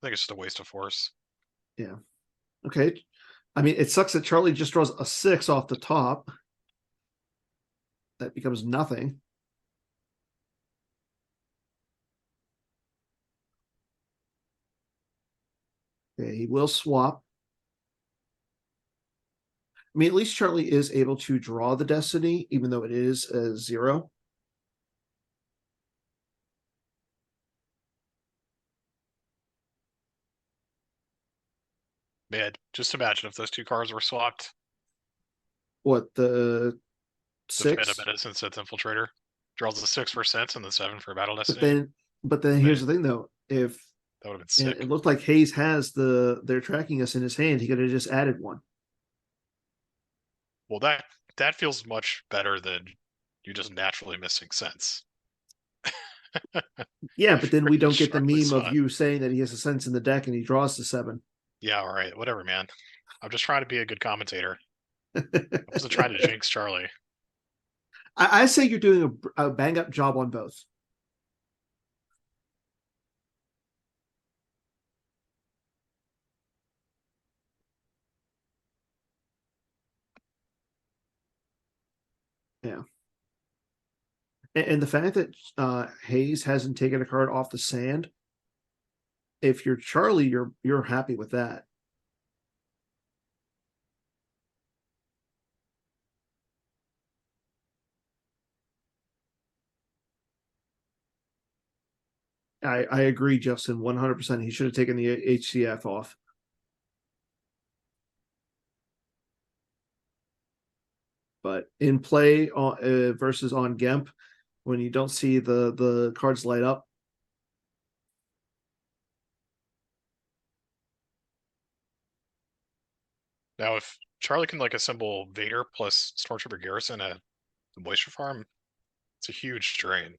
think it's just a waste of force. Yeah. Okay. I mean, it sucks that Charlie just draws a 6 off the top. That becomes nothing. Okay, he will swap. I mean, at least Charlie is able to draw the Destiny, even though it is a 0. Man, just imagine if those 2 cards were swapped. What, the The Phantom 6? Menace and Sith Infiltrator draws the 6 for sense and the 7 for Battle But Destiny. then, but then here's the thing, though. If That would have been And sick. it looked like Hayes has they're tracking us in his hand. He could have just added one. Well, that feels much better than you just naturally missing sense. Yeah, but then we don't get the Sharply meme of spot. you saying that he has a sense in the deck and he draws the 7. Yeah, all right, whatever, man. I'm just trying to be a good commentator. I wasn't trying to jinx Charlie. I say you're doing a bang up job on both. Yeah. And the fact that Hayes hasn't taken a card off the sand, if you're Charlie, you're happy with that. I agree, Justin, 100%. He should have taken the HCF off. But in play versus on Gemp, when you don't see the cards light up, Now, if Charlie can like assemble Vader plus Stormtrooper Garrison at the Moisture Farm, it's a huge drain.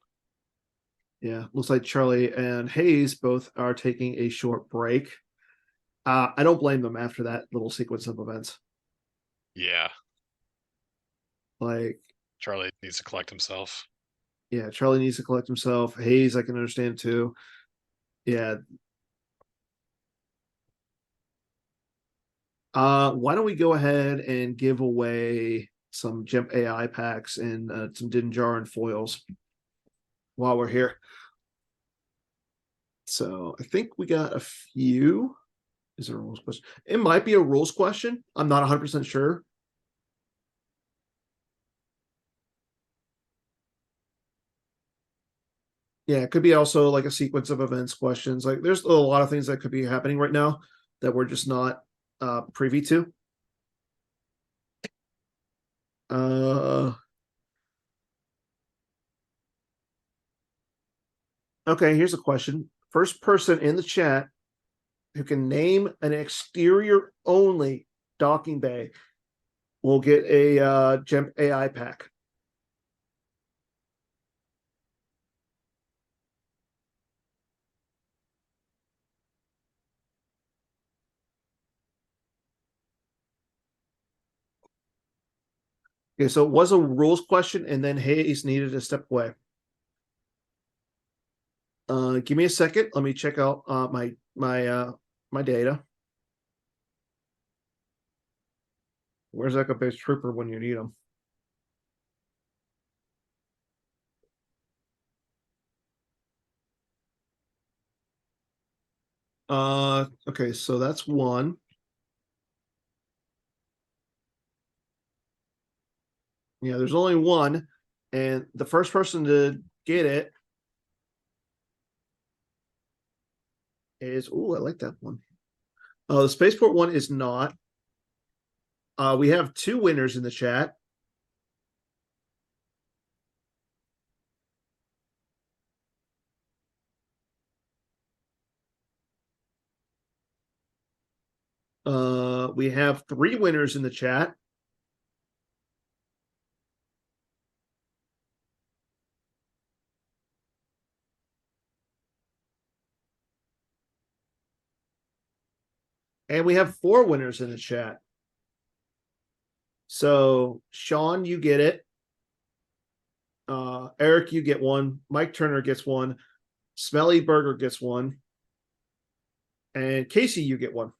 yeah, looks like Charlie and Hayes both are taking a short break. I don't blame them after that little sequence of events. Yeah, Like, Charlie needs to collect himself. yeah, Charlie needs to collect himself. Hayes, I can understand too. Yeah. Why don't we go ahead and give away some Gemp AI packs and some Din Djarin foils while we're here? So I think we got a few. Is there a rules question? It might be a rules question. I'm not 100% sure. Yeah, it could be also like a sequence of events questions. Like there's a lot of things that could be happening right now that we're just not privy to. Okay, here's a question. First person in the chat who can name an exterior only docking bay will get a Gemp AI pack. Okay, so it was a rules question, and then Hayes needed to step away. Give me a second. Let me check out my data. Where's Echo Base Trooper when you need him? Okay, so that's one. Yeah, there's only one, and the first person to get it is I like that one. The Spaceport one is not. We have 2 winners in the chat. We have 3 winners in the chat. And we have 4 winners in the chat. So, Sean, you get it. Eric, you get one. Mike Turner gets one. Smelly Burger gets one. And Casey, you get one.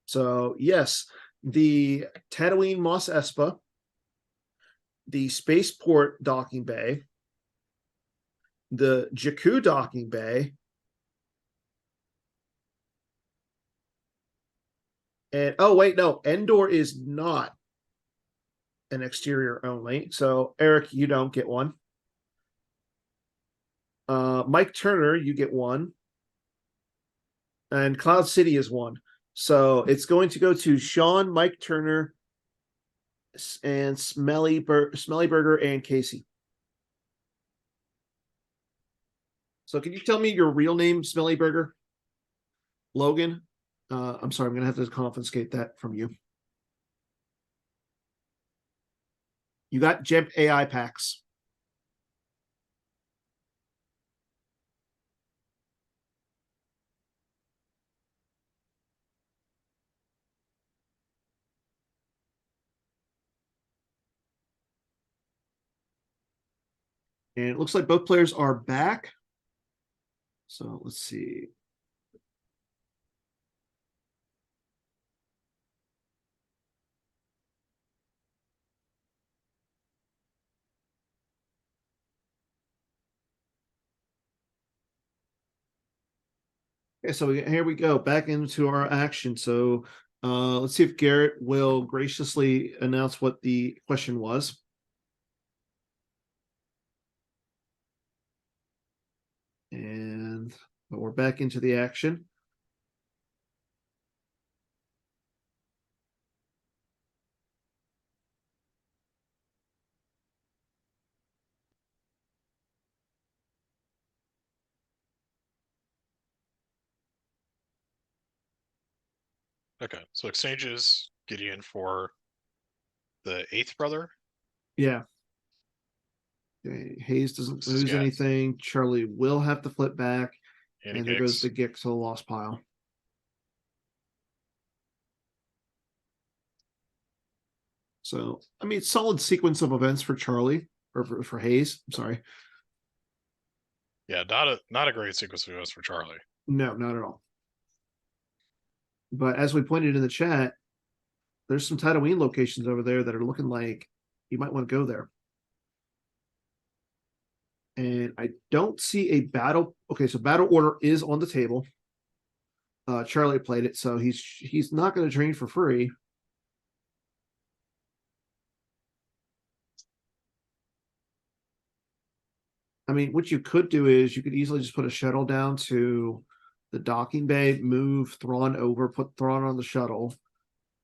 So, yes, the Tatooine Mos Espa, the Spaceport docking bay, the Jakku docking bay, and wait, no, Endor is not an exterior only. So, Eric, you don't get one. Mike Turner, you get one. And Cloud City is one. So it's going to go to Sean, Mike Turner, and Smelly Burger and Casey. So can you tell me your real name, Smelly Burger? Logan? I'm sorry, I'm gonna have to confiscate that from you. You got Jeb AI packs. And it looks like both players are back. So let's see. Okay, so here we go back into our action. So let's see if Garrett will graciously announce what the question was. And we're back into the action. Okay, so exchanges Gideon for the 8th brother. Yeah. Okay, Hayes doesn't This is lose good. anything. Charlie will have to flip back. And And there goes the Gick to the lost pile. So, I mean, solid sequence of events for Charlie, or for Hayes. I'm sorry. Yeah, not a great sequence of events for Charlie. No, not at all. But as we pointed in the chat, there's some Tatooine locations over there that are looking like you might want to go there. And I don't see a battle. Okay, so battle order is on the table. Charlie played it, so he's not going to train for free. I mean, what you could do is you could easily just put a shuttle down to the docking bay, move Thrawn over, put Thrawn on the shuttle.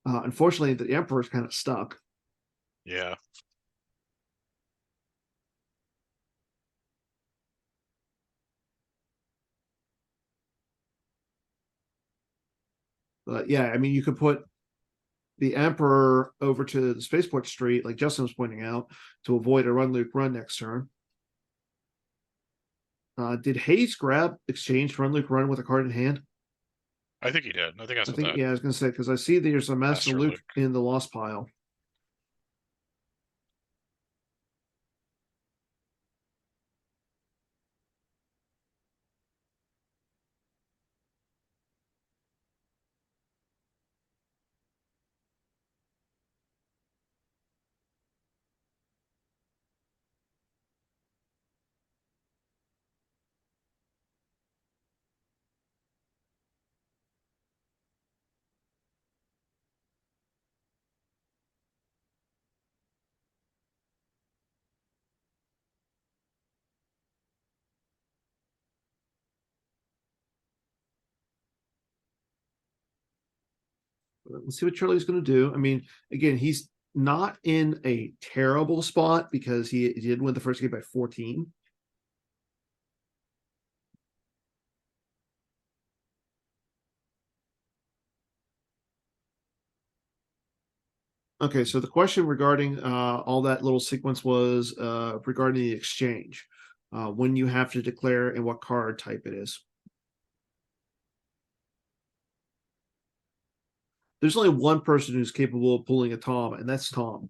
Unfortunately, the Emperor's kind of stuck. Yeah. But yeah, I mean, you could put the Emperor over to the Spaceport Street, like Justin was pointing out, to avoid a run Luke run next turn. Did Hayes grab exchange run Luke run with a card in hand? I think he did. I think that's I what think that. yeah, I was gonna say because I see there's a Master Master Luke Luke. in the lost pile. Let's see what Charlie's going to do. I mean, again, he's not in a terrible spot because he did win the first game by 14. Okay, so the question regarding all that little sequence was regarding the exchange, when you have to declare and what card type it is. There's only one person who's capable of pulling a Tom, and that's Tom.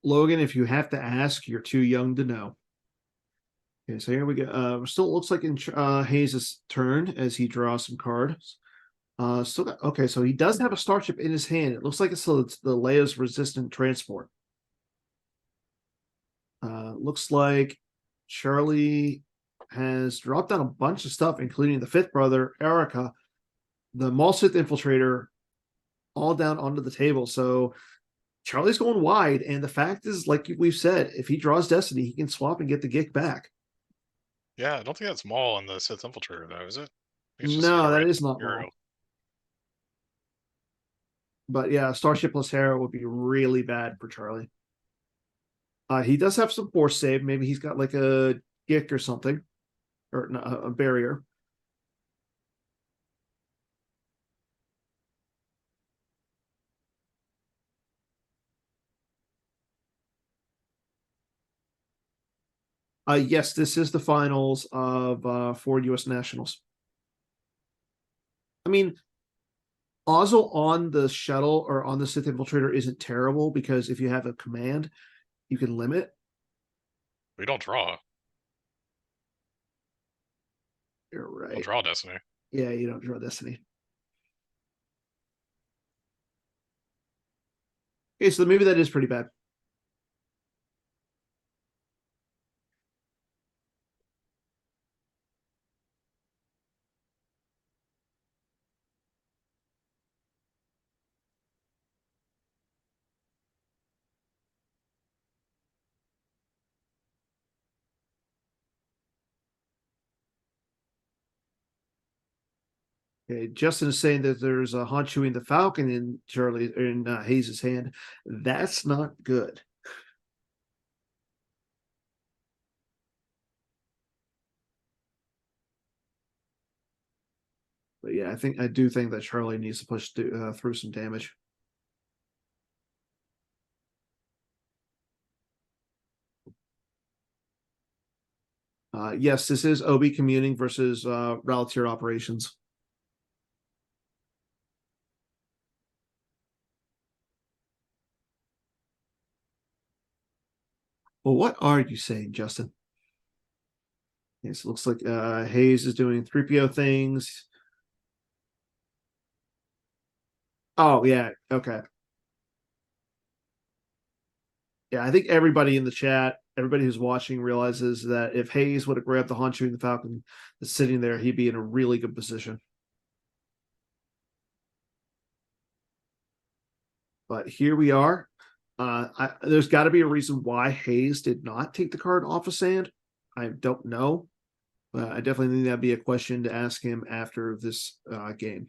Logan, if you have to ask, you're too young to know. Okay, so here we go. Still looks like in Hayes' turn as he draws some cards. Still got, okay, so he does have a starship in his hand. It looks like it's the Leia's resistant transport. Looks like Charlie has dropped down a bunch of stuff, including the 5th brother, Erica, the Maul Sith infiltrator, all down onto the table. So Charlie's going wide, and the fact is, like we've said, if he draws Destiny, he can swap and get the Gick back. Yeah, I don't think that's Maul on the Sith Infiltrator, though, is it? I think it's just No, that random is not Imperial. Maul. But yeah, Starship plus Hera would be really bad for Charlie. He does have some force save. Maybe he's got like a Gick or something, or a barrier. Yes, this is the finals of 4 U.S. nationals. I mean, Ozzel on the shuttle or on the Sith Infiltrator isn't terrible because if you have a command, you can limit. We don't draw. You're We don't right. draw Destiny. Yeah, you don't draw Destiny. Okay, so maybe that is pretty bad. Okay, Justin is saying that there's a Han chewing the Falcon in Charlie in Hayes's hand. That's not good. But yeah, I do think that Charlie needs to push through some damage. Yes, this is Obi communing versus Ralltiir operations. Well, what are you saying, Justin? Yes, it looks like Hayes is doing 3PO things. Oh, yeah. Okay. Yeah, I think everybody in the chat, everybody who's watching realizes that if Hayes would have grabbed the Han chewing the Falcon that's sitting there, he'd be in a really good position. But here we are. There's got to be a reason why Hayes did not take the card off of Sand. I don't know. But I definitely think that'd be a question to ask him after this game.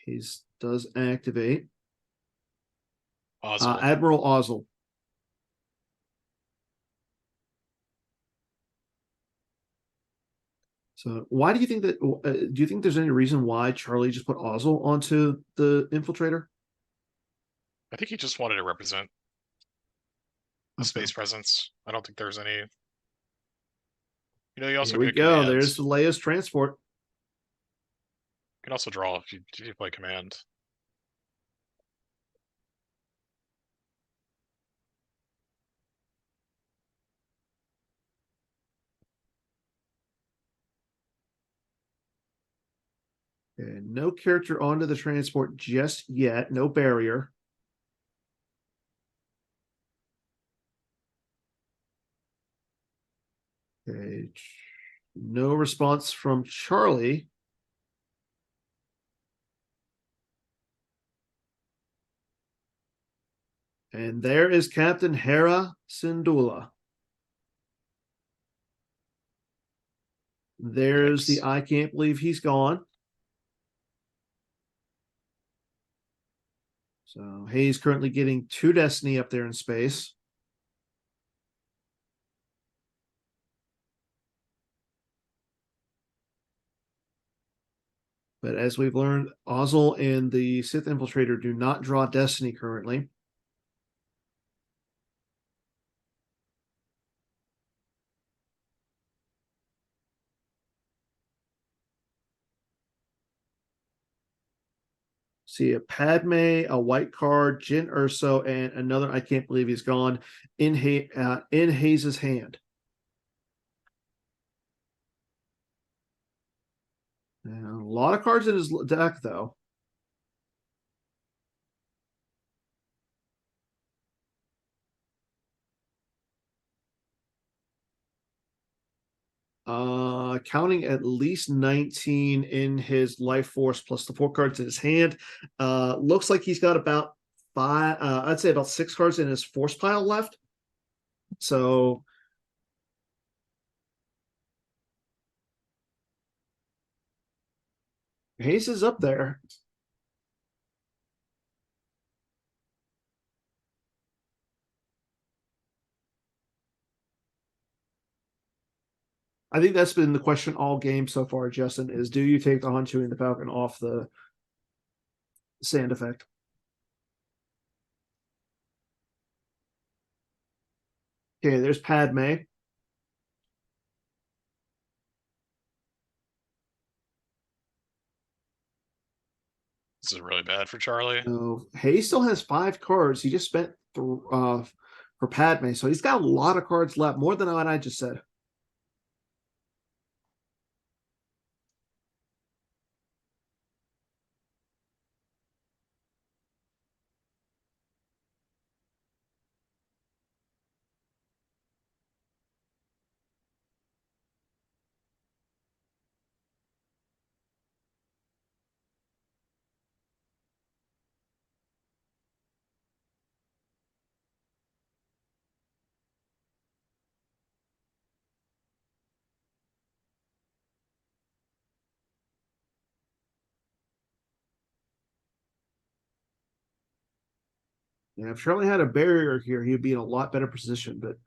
Hayes does activate. Oswald. Admiral Ozzel. So why do you think that? Do you think there's any reason why Charlie just put Ozzel onto the infiltrator? I think he just wanted to represent the Okay. space presence. I don't think there's any. You know, you also Here we get go. commands. There's the Leia's transport. You can also draw if you play command. Okay, no character onto the transport just yet. No barrier. Okay. No response from Charlie. And there is Captain Hera Syndulla. There's the I can't believe he's gone. So Hayes currently getting 2 Destiny up there in space. But as we've learned, Ozzel and the Sith Infiltrator do not draw Destiny currently. See a Padme, a white card, Jin Urso, and another. I can't believe he's gone in Hayes's hand. And a lot of cards in his deck, though. Counting at least 19 in his life force plus the 4 cards in his hand. Looks like he's got about 5, I'd say about 6 cards in his force pile left. So Hayes is up there. I think that's been the question all game so far, Justin, is do you take the Hanchu and the Falcon off the sand effect? Okay, there's Padme. This is really bad for Charlie. So Hayes still has 5 cards. He just spent for Padme, so he's got a lot of cards left, more than what I just said. Yeah, if Charlie had a barrier here, he'd be in a lot better position. But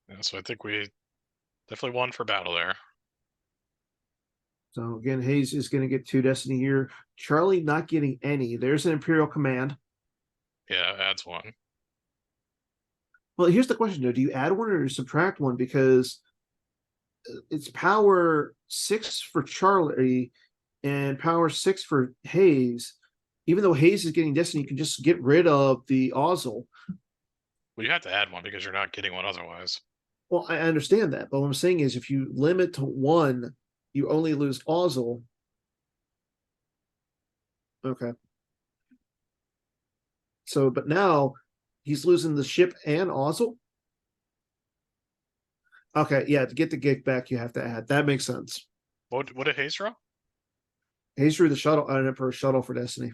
Yeah, so I think we definitely won for battle there. so again, Hayes is going to get 2 Destiny here. Charlie not getting any. There's an Imperial Command. Yeah, adds 1. Well, here's the question though: do you add 1 or subtract 1? Because it's power 6 for Charlie and power 6 for Hayes. Even though Hayes is getting Destiny, you can just get rid of the Ozzel. Well, you have to add 1 because you're not getting 1 otherwise. Well, I understand that, but what I'm saying is if you limit to 1, you only lose Ozzel. Okay. So, but now he's losing the ship and Ozzel. Okay, yeah, to get the gig back, you have to add. That makes sense. What did Hayes draw? Hayes drew the shuttle, for a shuttle for Destiny.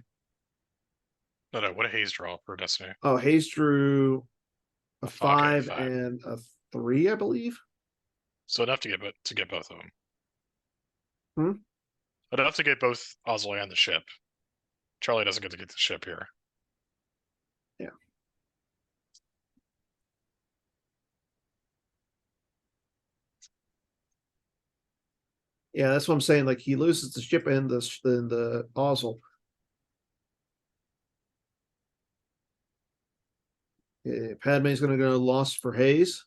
No, what did Hayes draw for Destiny? Oh, Hayes drew a Okay, 5 5. and a 3, I believe. So enough to get both of them. Hmm? Enough to get both Oslo and the ship. Charlie doesn't get to get the ship here. Yeah. Yeah, that's what I'm saying. Like he loses the ship and the Ozzel. Yeah, Padme's going to go lost for Hayes.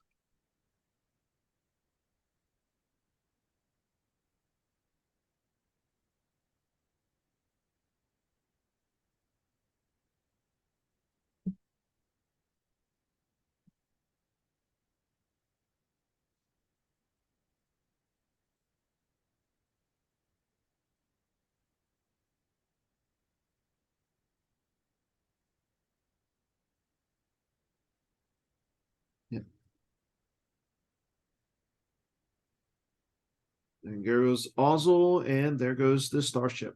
Yeah. And there goes Ozzel, and there goes the starship.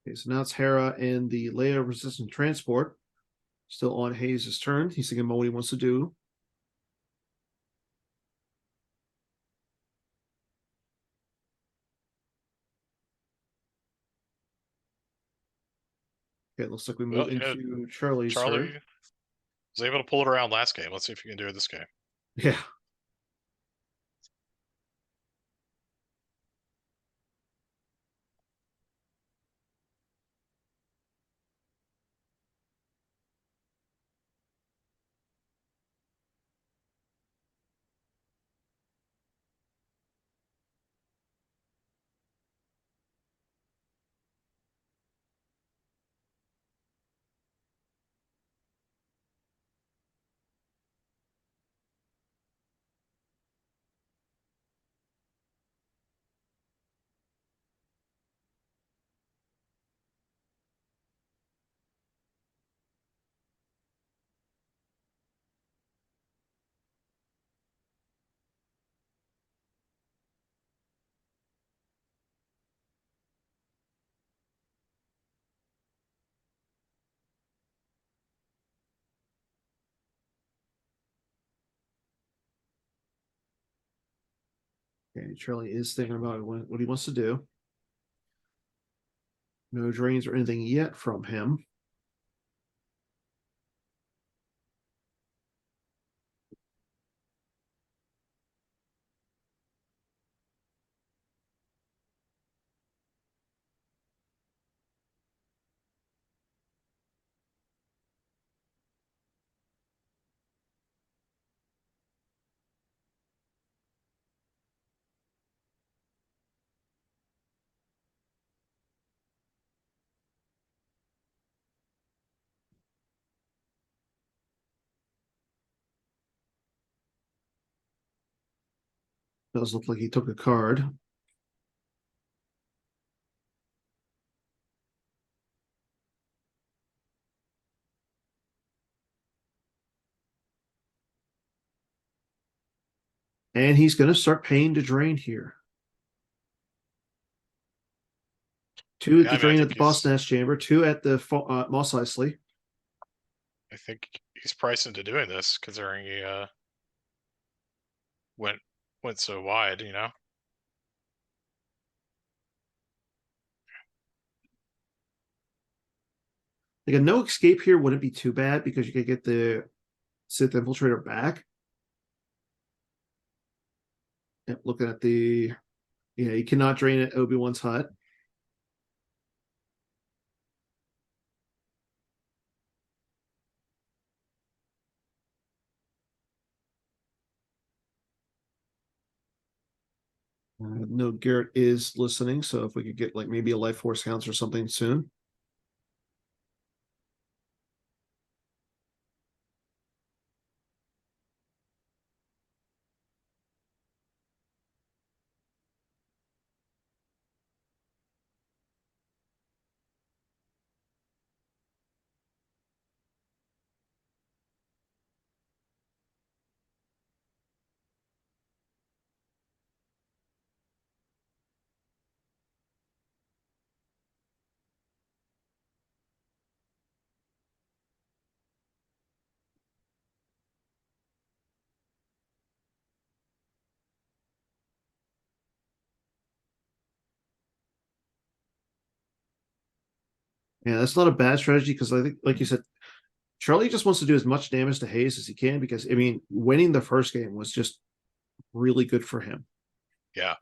Okay, so now it's Hera and the Leia resistant transport. Still on Hayes' turn. He's thinking about what he wants to do. Okay, it looks like we move Well, you know, into Charlie's Charlie turn. was able to pull it around last game. Let's see if you can do it this game. Yeah. Okay, Charlie is thinking about what he wants to do. No drains or anything yet from him. Does look like he took a card. And he's going to start paying to drain here. Two at Yeah, the I mean, drain at the Boss Nest Chamber, two at the Moss Eisley. I think he's priced into doing this, considering he went so wide. You know, Like a no escape here wouldn't be too bad because you could get the Sith Infiltrator back. Yep, looking at the you cannot drain at Obi-Wan's hut. No, Garrett is listening, so if we could get like maybe a Life Force Counts or something soon. Yeah, that's not a bad strategy because I think, like you said, Charlie just wants to do as much damage to Hayes as he can because I mean, winning the first game was just really good for him. yeah.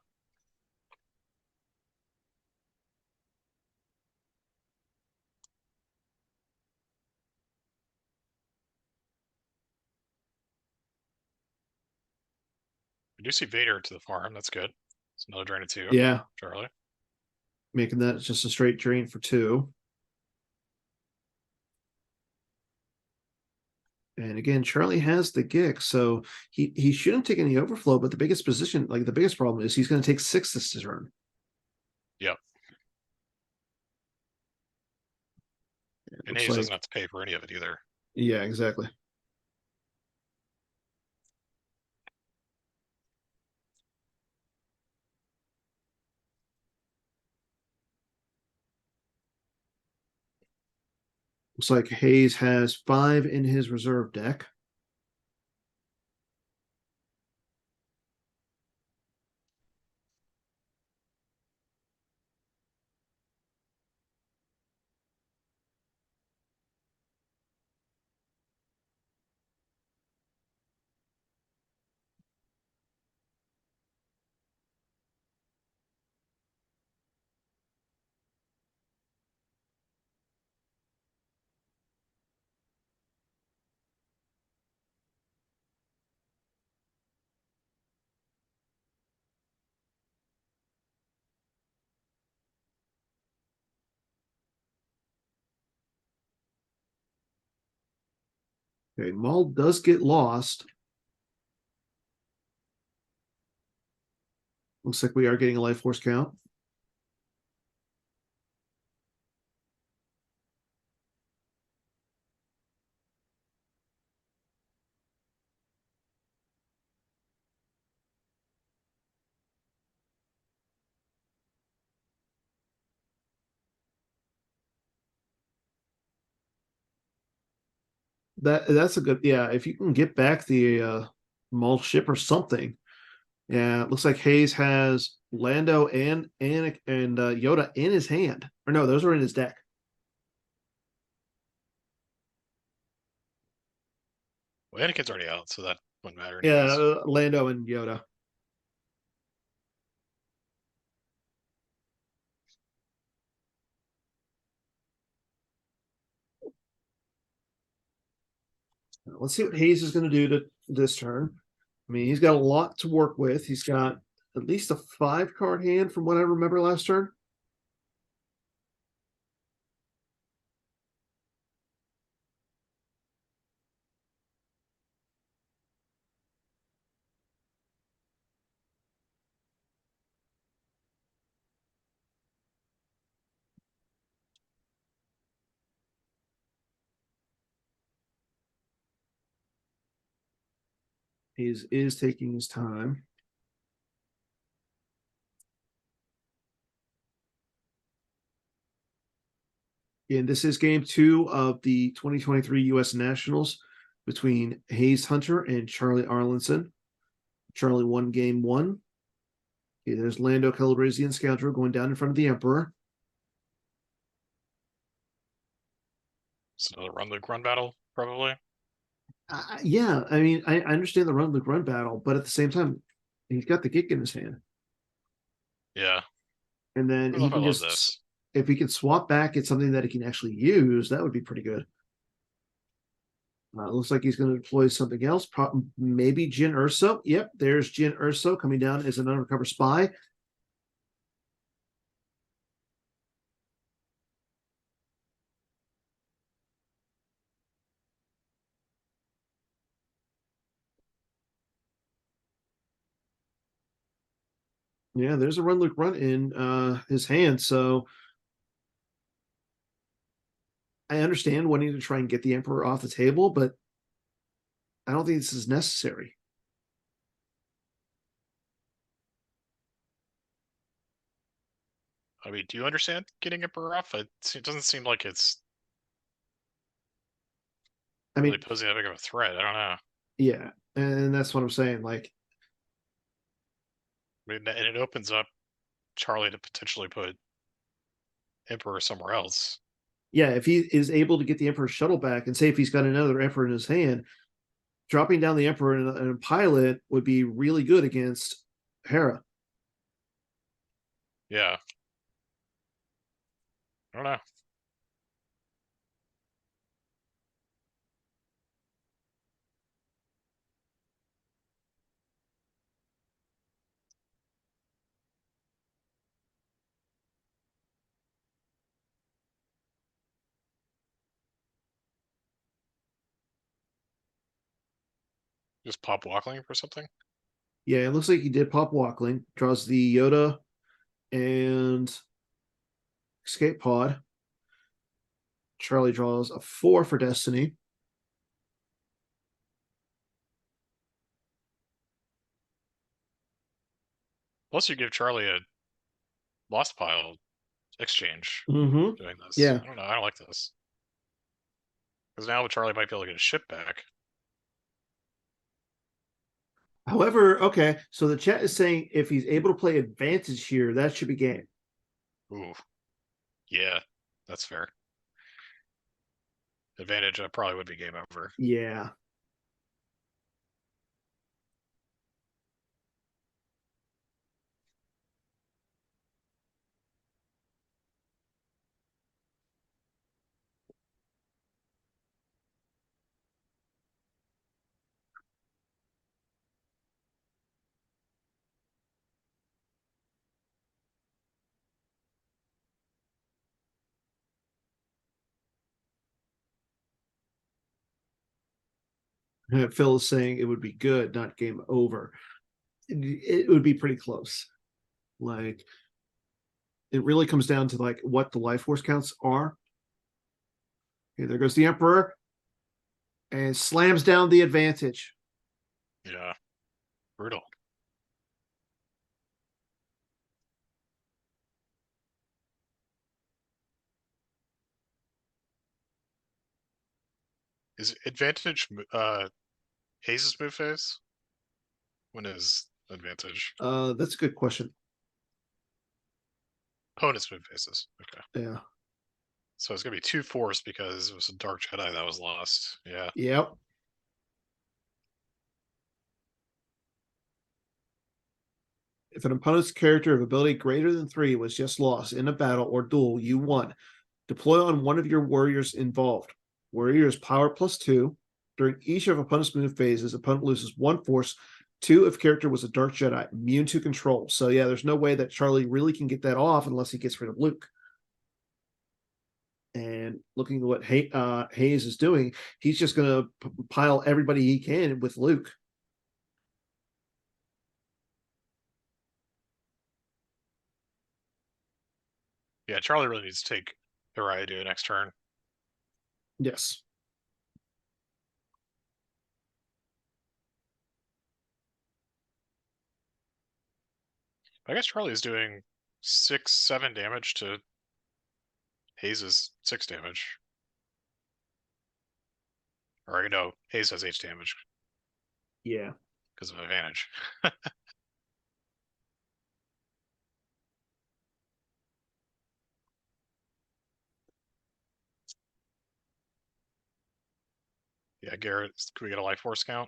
I do see Vader to the farm. That's good. It's another drain of two. Yeah, Charlie. making that just a straight drain for two. And again, Charlie has the Gick, so he shouldn't take any overflow. But the biggest position, like the biggest problem, is he's going to take six this turn. Yep. And Hayes doesn't have to pay for any of it either. Yeah, exactly. Looks like Hayes has 5 in his reserve deck. Okay, Maul does get lost. Looks like we are getting a life force count. That's a good, yeah. If you can get back the Maul ship or something. Yeah, it looks like Hayes has Lando and Yoda in his hand. Or no, those are in his deck. Well, Anakin's already out, so that wouldn't matter Yeah, anyways. Lando and Yoda. Let's see what Hayes is going to do to this turn. I mean, he's got a lot to work with. He's got at least a 5-card hand from what I remember last turn. Is taking his time. And this is game 2 of the 2023 U.S. Nationals between Hayes Hunter and Charlie Arlandson. Charlie won game 1. Okay, there's Lando Calrissian Scoundrel going down in front of the Emperor. It's another run battle, probably. Yeah, I mean, I understand the run battle, but at the same time, he's got the kick in his hand. Yeah. And then I don't know he if I can love just, this. if he can swap back, get something that he can actually use, that would be pretty good. Looks like he's going to deploy something else. Maybe Jyn Erso. Yep, there's Jyn Erso coming down as an undercover spy. Yeah, there's a run in his hand. So I understand wanting to try and get the Emperor off the table, but I don't think this is necessary. I mean, do you understand getting Emperor off? It doesn't seem like it's I really mean, posing that big of a threat. I don't know. yeah, and that's what I'm saying. Like, I mean, and it opens up Charlie to potentially put Emperor somewhere else. yeah, if he is able to get the Emperor's shuttle back, and say if he's got another Emperor in his hand, dropping down the Emperor in a pilot would be really good against Hera. Yeah. I don't know. Just pop Walkling for something? Yeah, it looks like he did pop Walkling, draws the Yoda and Escape Pod. Charlie draws a 4 for Destiny. Plus, you give Charlie a Lost Pile exchange Mm-hmm. doing this. Yeah. I don't know. I don't like this. Because now Charlie might be able to get his ship back. However, okay, so the chat is saying if he's able to play advantage here, that should be game. Ooh. Yeah, that's fair. Advantage probably would be game over. Yeah. Phil is saying it would be good, not game over. It would be pretty close. Like, it really comes down to like what the life force counts are. Okay, there goes the Emperor and slams down the advantage. Yeah. Brutal. Is advantage Hayes' move phase? When is advantage? That's a good question. Opponent's move phases. Okay. Yeah. So it's gonna be 2 force because it was a Dark Jedi that was lost. Yeah. Yep. If an opponent's character of ability greater than 3 was just lost in a battle or duel, you won. Deploy on one of your warriors involved. Warrior is power +2. During each of opponent's move phases, opponent loses 1 force. 2 if character was a Dark Jedi, immune to control. So yeah, there's no way that Charlie really can get that off unless he gets rid of Luke. And looking at what Hayes is doing, he's just going to pile everybody he can with Luke. Yeah, Charlie really needs to take Uriah next turn. Yes. I guess Charlie is doing 6, 7 damage to Hayes' 6 damage. Or you know, Hayes has 8 damage Yeah. because of advantage. Yeah, Garrett, can we get a life force count?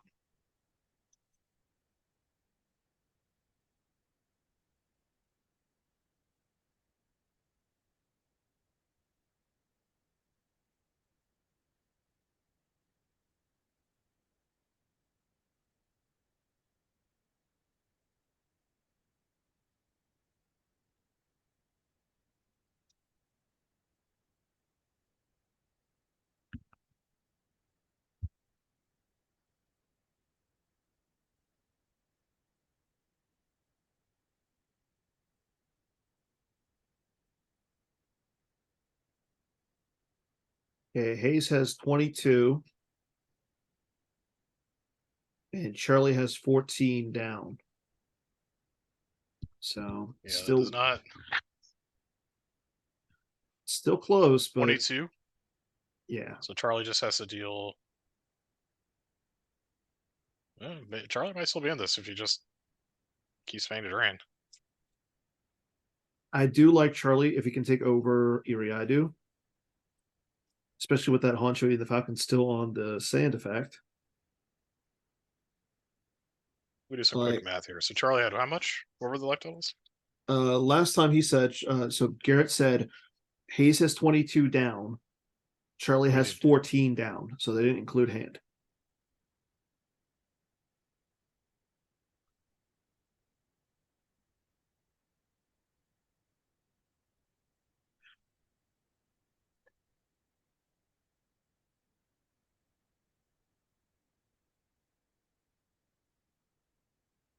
Okay. Hayes has 22. And Charlie has 14 down. So Yeah, still that does not. still close, but 22. yeah. So Charlie just has to deal. Charlie might still be in this if he just keeps fanging Duran. I do like Charlie if he can take over Iriadu. Especially with that Honcho the Falcon still on the sand effect. We do some Like quick math here. So Charlie had how much? What were the life totals? last time he said so Garrett said Hayes has 22 down. Charlie has 14 down, so they didn't include hand.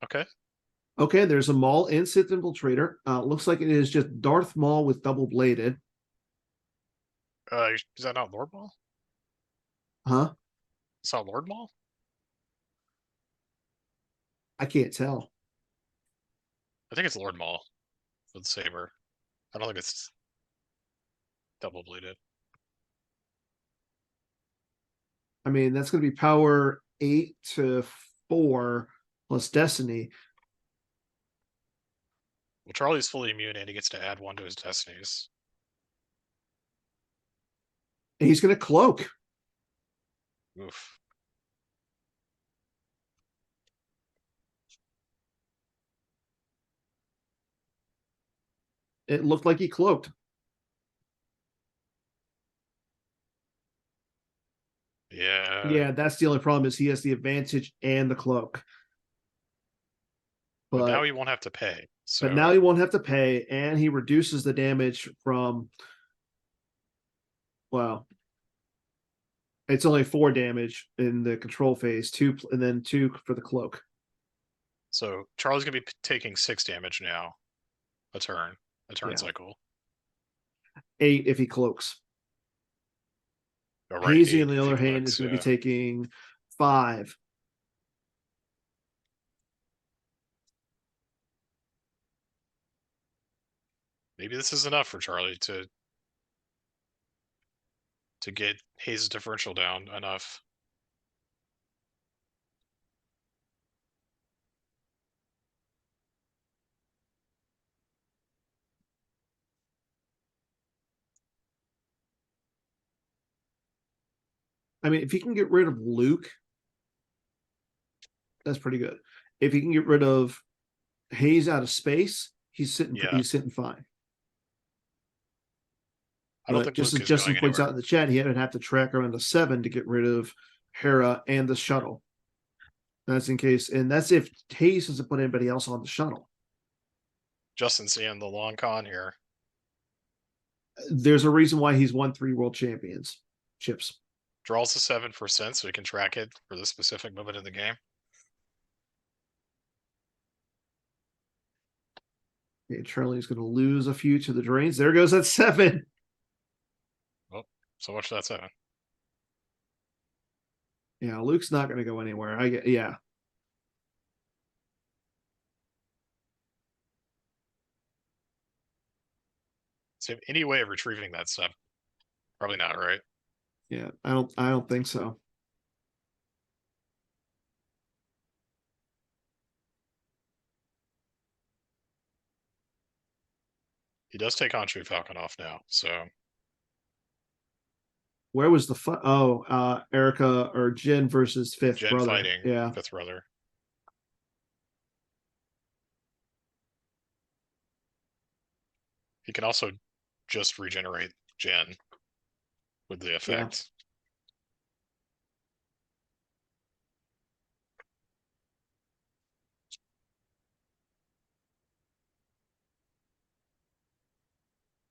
Okay. Okay, there's a Maul and Sith Infiltrator. Looks like it is just Darth Maul with double bladed. Is that not Lord Maul? Huh? It's not Lord Maul? I can't tell. I think it's Lord Maul with the saber. I don't think it's double bladed. I mean, that's going to be power 8 to 4 plus destiny. Well, Charlie's fully immune and he gets to add 1 to his destinies. And he's going to cloak. Oof. It looked like he cloaked. Yeah. Yeah, that's the only problem is he has the advantage and the cloak. But now But he won't have to pay. So now he won't have to pay, and he reduces the damage from, well, it's only 4 damage in the control phase, 2 and then 2 for the cloak. so Charlie's gonna be taking 6 damage now. A turn Yeah. cycle. 8 if he cloaks. Oh, right, Hazy, 8 on the if he other hand, clicks, is going to yeah. be taking 5. Maybe this is enough for Charlie to get Hayes' differential down enough. I mean, if he can get rid of Luke, that's pretty good. If he can get rid of Hayes out of space, he's sitting fine. I don't But think just Luke as is Justin going points anywhere. out in the chat, he would have to track around to 7 to get rid of Hera and the shuttle. That's in case, and that's if Hayes doesn't put anybody else on the shuttle. Justin seeing the long con here. There's a reason why he's won 3 world championships. Draws the 7% so he can track it for the specific moment in the game. Okay, Charlie's going to lose a few to the drains. There goes that 7. Oh, so much for that 7. Yeah, Luke's not going to go anywhere. Yeah. So any way of retrieving that stuff? Probably not, right? Yeah, I don't think so. He does take Entree Falcon off now, so Where was the Erica or Jin versus fifth Jen brother? fighting Yeah. 5th brother. He can also just regenerate Jen with the effect.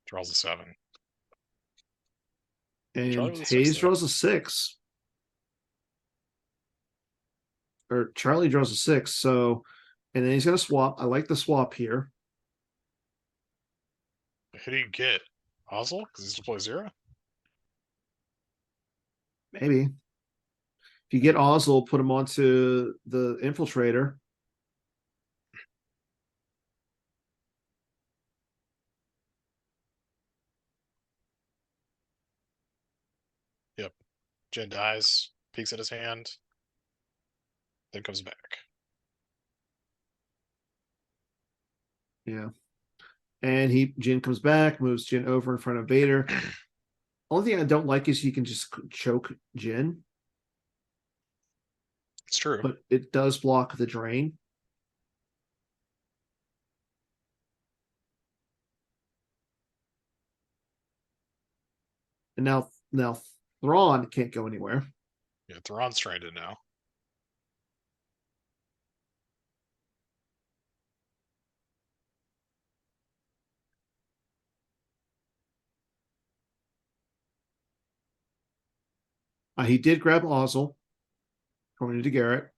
Draws a 7. And with a 6 Hayes there. draws a 6. Or Charlie draws a 6. So, and then he's going to swap. I like the swap here. Who do you get? Osel? Because he's deploy 0? Maybe. If you get Osel, put him onto the infiltrator. Yep. Jen dies, peeks at his hand, then comes back. Yeah. And Jin comes back, moves Jin over in front of Vader. Only thing I don't like is he can just choke Jin. It's true. But it does block the drain. And now Thrawn can't go anywhere. Yeah, Thrawn's stranded now. He did grab Ozzel, according to Garrett.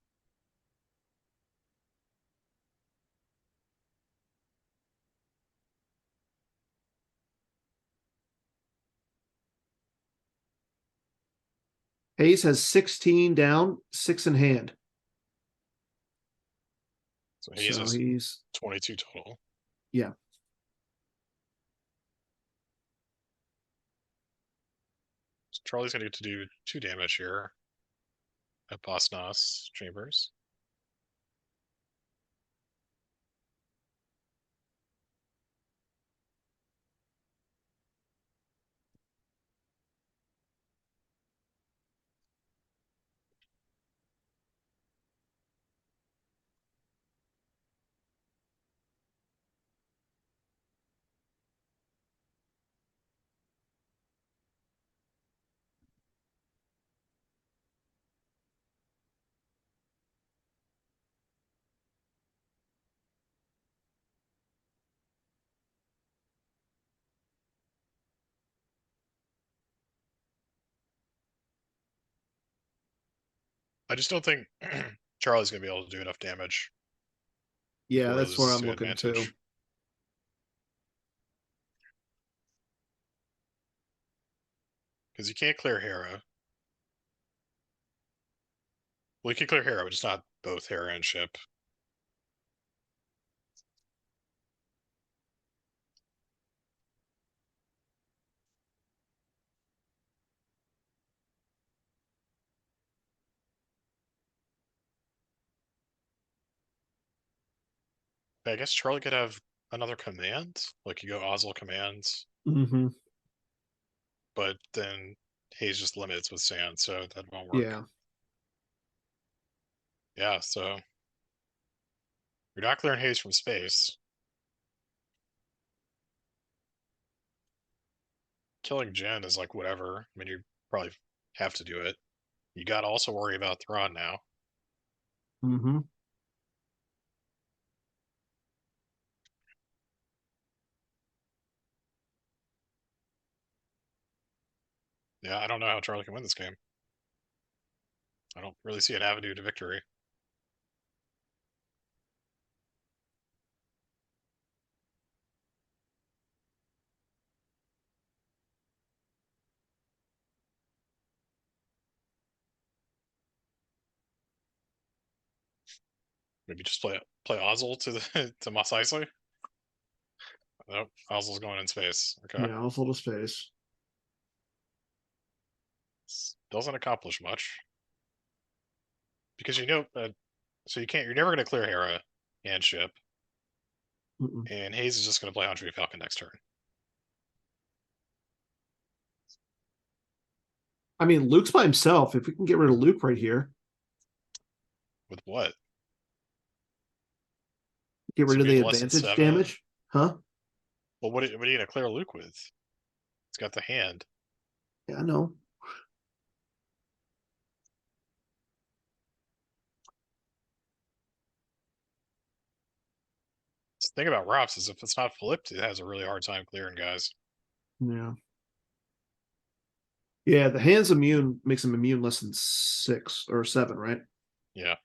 Hayes has 16 down, 6 in hand. So he's 22 total. Yeah. So Charlie's going to get to do 2 damage here. at Boss Nos Chambers. I just don't think Charlie's gonna be able to do enough damage Yeah, before he that's where loses I'm to looking too. advantage. Because you can't clear Hera. Well, you can clear Hera, but it's not both Hera and ship. But I guess Charlie could have another command. Like you go Ozzel commands, Mm-hmm. but then Hayes just limits with sand, so that won't work. Yeah. Yeah, so you're not clearing Hayes from space. Killing Jen is like whatever. I mean, you probably have to do it. You got to also worry about Thrawn now. Mm-hmm. Yeah, I don't know how Charlie can win this game. I don't really see an avenue to victory. Maybe just play Ozzel to the to Mos Eisley. Nope, Ozzel's going in space. Okay, Yeah, also to space. doesn't accomplish much because you know. So you can't. You're never going to clear Hera and ship, Mm-mm. and Hayes is just going to play Andre Falcon next turn. I mean, Luke's by himself. If we can get rid of Luke right here, With what? get Is rid he of gonna the get less than advantage 7? damage, huh? Well, what are you going to clear Luke with? It's got the hand. Yeah, I know. The thing about Rops is if it's not flipped, it has a really hard time clearing guys. Yeah. Yeah, the hand's immune makes him immune less than 6 or 7, right? Yeah.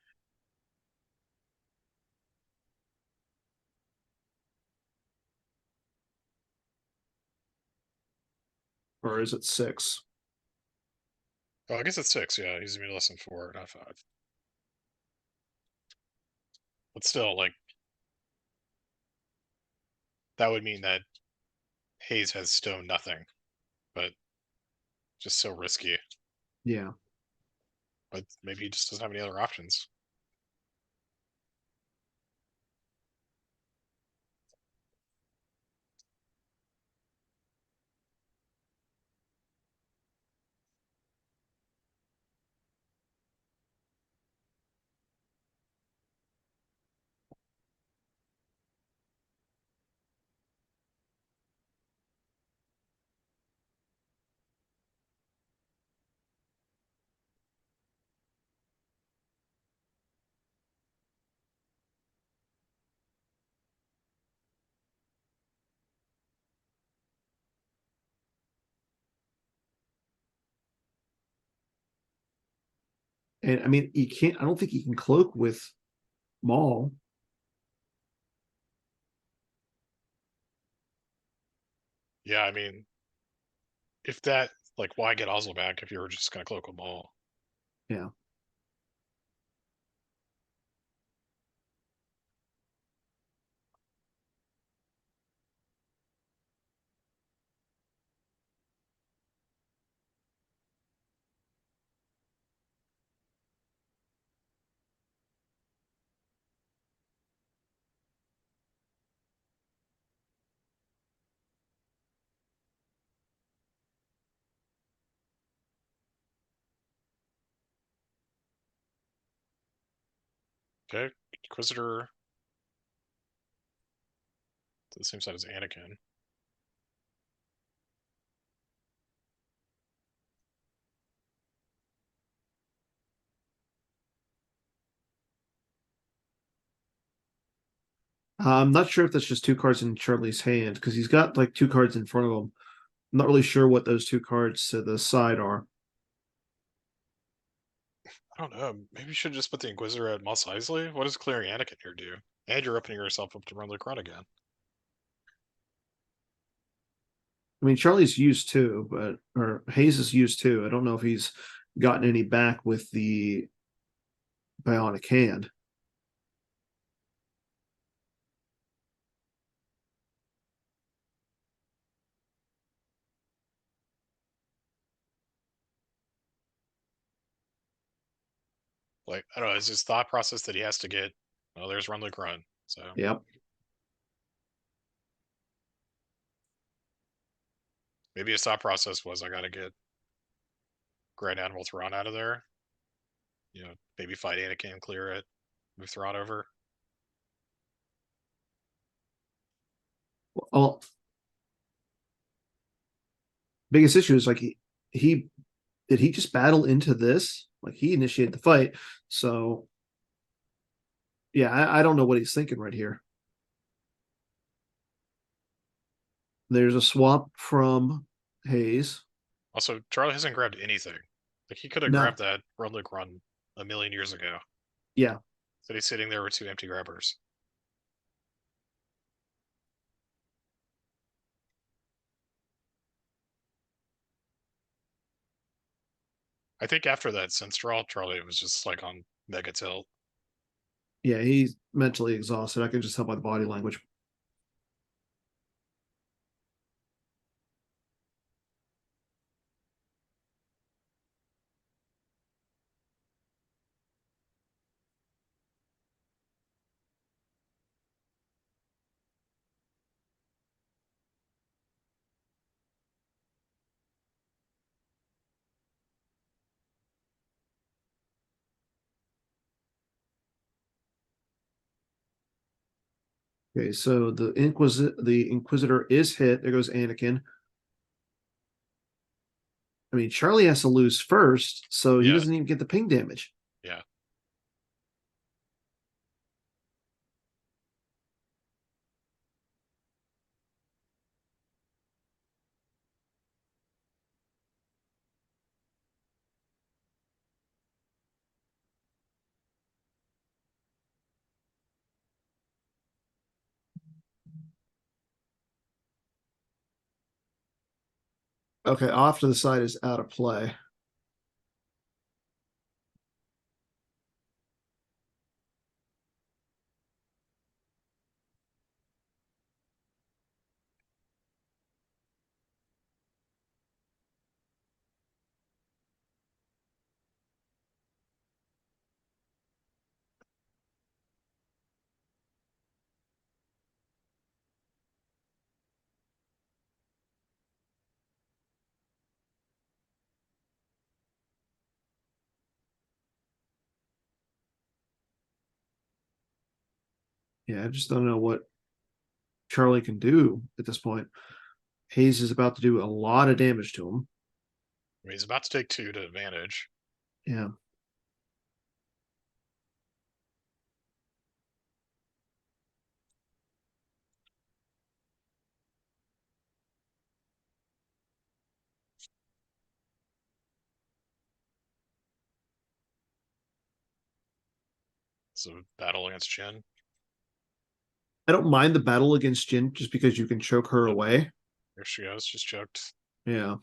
Or is it 6? Oh, I guess it's 6. Yeah, he's immune less than 4, not 5. But still, like, that would mean that Hayes has stone nothing, but just so risky. Yeah. But maybe he just doesn't have any other options. And I mean, he can't, I don't think he can cloak with Maul. Yeah, I mean, if that, like, why get Oslo back if you were just going to cloak them all? Yeah. pick. Inquisitor. To the same side as Anakin. I'm not sure if that's just two cards in Charlie's hand because he's got like two cards in front of him. I'm not really sure what those two cards to the side are. I don't know. Maybe you should just put the Inquisitor at Mos Eisley? What does clearing Anakin here do? And you're opening yourself up to run Run again. I mean, Charlie's used two, but or Hayes is used two. I don't know if he's gotten any back with the bionic hand. Like, I don't know, it's his thought process that he has to get, well, there's Run. So Yep. maybe his thought process was, I got to get Grand Admiral Thrawn out of there. You know, maybe fight Anakin, clear it, move Thrawn over. Well, biggest issue is like he did he just battle into this? Like he initiated the fight. So yeah, I don't know what he's thinking right here. There's a swap from Hayes. Also, Charlie hasn't grabbed anything. Like, he could have No. grabbed that Run a million years ago. Yeah. So he's sitting there with two empty grabbers. I think after that sense draw, Charlie was just like on mega tilt. Yeah, he's mentally exhausted. I can just tell by the body language. Okay, so the Inquisitor is hit. There goes Anakin. I mean, Charlie has to lose first, so he Yeah. doesn't even get the ping damage. Yeah. Okay, off to the side is out of play. Yeah, I just don't know what Charlie can do at this point. Hayes is about to do a lot of damage to him. I mean, he's about to take two to advantage. Yeah. So battle against Jin. I don't mind the battle against Jin just because you can choke her Yep. away. There she goes, just choked. Yeah.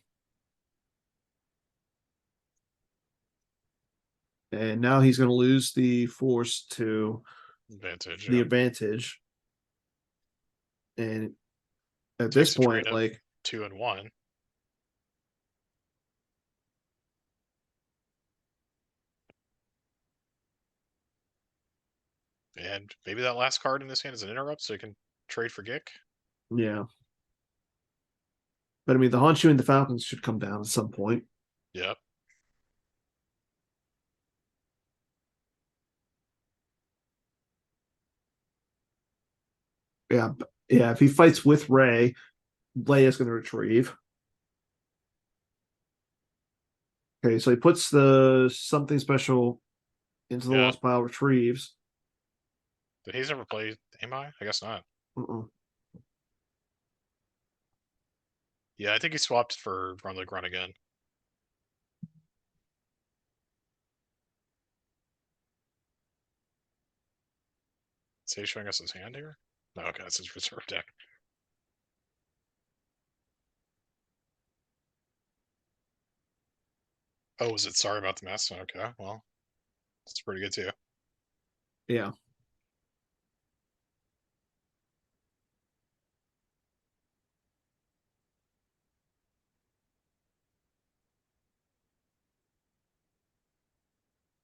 And now he's going to lose the force to Advantage. the Yeah. advantage. And at this Takes a trade point, of like 2 and 1. And maybe that last card in this hand is an interrupt, so you can trade for Gick. yeah. But I mean, the Honshu and the Falcons should come down at some point. Yep. Yeah, yeah. If he fights with Ray, Leia's going to retrieve. Okay, so he puts the something special into the Yeah. lost pile, retrieves. Did Hayes ever play Amai? I guess not. Uh-uh. Yeah, I think he swapped for Run Like Run again. Is he showing us his hand here? No, okay, that's his reserve deck. Oh, was it sorry about the mess? Okay, well, that's pretty good too. Yeah.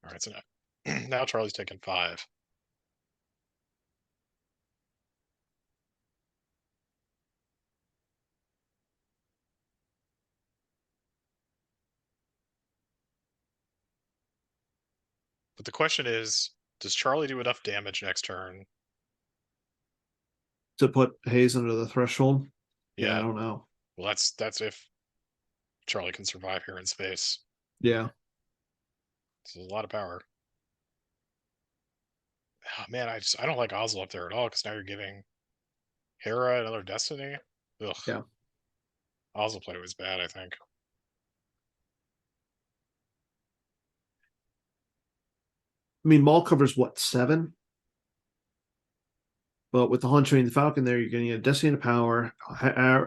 All right, so now, now Charlie's taking 5. But the question is, does Charlie do enough damage next turn? To put Hayes under the threshold. Yeah, I Yeah, don't know. well, that's if Charlie can survive here in space. Yeah. This is a lot of power. Oh, man, I don't like Oslo up there at all because now you're giving Hera another Destiny. Ugh. Yeah. Oslo play was bad, I think. I mean, Maul covers what, 7? But with the Hunter and the Falcon there, you're getting a Destiny to power.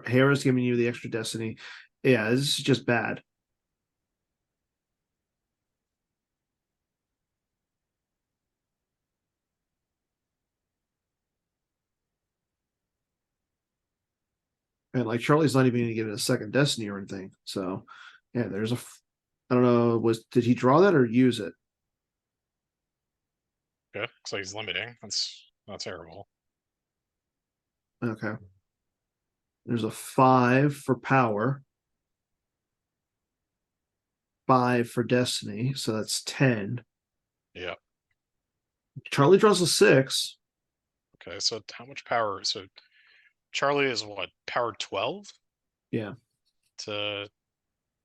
Hera's giving you the extra Destiny. Yeah, this is just bad. And like Charlie's not even going to give it a second Destiny or anything. So, yeah, there's a. I don't know. Did he draw that or use it? Yeah, looks like he's limiting. That's not terrible. Okay. There's a 5 for power, 5 for Destiny. So that's 10. Yeah. Charlie draws a 6. Okay, so how much power? So Charlie is what? Power 12 Yeah. to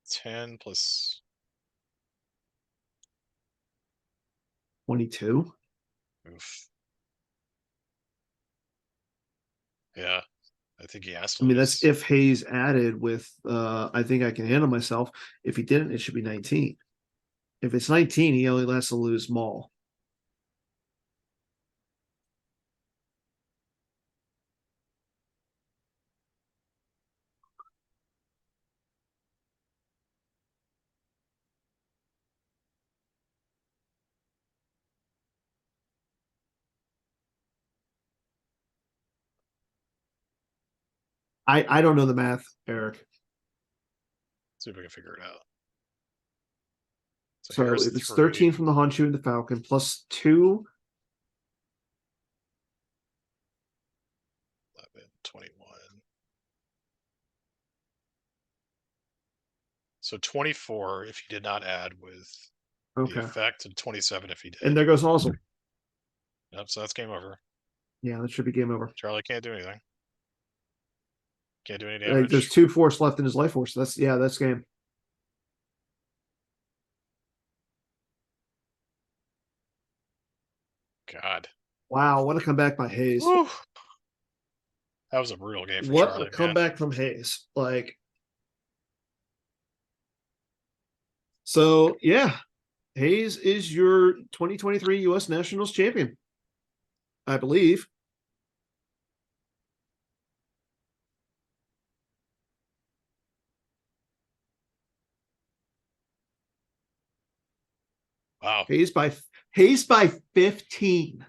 10 plus. 22. Oof. Yeah, I think he has I to mean, that's lose. if Hayes added with I think I can handle myself. If he didn't, it should be 19. If it's 19, he only has to lose Maul. I don't know the math, Eric. See if I can figure it out. So So here's if it's 3, 13 from the Honshu and the Falcon plus 2, 11, 21. So 24 if he did not add with the okay. effect, and 27 if he And did. there goes also. Yep, so that's game over. Yeah, that should be game over. Charlie can't do anything. Can't do any Like, there's damage. 2 force left in his life force. That's game. God. Wow, what a comeback by Hayes. Whew. That was a brutal game for What a Charlie, man. comeback from Hayes. Like, so yeah, Hayes is your 2023 US Nationals champion, I believe. Wow. Hayes by 15.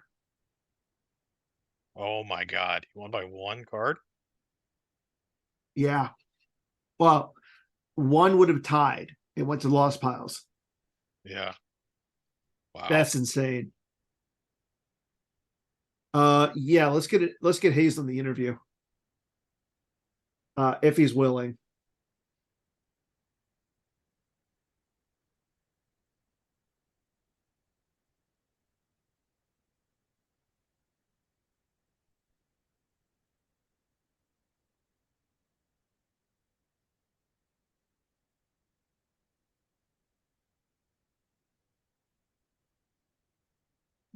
Oh my God. He won by 1 card? Yeah. Well, one would have tied. It went to lost piles. Yeah. Wow. That's insane. Yeah, let's get Hayes on the interview. If he's willing.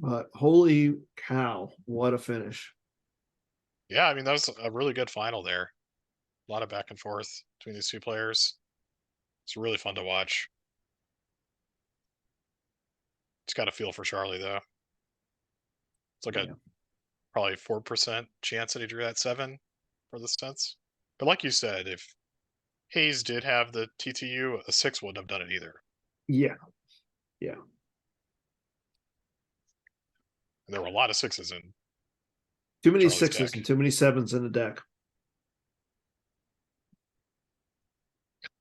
But holy cow, what a finish. Yeah, I mean, that was a really good final there. A lot of back and forth between these two players. It's really fun to watch. It's got a feel for Charlie, though. It's like Yeah. a probably 4% chance that he drew that 7 for the stunts. But like you said, if Hayes did have the TTU, a 6 wouldn't have done it either. Yeah. Yeah. And there were a lot of 6s in Too many Charlie's 6s deck. and too many 7s in the deck.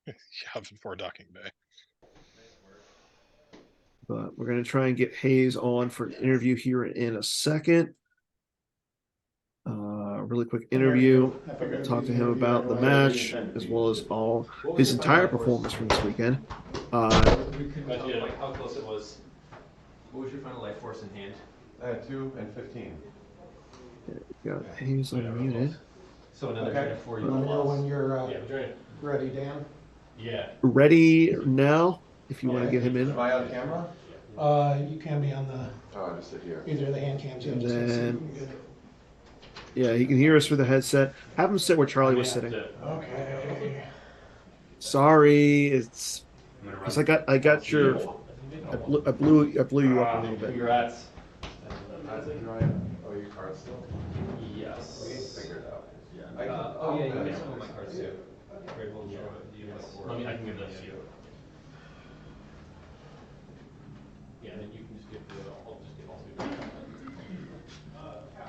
Yeah, before Docking Bay. But we're going to try and get Hayes on for an interview here in a second. Really quick interview. Talk to him about the match as well as all his entire performance from this weekend. Like how close it was. What was your final life force in hand? I had 2 and 15. Got Hayes unmuted. So another Okay. turn for you. Let me know when you're Yeah, ready, Dan. yeah. Ready now, if you want to get him in. Am I on camera? You can be on the Oh, I just sit here. either of the hand cams. And then, yeah, he can hear us through the headset. Have him sit where Charlie was sitting. Okay. Sorry, it's because I got your I blew you up a little bit. Congrats. Oh, your card still? Yes. We figured it out. Yeah. I can, Oh yeah, you yeah. can some of my cards too. Great, we'll show it. Let me. I can give those to you. Yeah, then you can just give the. I'll just give all two.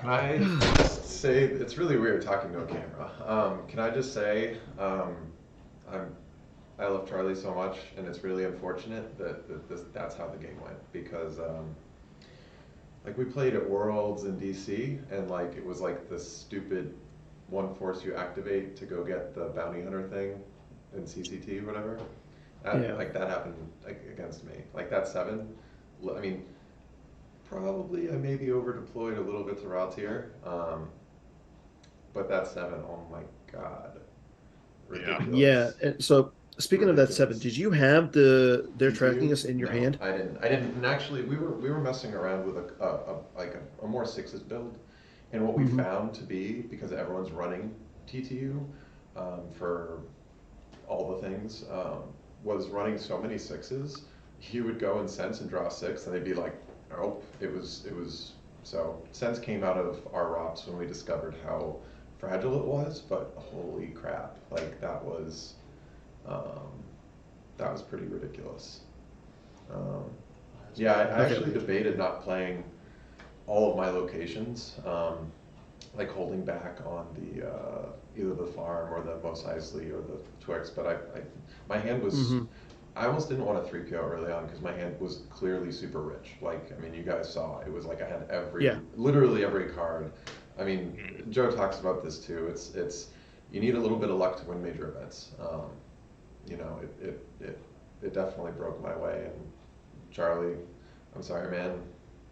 Can I just say, it's really weird talking to a camera. Can I just say, I love Charlie so much, and it's really unfortunate that that's how the game went, because like we played at Worlds in DC, and like it was like this stupid one force you activate to go get the bounty hunter thing in CCT or whatever. Yeah. Like that happened like against me. Like that 7, I mean, probably I maybe over deployed a little bit to Ralltiir, but that 7, oh my god, ridiculous. Yeah. And so speaking of that 7, did you have they're tracking us in your No, hand? I didn't. And actually, we were messing around with a more 6s build, and what we Mhm. found to be, because everyone's running TTU for all the things, was running so many 6s, you would go and sense and draw a 6, and they'd be like, nope. It was so sense came out of our ROPs when we discovered how fragile it was, but holy crap, like that was pretty ridiculous. Yeah, I actually debated not playing all of my locations, like holding back on the either the farm or the Mos Eisley or the Twix, but my hand was. Mhm. I almost didn't want to 3PO early on because my hand was clearly super rich. Like, I mean, you guys saw it was like I had literally every card. I mean, Joe talks about this too. It's you need a little bit of luck to win major events. You know, it definitely broke my way. And Charlie, I'm sorry, man.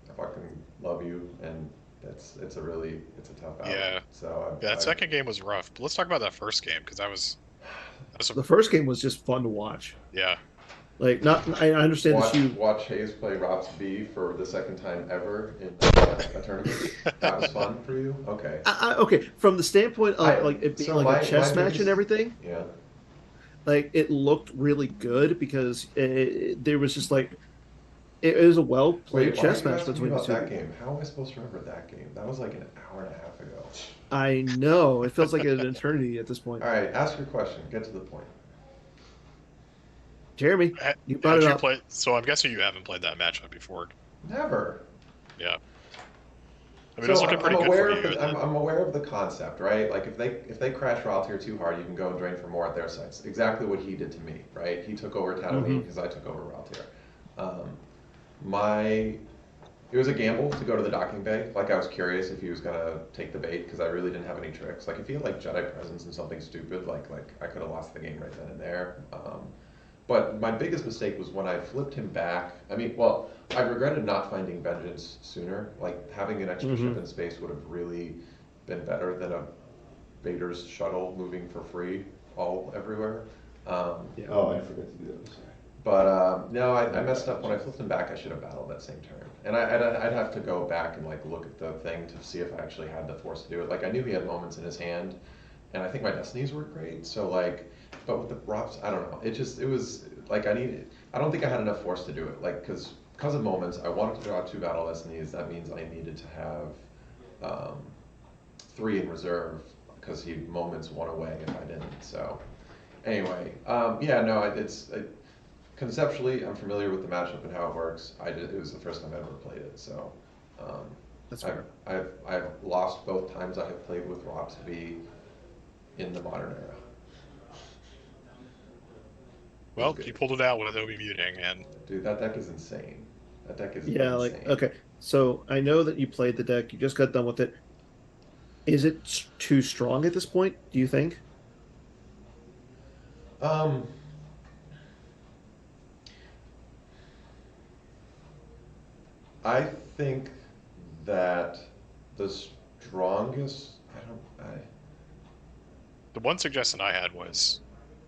I fucking love you, and it's a tough out. Yeah. So That second game was rough. But let's talk about that first game, because that was The first game was just fun to watch. yeah. Like, I understand that you watch Hayes play ROPsV for the second time ever in a tournament. That was fun for you. Okay. okay, from the standpoint of like it being so like a chess my match and everything. Yeah. Like it looked really good because there was just like it was a well played Wait, chess why are you match asking between me the about two. that game? How am I supposed to remember that game? That was like an hour and a half ago. I know it feels like an eternity at this point. All right, ask your question. Get to the point. Jeremy, you brought Had it you up. played? So I'm guessing you haven't played that matchup before. Never. Yeah. I mean, it was looking pretty good for you. I'm aware of the concept, right? Like if they crash Ralltiir too hard, you can go and drain for more at their sites. Exactly what he did to me, right? He took over Tatooine because I took over Ralltiir. It was a gamble to go to the docking bay. Like I was curious if he was gonna take the bait because I really didn't have any tricks. Like if he had like Jedi presence and something stupid, like I could have lost the game right then and there. But my biggest mistake was when I flipped him back. I mean, well, I regretted not finding Vengeance sooner. Like having an extra ship in space would have really been better than a Vader's shuttle moving for free everywhere. Yeah. Oh, I forgot to do that. I'm sorry. But no, I messed up when I flipped him back. I should have battled that same turn, and I'd have to go back and like look at the thing to see if I actually had the force to do it. Like I knew he had moments in his hand, and I think my destinies were great. So like, but with the props, I don't know. It was like I don't think I had enough force to do it. Like because of moments, I wanted to draw 2 battle destinies. That means I needed to have 3 in reserve because he moments 1 away if I didn't. So anyway, yeah, no, conceptually, I'm familiar with the matchup and how it works. It was the first time I ever played it, so That's fair. I've lost both times I have played with ROPsV in the modern era. Well, good. you pulled it out with Obi muting, and Dude, that deck is insane. That deck is Yeah, insane. like okay. So I know that you played the deck. You just got done with it. Is it too strong at this point? Do you think? I think that the strongest. the one suggestion I had was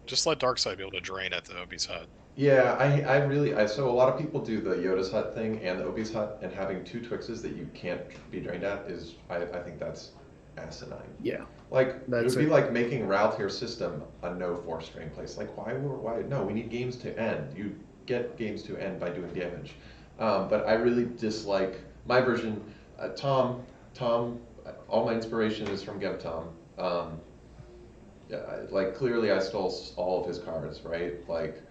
just let Darkseid be able to drain at the Obi's hut. Yeah, so a lot of people do the Yoda's hut thing and the Obi's hut, and having 2 Twixes that you can't be drained at is, I think that's asinine. Yeah. Like, it That's would be it. like making Ralltiir system a no force drain place. Like, why, no, we need games to end. You get games to end by doing damage. But I really dislike, my version, Tom, all my inspiration is from Gev Tom. Yeah, like clearly I stole all of his cards, right? Like,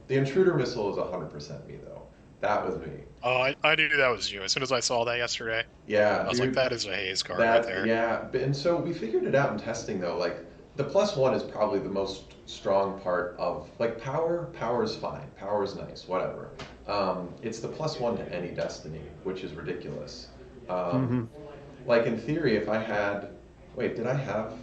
the intruder missile is 100% me though. That was me. Oh, I knew that was you. As soon as I saw that yesterday, Yeah, I was dude, like, that is a Hayes card right there. yeah, and so we figured it out in testing though. Like the +1 is probably the most strong part of like power. Power is fine. Power is nice. Whatever. It's the +1 to any destiny, which is ridiculous. Mm-hmm. Like in theory, if I had, wait, did I have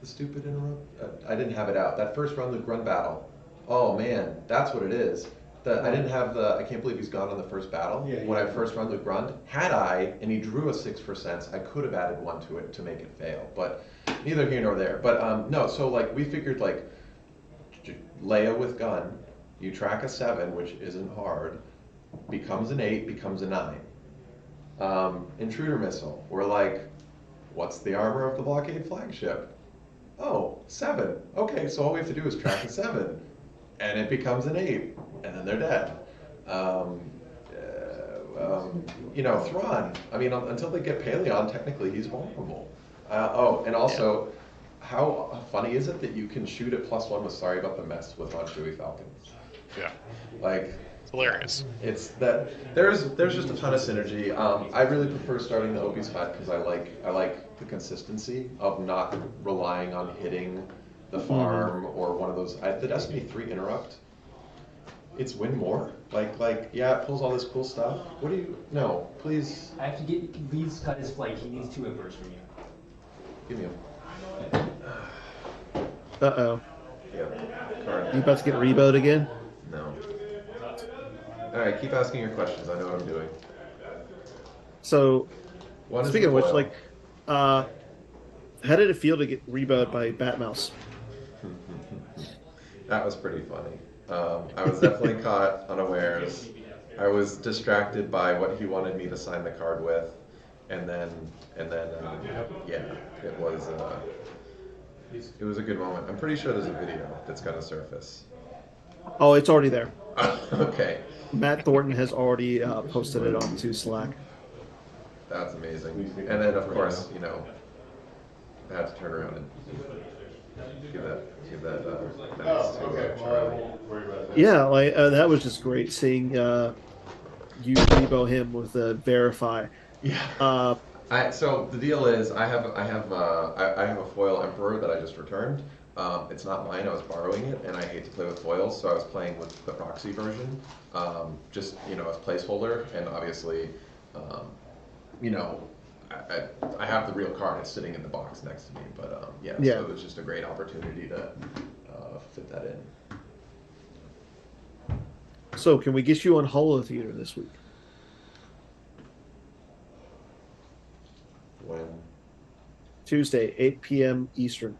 the stupid interrupt? I didn't have it out. That first run, the Grun battle. Oh man, that's what it is. I didn't have the, I can't believe he's gone on the first battle. Yeah, When yeah. I first run the Grund, had I, and he drew a 6 for sense, I could have added 1 to it to make it fail. But neither here nor there. But no, so like we figured like Leia with gun, you track a 7, which isn't hard, becomes an 8, becomes a 9. Intruder missile, we're like, what's the armor of the blockade flagship? Oh, 7. Okay, so all we have to do is track a 7, and it becomes an 8, and then they're dead. You know, Thrawn, I mean, until they get Paleon, technically he's vulnerable. Oh, and also, how funny is it that you can shoot at +1 with Sorry About the Mess with on Chewie Falcons? Yeah, Like, it's hilarious. it's that there's just a ton of synergy. I really prefer starting the Obi's hut because I like the consistency of not relying on hitting the farm or one of those. The Destiny 3 interrupt. It's win more. Like yeah, it pulls all this cool stuff. What do you? No, please I have to get Lee's cut his flank. He needs 2 embers from you. give me Uh-oh. yeah card. You about to get reboed again? No. All right, keep asking your questions. I know what I'm doing. So, One is speaking of the which, foil. like, how did it feel to get reboed by Batmouse? That was pretty funny. I was definitely caught unawares. I was distracted by what he wanted me to sign the card with, and then yeah, it was a good moment. I'm pretty sure there's a video that's gonna surface. Oh, it's already there. Okay, Matt Thornton has already posted it onto Slack. that's amazing. And then of course, you know, I had to turn around and give that thanks to Charlie. Yeah, like that was just great seeing you rebo him with the verify. Yeah. So the deal is, I have a foil Emperor that I just returned. It's not mine. I was borrowing it, and I hate to play with foils, so I was playing with the proxy version, just as placeholder. And obviously, you know, I have the real card. It's sitting in the box next to me. But yeah, so it was just a great opportunity to fit that in. So, can we get you on Holo Theater this week? When? Tuesday, 8 p.m. Eastern.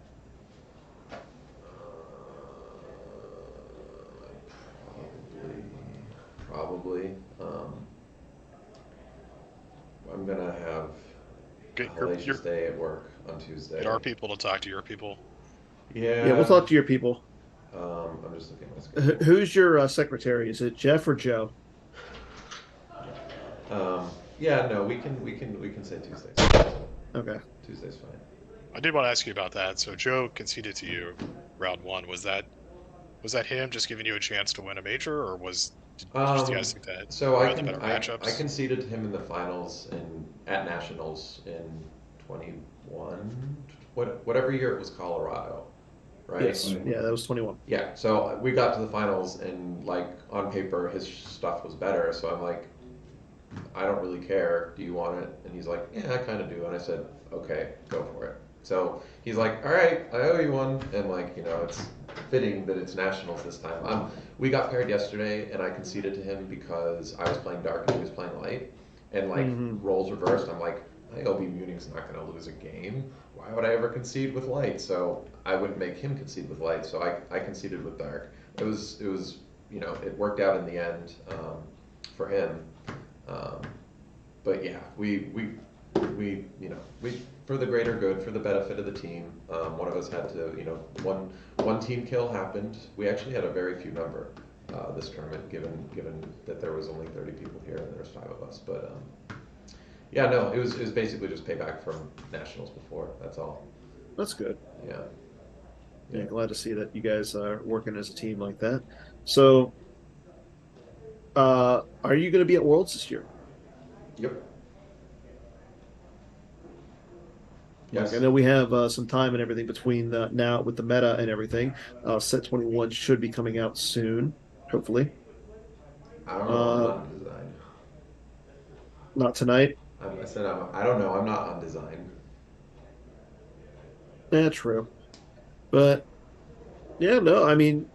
get hellacious day at work on Tuesday. get our people to talk to your people. Yeah. Yeah, we'll talk to your people. I'm just looking at my schedule. Who's your secretary? Is it Jeff or Joe? Yeah, no, we can say Tuesday. Okay. Tuesday's fine. I did want to ask you about that. So Joe conceded to you round 1. Was that him just giving you a chance to win a major, or did you guys think that So I the better matchups? I conceded to him in the finals at nationals in 21, whatever year it was, Colorado, right? Yes. Yeah, that was 21. Yeah. So we got to the finals, and like on paper, his stuff was better. So I'm like, I don't really care. Do you want it? And he's like, yeah, I kind of do. And I said, okay, go for it. So he's like, all right, I owe you one. And like, it's fitting that it's nationals this time. We got paired yesterday, and I conceded to him because I was playing dark and he was playing light. And like roles reversed, I'm like, Obi-Muning's not going to lose a game. Why would I ever concede with light? So I wouldn't make him concede with light. So I conceded with dark. It was it worked out in the end for him. But yeah, we for the greater good, for the benefit of the team. One of us had to, one team kill happened. We actually had a very few number this tournament, given that there was only 30 people here and there was 5 of us. But yeah, no, it was basically just payback from nationals before. That's all. That's good. Yeah. Yeah, glad to see that you guys are working as a team like that. So, are you going to be at Worlds this year? Yep. Yes. I know we have some time and everything between now with the meta and everything. Set 21 should be coming out soon, hopefully. I don't know. I'm not on design. Not tonight. I said I don't know. I'm not on design. Yeah, true. But yeah, no, I mean,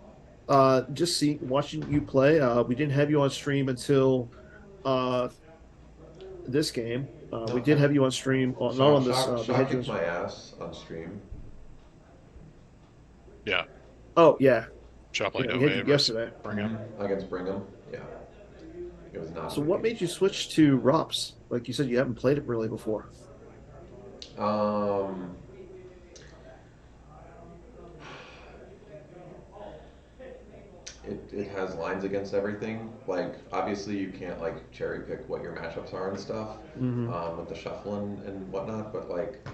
just watching you play. We didn't have you on stream until this game. We did have you on stream, not on this. Shock kicked my ass on stream. Yeah. Oh yeah. Shop like yesterday. Brigham. Against Brigham. Yeah. It was not. So what made you switch to ROPS? Like you said, you haven't played it really before. It has lines against everything. Like obviously you can't like cherry pick what your matchups are and stuff with the shuffling and whatnot, but like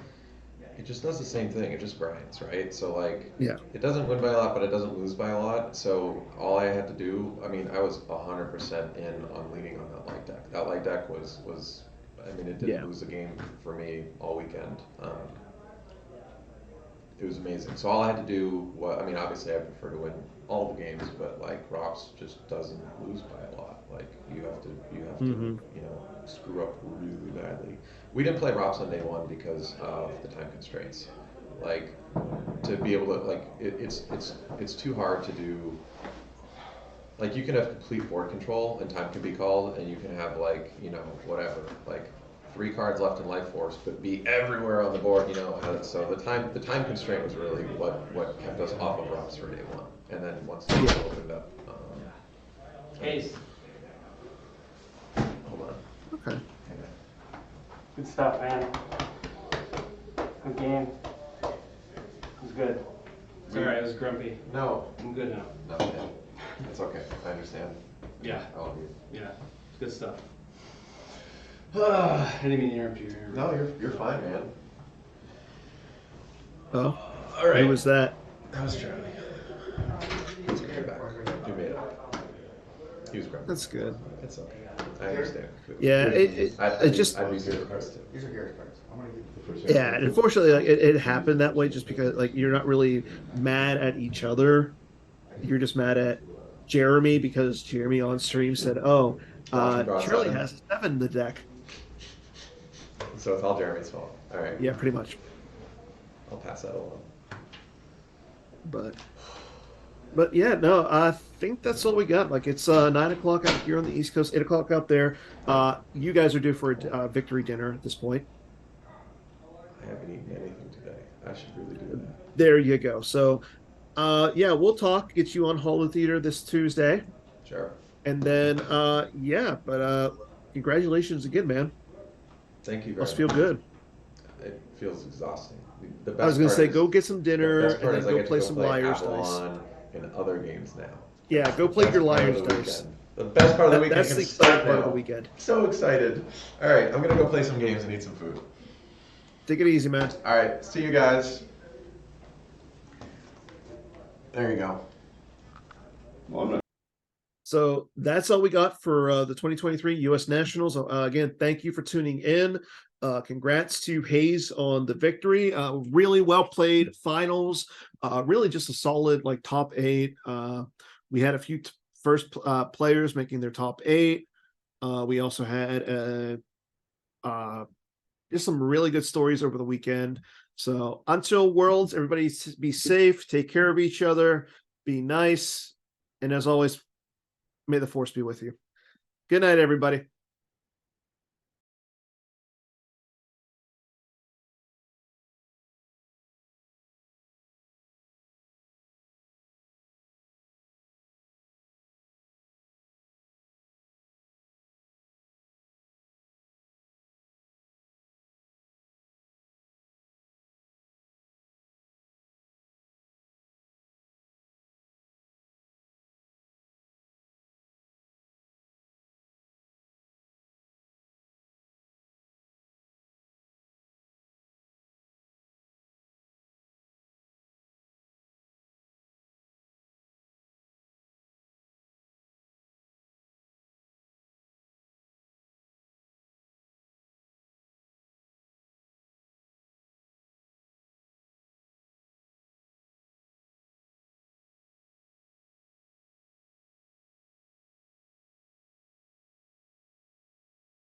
it just does the same thing. It just grinds, right? So like it doesn't win by a lot, but it doesn't lose by a lot. So all I had to do, I mean, I was 100% in on leaning on that light deck. That light deck was I mean, it didn't lose a game for me all weekend. It was amazing. So all I had to do I mean, obviously I prefer to win all the games, but like ROPS just doesn't lose by a lot. Like you have to screw up really badly. We didn't play ROPS on day 1 because of the time constraints. Like to be able to like it's too hard to do. Like you can have complete board control and time can be called, and you can have like whatever, like 3 cards left in Life Force, but be everywhere on the board, so the time constraint was really what kept us off of ROPS for day 1. And then once it opened up, Case. hold on. Okay. Good stuff, man. Good game. It was good. It's alright, it was grumpy. No, I'm good now. no, man. It's okay. I understand. Yeah. I love you. Yeah. It's good stuff. I didn't mean to interrupt you. No, you're fine, man. Oh, All right. who was that? That was Charlie. You're back. You made it. He was grumpy. That's good. It's okay. I understand. Yeah, I'd just be surprised too. These are Gary's cards. I'm gonna give yeah. And unfortunately, like it happened that way just because like you're not really mad at each other. You're just mad at Jeremy because Jeremy on stream said, "Oh, Charlie has a 7 in the deck." So it's all Jeremy's fault. All right. Yeah, pretty much. I'll pass that along. But yeah, no, I think that's all we got. Like it's 9 o'clock out here on the East Coast, 8 o'clock out there. You guys are due for a victory dinner at this point. I haven't eaten anything today. I should really do that. There you go. So, yeah, we'll talk. Get you on Hall of Theater this Tuesday, Sure. and then congratulations again, man. Thank you very Must feel much. good. it feels exhausting. The best I was gonna part say, is- go get some dinner the best and part then is I go get to play some Liar's dice. Avalon and other games now. Yeah, That's go the play best your part of Liar's the dice. weekend. The best part of the weekend That's can the start fun part of now. the weekend. So excited. All right, I'm gonna go play some games and eat some food. Take it easy, man. All right, see you guys. There you go. Well, I'm not So that's all we got for the 2023 U.S. Nationals. Again, thank you for tuning in. Congrats to Hayes on the victory. Really well played finals. Really just a solid like top 8. We had a few first players making their top 8. We also had just some really good stories over the weekend. So until Worlds, everybody be safe, take care of each other, be nice, and as always, may the force be with you. Good night, everybody.